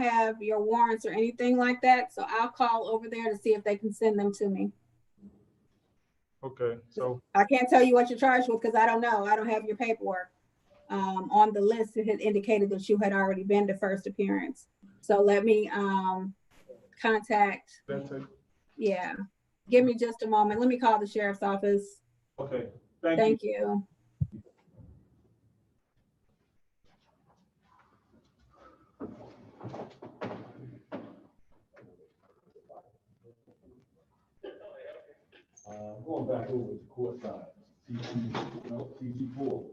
have your warrants or anything like that. So I'll call over there to see if they can send them to me. Okay, so. I can't tell you what you're charged with because I don't know. I don't have your paperwork. On the list, it had indicated that you had already been to first appearance. So let me contact. Yeah, give me just a moment. Let me call the sheriff's office. Okay, thank you. Going back over to court side, CC4, CC4.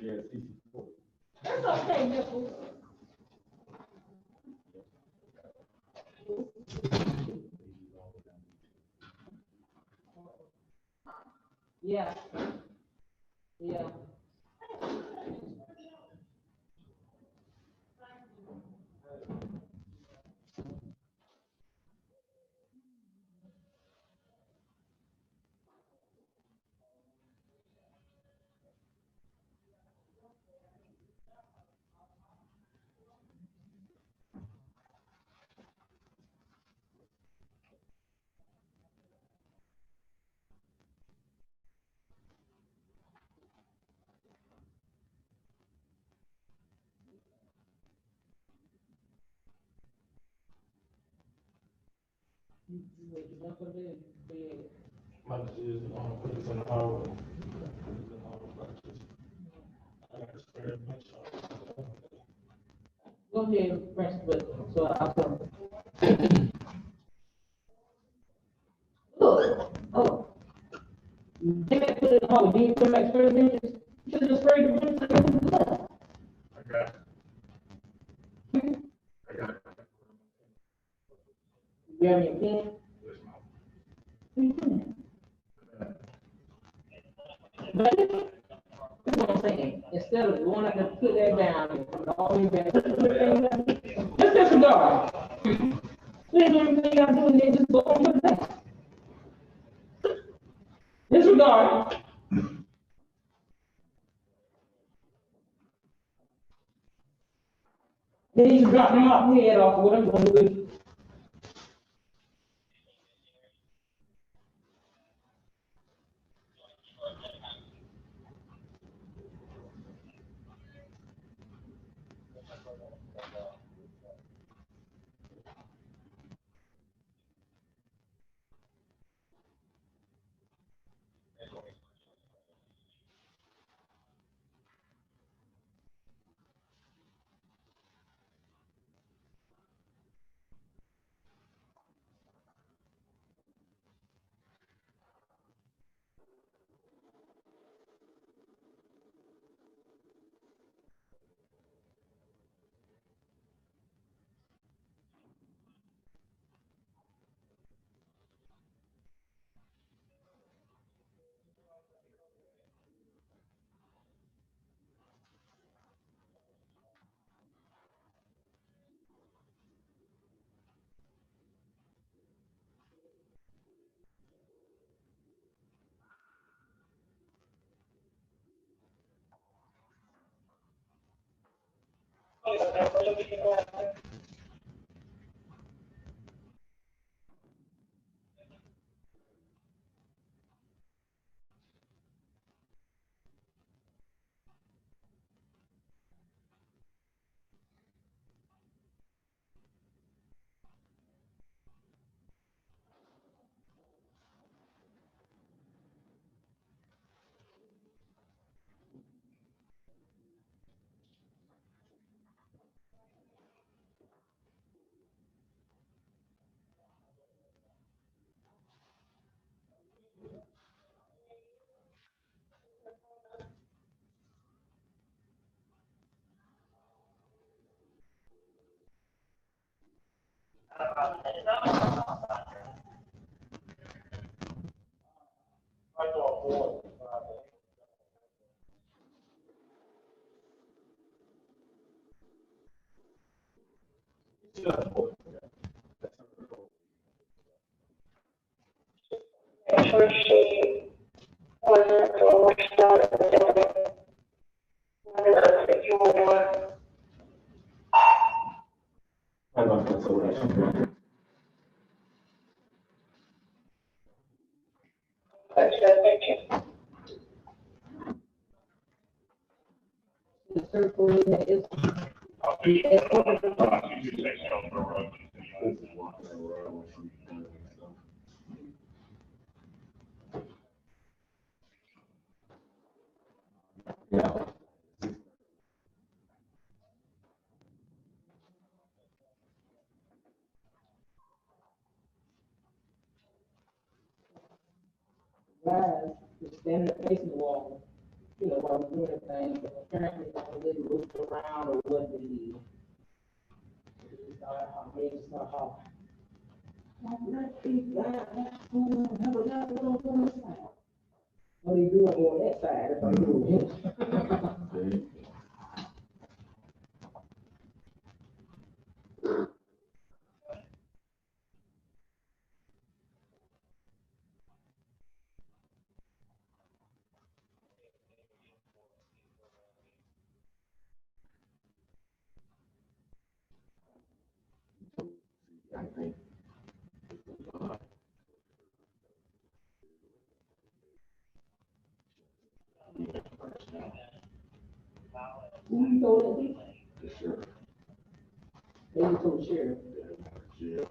Yeah, CC4. That's okay, Nichols. Yeah. Yeah. My decision on put it in the hour. I got to spare mention. Go ahead, press the button, so I'll come. Oh. They put it on, do you put my experiment? You should have sprayed the room to the blood. I got it. I got it. You have your pen? But that's what I'm saying. Instead of going out there, put that down and put it all in there. Let's disregard. Please, everything I'm doing, they just go on with that. Disregard. Then you drop them off the head off what I'm gonna do. Guys, just standing facing the wall, you know, while we're doing the thing, but apparently they moved around or what they did. It's not how big, it's not how. Let these guys have a guy on this side. What are you doing on that side if I'm doing it? Who you told that? The sheriff. They told the sheriff. Yeah.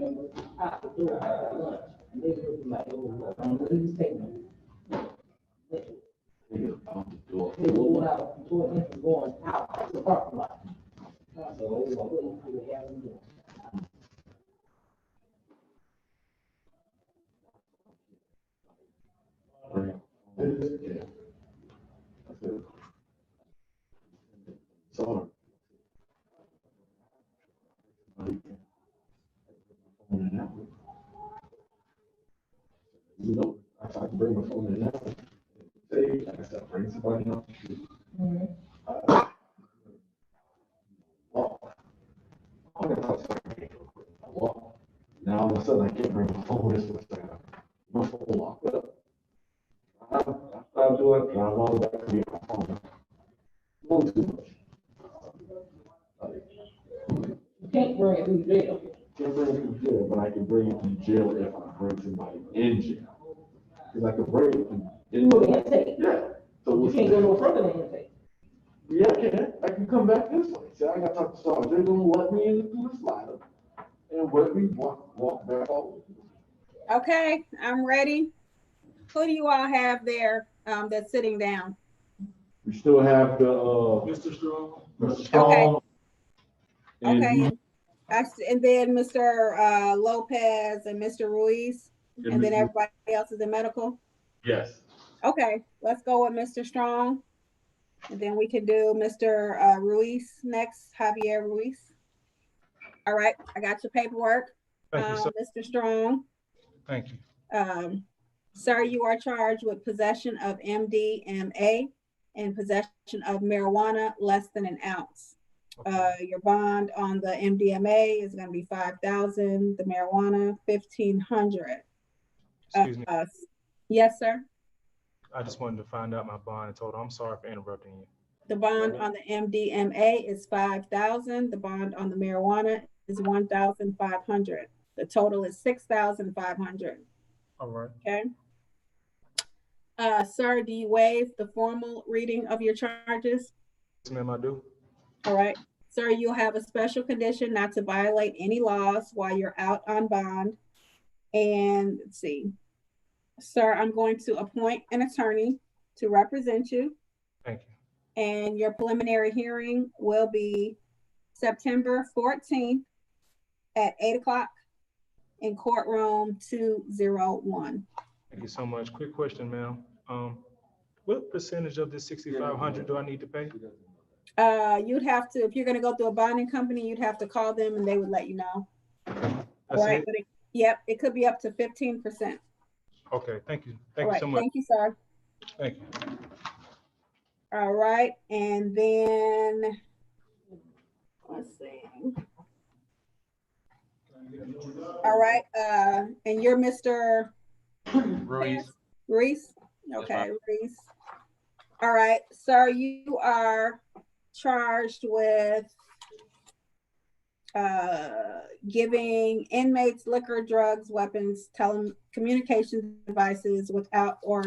members out the door at lunch. And they were like, oh, I'm really taking them. They were going out, going out to the parking lot. So it was what we had them doing. Sorry. You know, I tried to bring my phone in now. Say, I said, bring somebody else. I'm gonna talk to I walk. Now all of a sudden I can't bring my phone. This was my phone locked up. I tried to do it, drive all the way back to get my phone. Not too much. You can't bring it to jail. Can't bring it to jail, but I can bring it to jail if I bring somebody in jail. Because I can bring it in the intake. Yeah. So you can't go no further than intake. Yeah, I can come back this way. See, I got to talk to Sergeant. They're gonna let me in through the slider and let me walk back over. Okay, I'm ready. Who do you all have there that's sitting down? We still have the Mr. Strong. Mr. Strong. Okay. And then Mr. Lopez and Mr. Ruiz, and then everybody else is in medical? Yes. Okay, let's go with Mr. Strong. And then we can do Mr. Ruiz next, Javier Ruiz. All right, I got your paperwork. Thank you, sir. Mr. Strong. Thank you. Sir, you are charged with possession of MDMA and possession of marijuana less than an ounce. Your bond on the MDMA is going to be $5,000. The marijuana, $1,500. Excuse me. Yes, sir. I just wanted to find out my bond total. I'm sorry for interrupting you. The bond on the MDMA is $5,000. The bond on the marijuana is $1,500. The total is $6,500. All right. Okay. Sir, do you waive the formal reading of your charges? Yes, ma'am, I do. All right. Sir, you'll have a special condition not to violate any laws while you're out on bond. And let's see. Sir, I'm going to appoint an attorney to represent you. Thank you. And your preliminary hearing will be September 14th at 8 o'clock in courtroom 201. Thank you so much. Quick question, ma'am. What percentage of this $6,500 do I need to pay? You'd have to, if you're going to go through a bonding company, you'd have to call them and they would let you know. That's it? But yep, it could be up to 15%. Okay, thank you. Thank you so much. Thank you, sir. Thank you. All right, and then let's see. All right, and you're Mr. Ruiz. Ruiz? Okay, Ruiz. All right, sir, you are charged with giving inmates liquor, drugs, weapons, telecommunications devices without or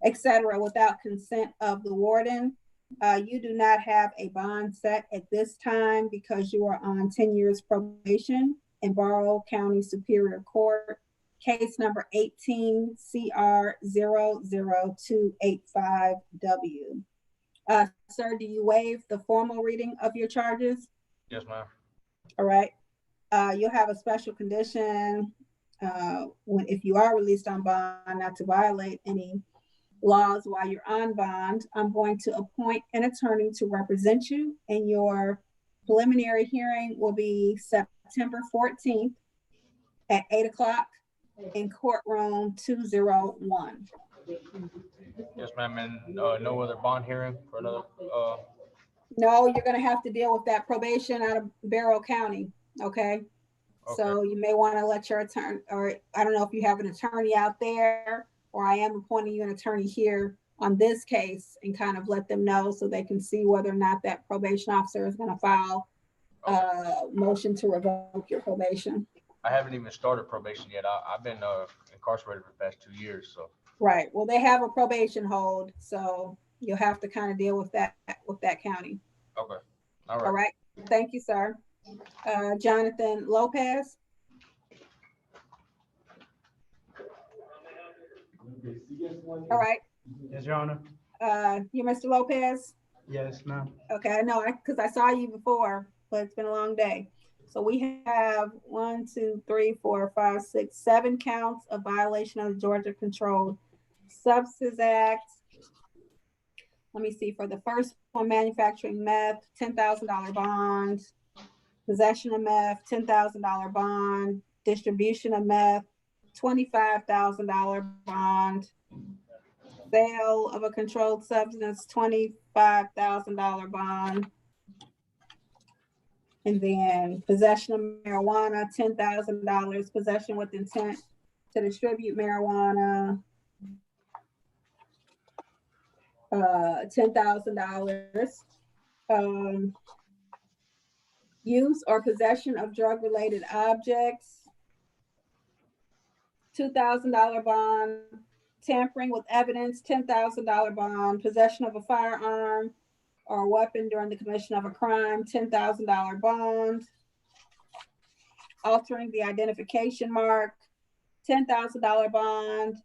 etc. without consent of the warden. You do not have a bond set at this time because you are on 10 years probation in Barrow County Superior Court, case number 18 CR 00285W. Sir, do you waive the formal reading of your charges? Yes, ma'am. All right. You'll have a special condition if you are released on bond not to violate any laws while you're on bond. I'm going to appoint an attorney to represent you, and your preliminary hearing will be September 14th at 8 o'clock in courtroom 201. Yes, ma'am, and no other bond hearing for another, No, you're gonna have to deal with that probation out of Barrow County, okay? So you may wanna let your attorney, or I don't know if you have an attorney out there, or I am appointing you an attorney here on this case and kind of let them know so they can see whether or not that probation officer is gonna file a motion to revoke your probation. I haven't even started probation yet. I've been incarcerated for the past 2 years, so. Right, well, they have a probation hold, so you'll have to kind of deal with that county. Okay, all right. All right, thank you, sir. Jonathan Lopez. All right, Yes, Your Honor. you Mr. Lopez? Yes, ma'am. Okay, I know, because I saw you before, but it's been a long day. So we have 1, 2, 3, 4, 5, 6, 7 counts of violation of the Georgia Controlled Substances Act. Let me see, for the first one, manufacturing meth, $10,000 bond. Possession of meth, $10,000 bond. Distribution of meth, $25,000 bond. Sale of a controlled substance, $25,000 bond. And then possession of marijuana, $10,000. Possession with intent to distribute marijuana, $10,000. Use or possession of drug-related objects, $2,000 bond. Tampering with evidence, $10,000 bond. Possession of a firearm or weapon during the commission of a crime, $10,000 bond. Altering the identification mark, $10,000 bond.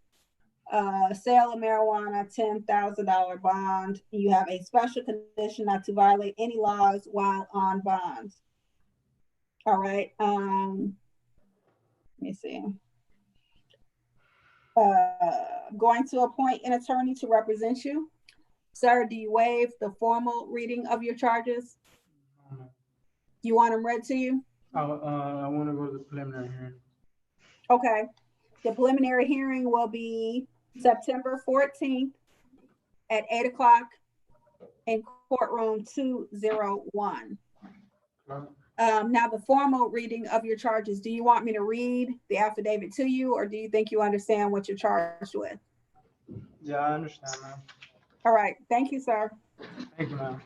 Sale of marijuana, $10,000 bond. You have a special condition not to violate any laws while on bond. All right. Let me see. Going to appoint an attorney to represent you. Sir, do you waive the formal reading of your charges? You want them read to you? I want to go to the preliminary hearing. Okay. The preliminary hearing will be September 14th at 8 o'clock in courtroom 201. Now, the formal reading of your charges, do you want me to read the affidavit to you, or do you think you understand what you're charged with? Yeah, I understand, ma'am. All right. Thank you, sir. Thank you, ma'am.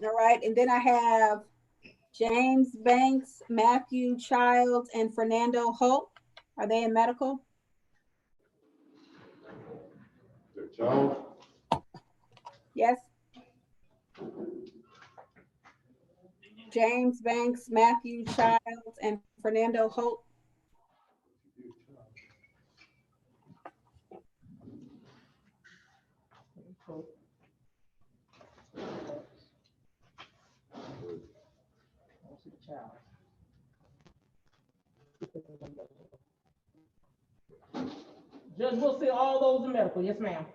All right. And then I have James Banks, Matthew Childs, and Fernando Holt. Are they in medical? Charles? Yes. James Banks, Matthew Childs, and Fernando Holt. Judge, we'll see all those in medical. Yes, ma'am.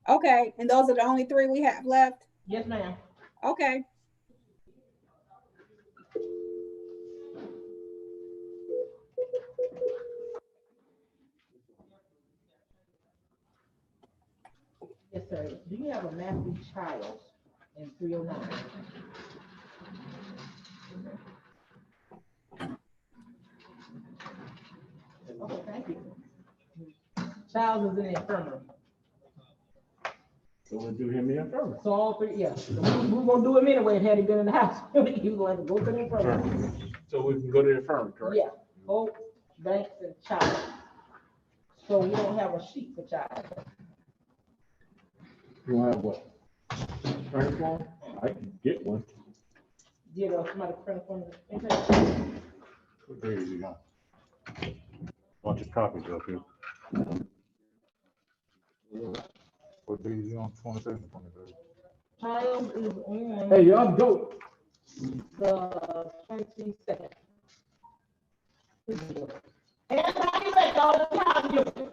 Okay, and those are the only 3 we have left? Yes, ma'am. Okay. Yes, sir. Do you have a Matthew Childs in 309? Okay, thank you. Childs is in the infirmary. So we'll do him in infirmary. So all 3, yeah. So we were gonna do him anyway, had he been in the house. He was going to go to the infirmary. So we can go to the infirmary, correct? Yeah, Holt, Banks, and Childs. So we don't have a sheet for Childs. You want to have what? Attorney form? I can get one. Did somebody print one? What day is he on? Bunch of copies up here. What day is he on? 22nd, 23rd? Childs is on. Hey, y'all go. The 22nd. And I like all the time.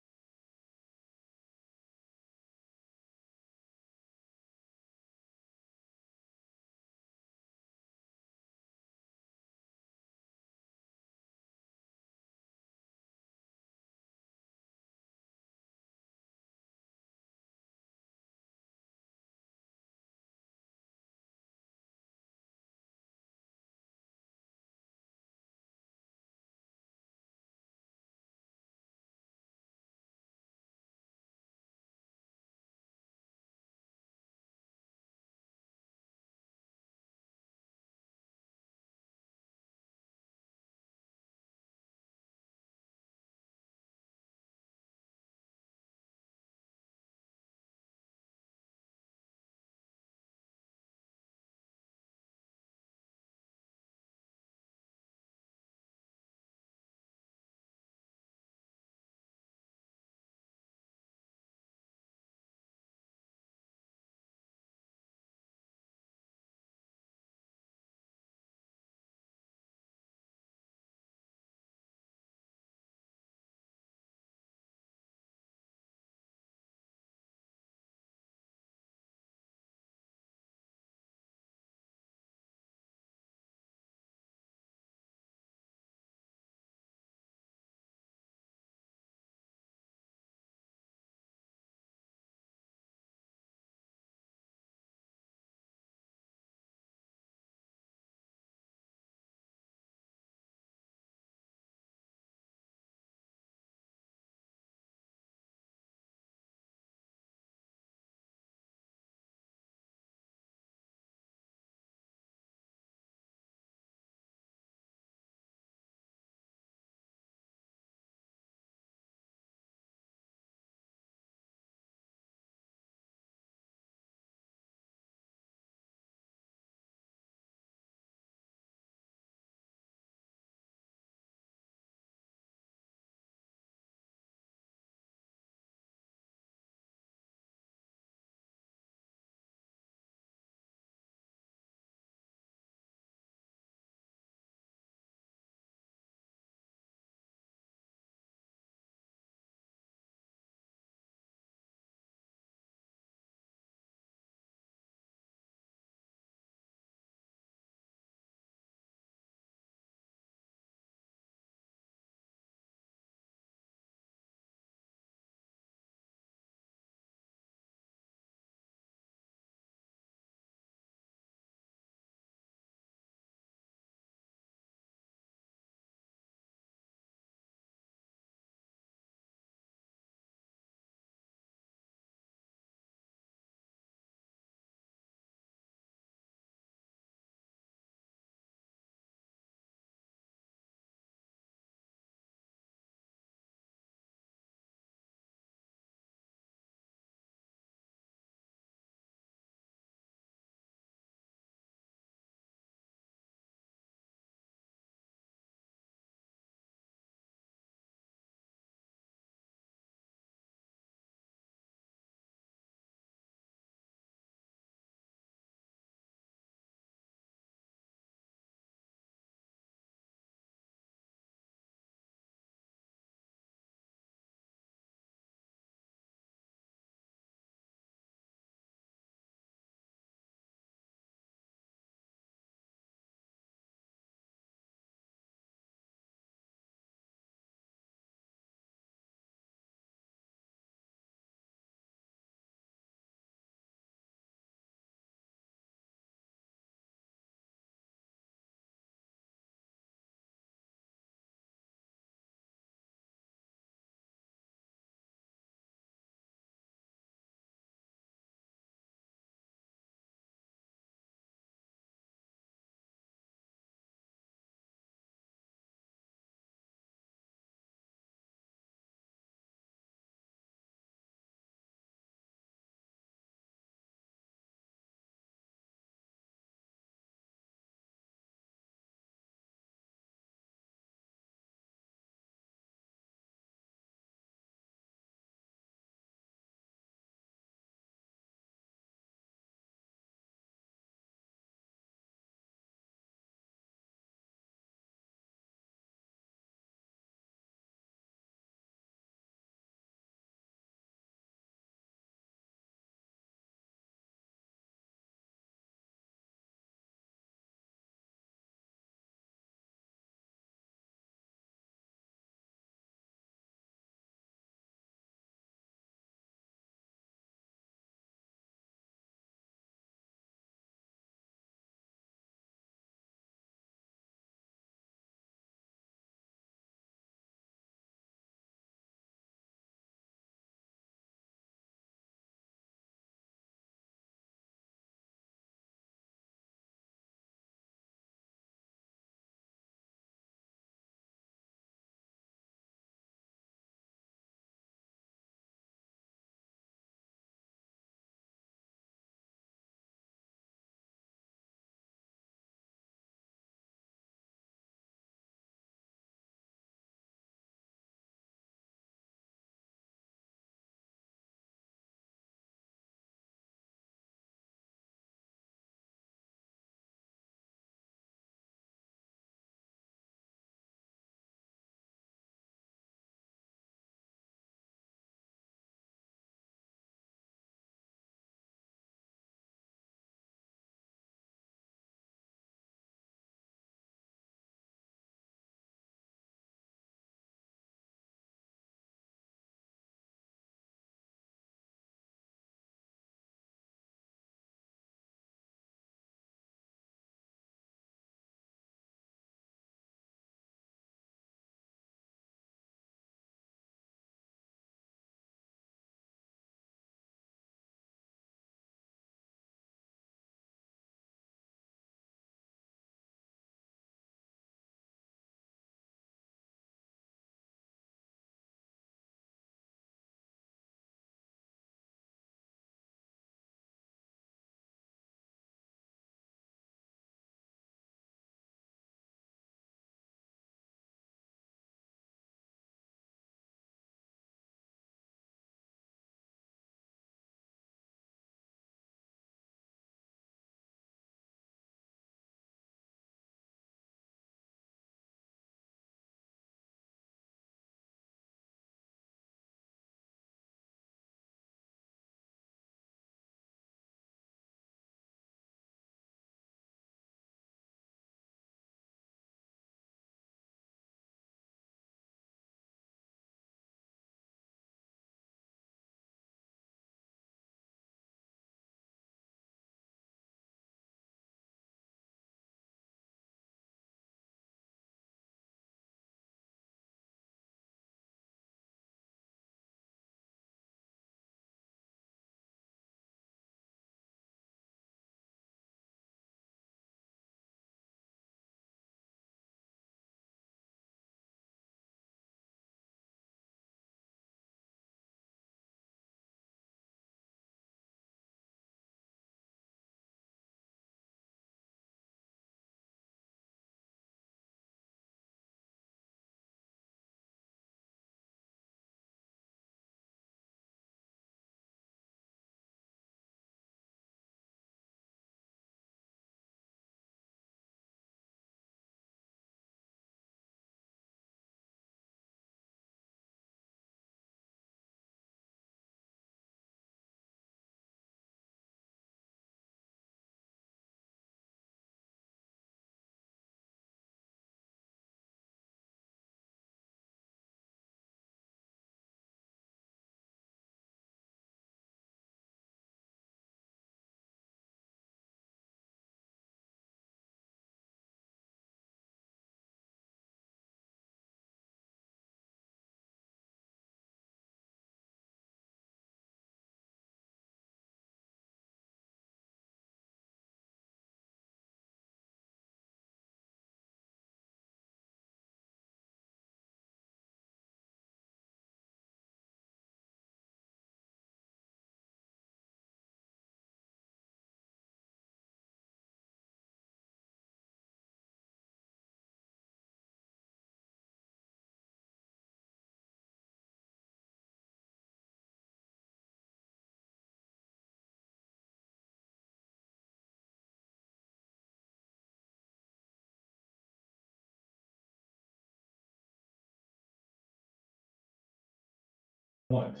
once.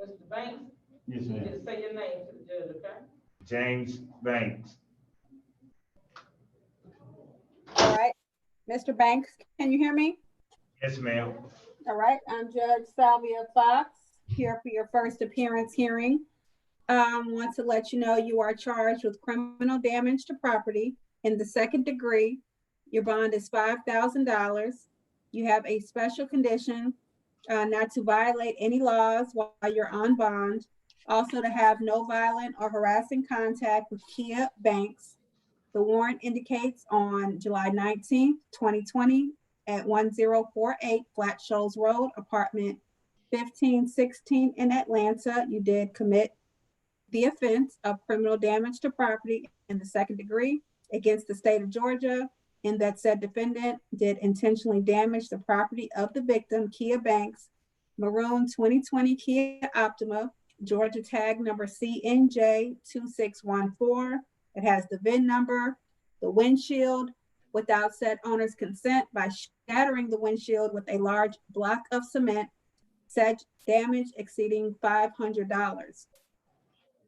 Mr. Banks, Yes, you ma'am. just say your name to the judge, okay? James Banks. All right. Mr. Banks, can you hear me? Yes, ma'am. All right, I'm Judge Salvia Fox, here for your first appearance hearing. Want to let you know you are charged with criminal damage to property in the second degree. Your bond is $5,000. You have a special condition not to violate any laws while you're on bond. Also to have no violent or harassing contact with Kia Banks. The warrant indicates on July 19th, 2020 at 1048 Flat Shoals Road, apartment 1516 in Atlanta, you did commit the offense of criminal damage to property in the second degree against the state of Georgia, in that said defendant did intentionally damage the property of the victim, Kia Banks, maroon 2020 Kia Optima, Georgia tag number CNJ2614. It has the VIN number, the windshield, without said owner's consent by shattering the windshield with a large block of cement, said damage exceeding $500.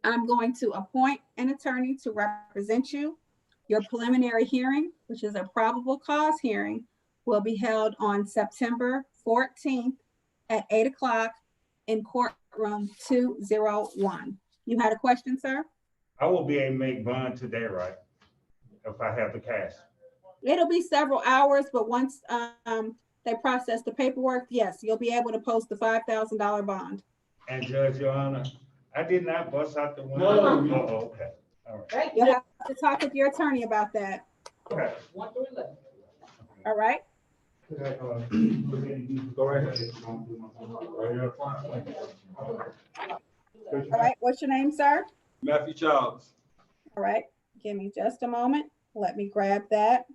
I'm going to appoint an attorney to represent you. Your preliminary hearing, which is a probable cause hearing, will be held on September 14th at 8 o'clock in courtroom 201. You had a question, sir? I will be able to make bond today, right? If I have the cash. It'll be several hours, but once they process the paperwork, yes, you'll be able to post the $5,000 bond. And Judge, Your Honor, I did not bust out the window. No. Oh, okay. All right. You'll have to talk with your attorney about that. Okay. 1 through 11. All right? Go right ahead. All right, what's your name, sir? Matthew Childs. All right, give me just a moment. Let me grab that.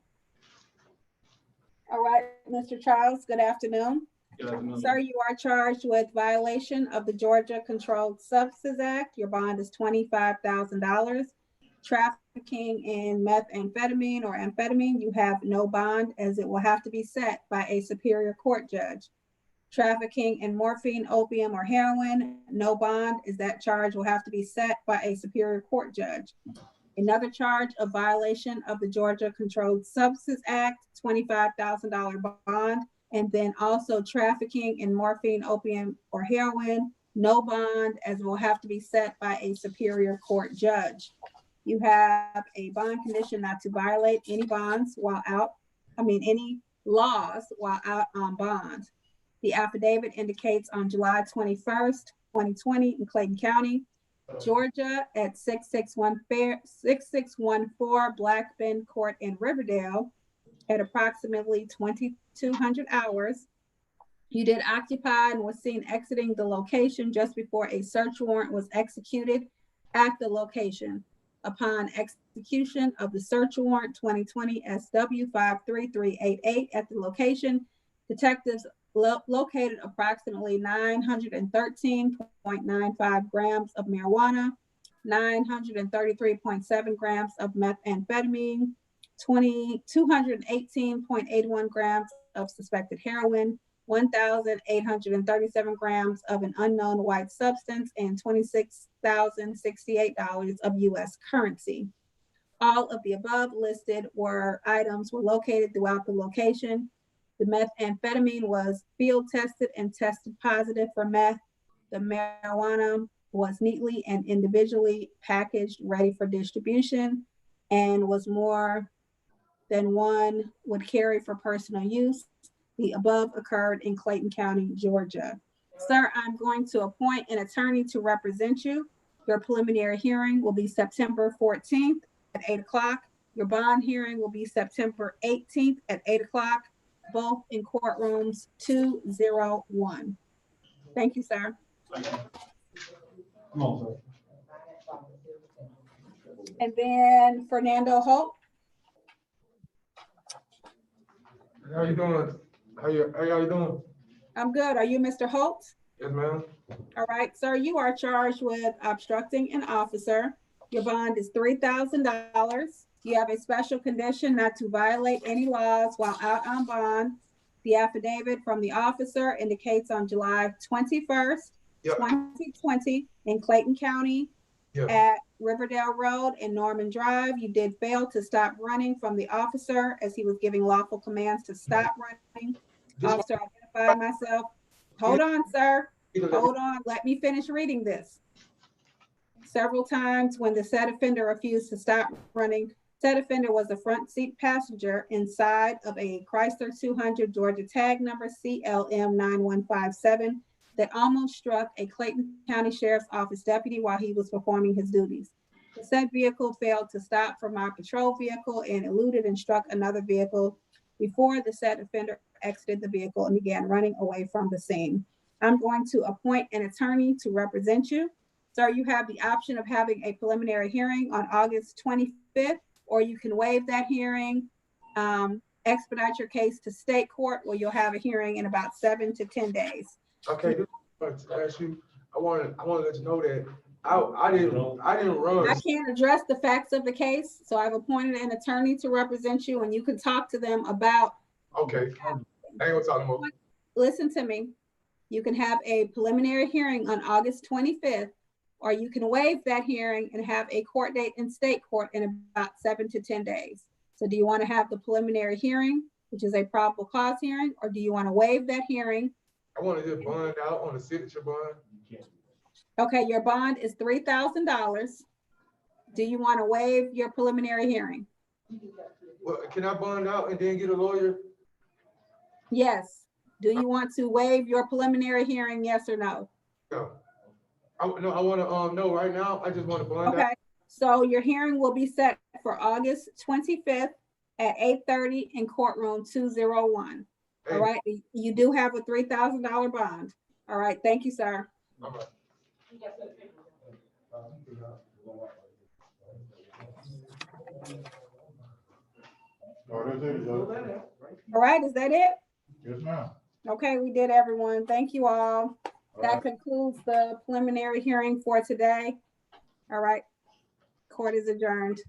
All right, Mr. Childs, good afternoon. Good afternoon. Sir, you are charged with violation of the Georgia Controlled Substances Act. Your bond is $25,000. Trafficking in methamphetamine or amphetamine, you have no bond as it will have to be set by a superior court judge. Trafficking in morphine, opium, or heroin, no bond as that charge will have to be set by a superior court judge. Another charge of violation of the Georgia Controlled Substances Act, $25,000 bond, and then also trafficking in morphine, opium, or heroin, no bond as will have to be set by a superior court judge. You have a bond condition not to violate any bonds while out, any laws while out on bond. The affidavit indicates on July 21st, 2020 in Clayton County, Georgia at 6614 Black Bend Court in Riverdale at approximately 2200 hours. You did occupy and was seen exiting the location just before a search warrant was executed at the location. Upon execution of the search warrant 2020 SW 53388 at the location, detectives located approximately 913.95 grams of marijuana, 933.7 grams of methamphetamine, 218.81 grams of suspected heroin, 1,837 grams of an unknown white substance, and $26,068 of U.S. currency. All of the above listed items were located throughout the location. The methamphetamine was field tested and tested positive for meth. The marijuana was neatly and individually packaged, ready for distribution, and was more than one would carry for personal use. The above occurred in Clayton County, Georgia. Sir, I'm going to appoint an attorney to represent you. Your preliminary hearing will be September 14th at 8 o'clock. Your bond hearing will be September 18th at 8 o'clock, both in courtrooms 201. Thank you, sir. Come on, sir. And then Fernando Holt. How you doing? How y'all doing? I'm good. Are you Mr. Holt? Yes, ma'am. All right, sir, you are charged with obstructing an officer. Your bond is $3,000. You have a special condition not to violate any laws while out on bond. The affidavit from the officer indicates on July 21st, 2020 in Clayton County at Riverdale Road and Norman Drive, you did fail to stop running from the officer as he was giving lawful commands to stop running. Officer identified myself. Hold on, sir. Hold on. Let me finish reading this. Several times when the said offender refused to stop running, said offender was a front seat passenger inside of a Chrysler 200 Georgia tag number CLM 9157 that almost struck a Clayton County Sheriff's Office deputy while he was performing his duties. The said vehicle failed to stop from our patrol vehicle and eluded and struck another vehicle before the said offender exited the vehicle and began running away from the scene. I'm going to appoint an attorney to represent you. Sir, you have the option of having a preliminary hearing on August 25th, or you can waive that hearing, expedite your case to state court, where you'll have a hearing in about 7 to 10 days. Okay, this is to ask you, I want to let you know that I didn't run. I can't address the facts of the case, so I've appointed an attorney to represent you, and you can talk to them about. Okay, I ain't gonna talk more. Listen to me. You can have a preliminary hearing on August 25th, or you can waive that hearing and have a court date in state court in about 7 to 10 days. So do you want to have the preliminary hearing, which is a probable cause hearing, or do you want to waive that hearing? I want to just bond out on the signature bond. Okay, your bond is $3,000. Do you want to waive your preliminary hearing? Well, can I bond out and then get a lawyer? Yes. Do you want to waive your preliminary hearing, yes or no? No. I want to know right now. I just want to bond out. Okay, so your hearing will be set for August 25th at 8:30 in courtroom 201. All right, you do have a $3,000 bond. All right, thank you, sir. All right. All right, is that it? Yes, ma'am. Okay, we did, everyone. Thank you all. That concludes the preliminary hearing for today. All right, court is adjourned.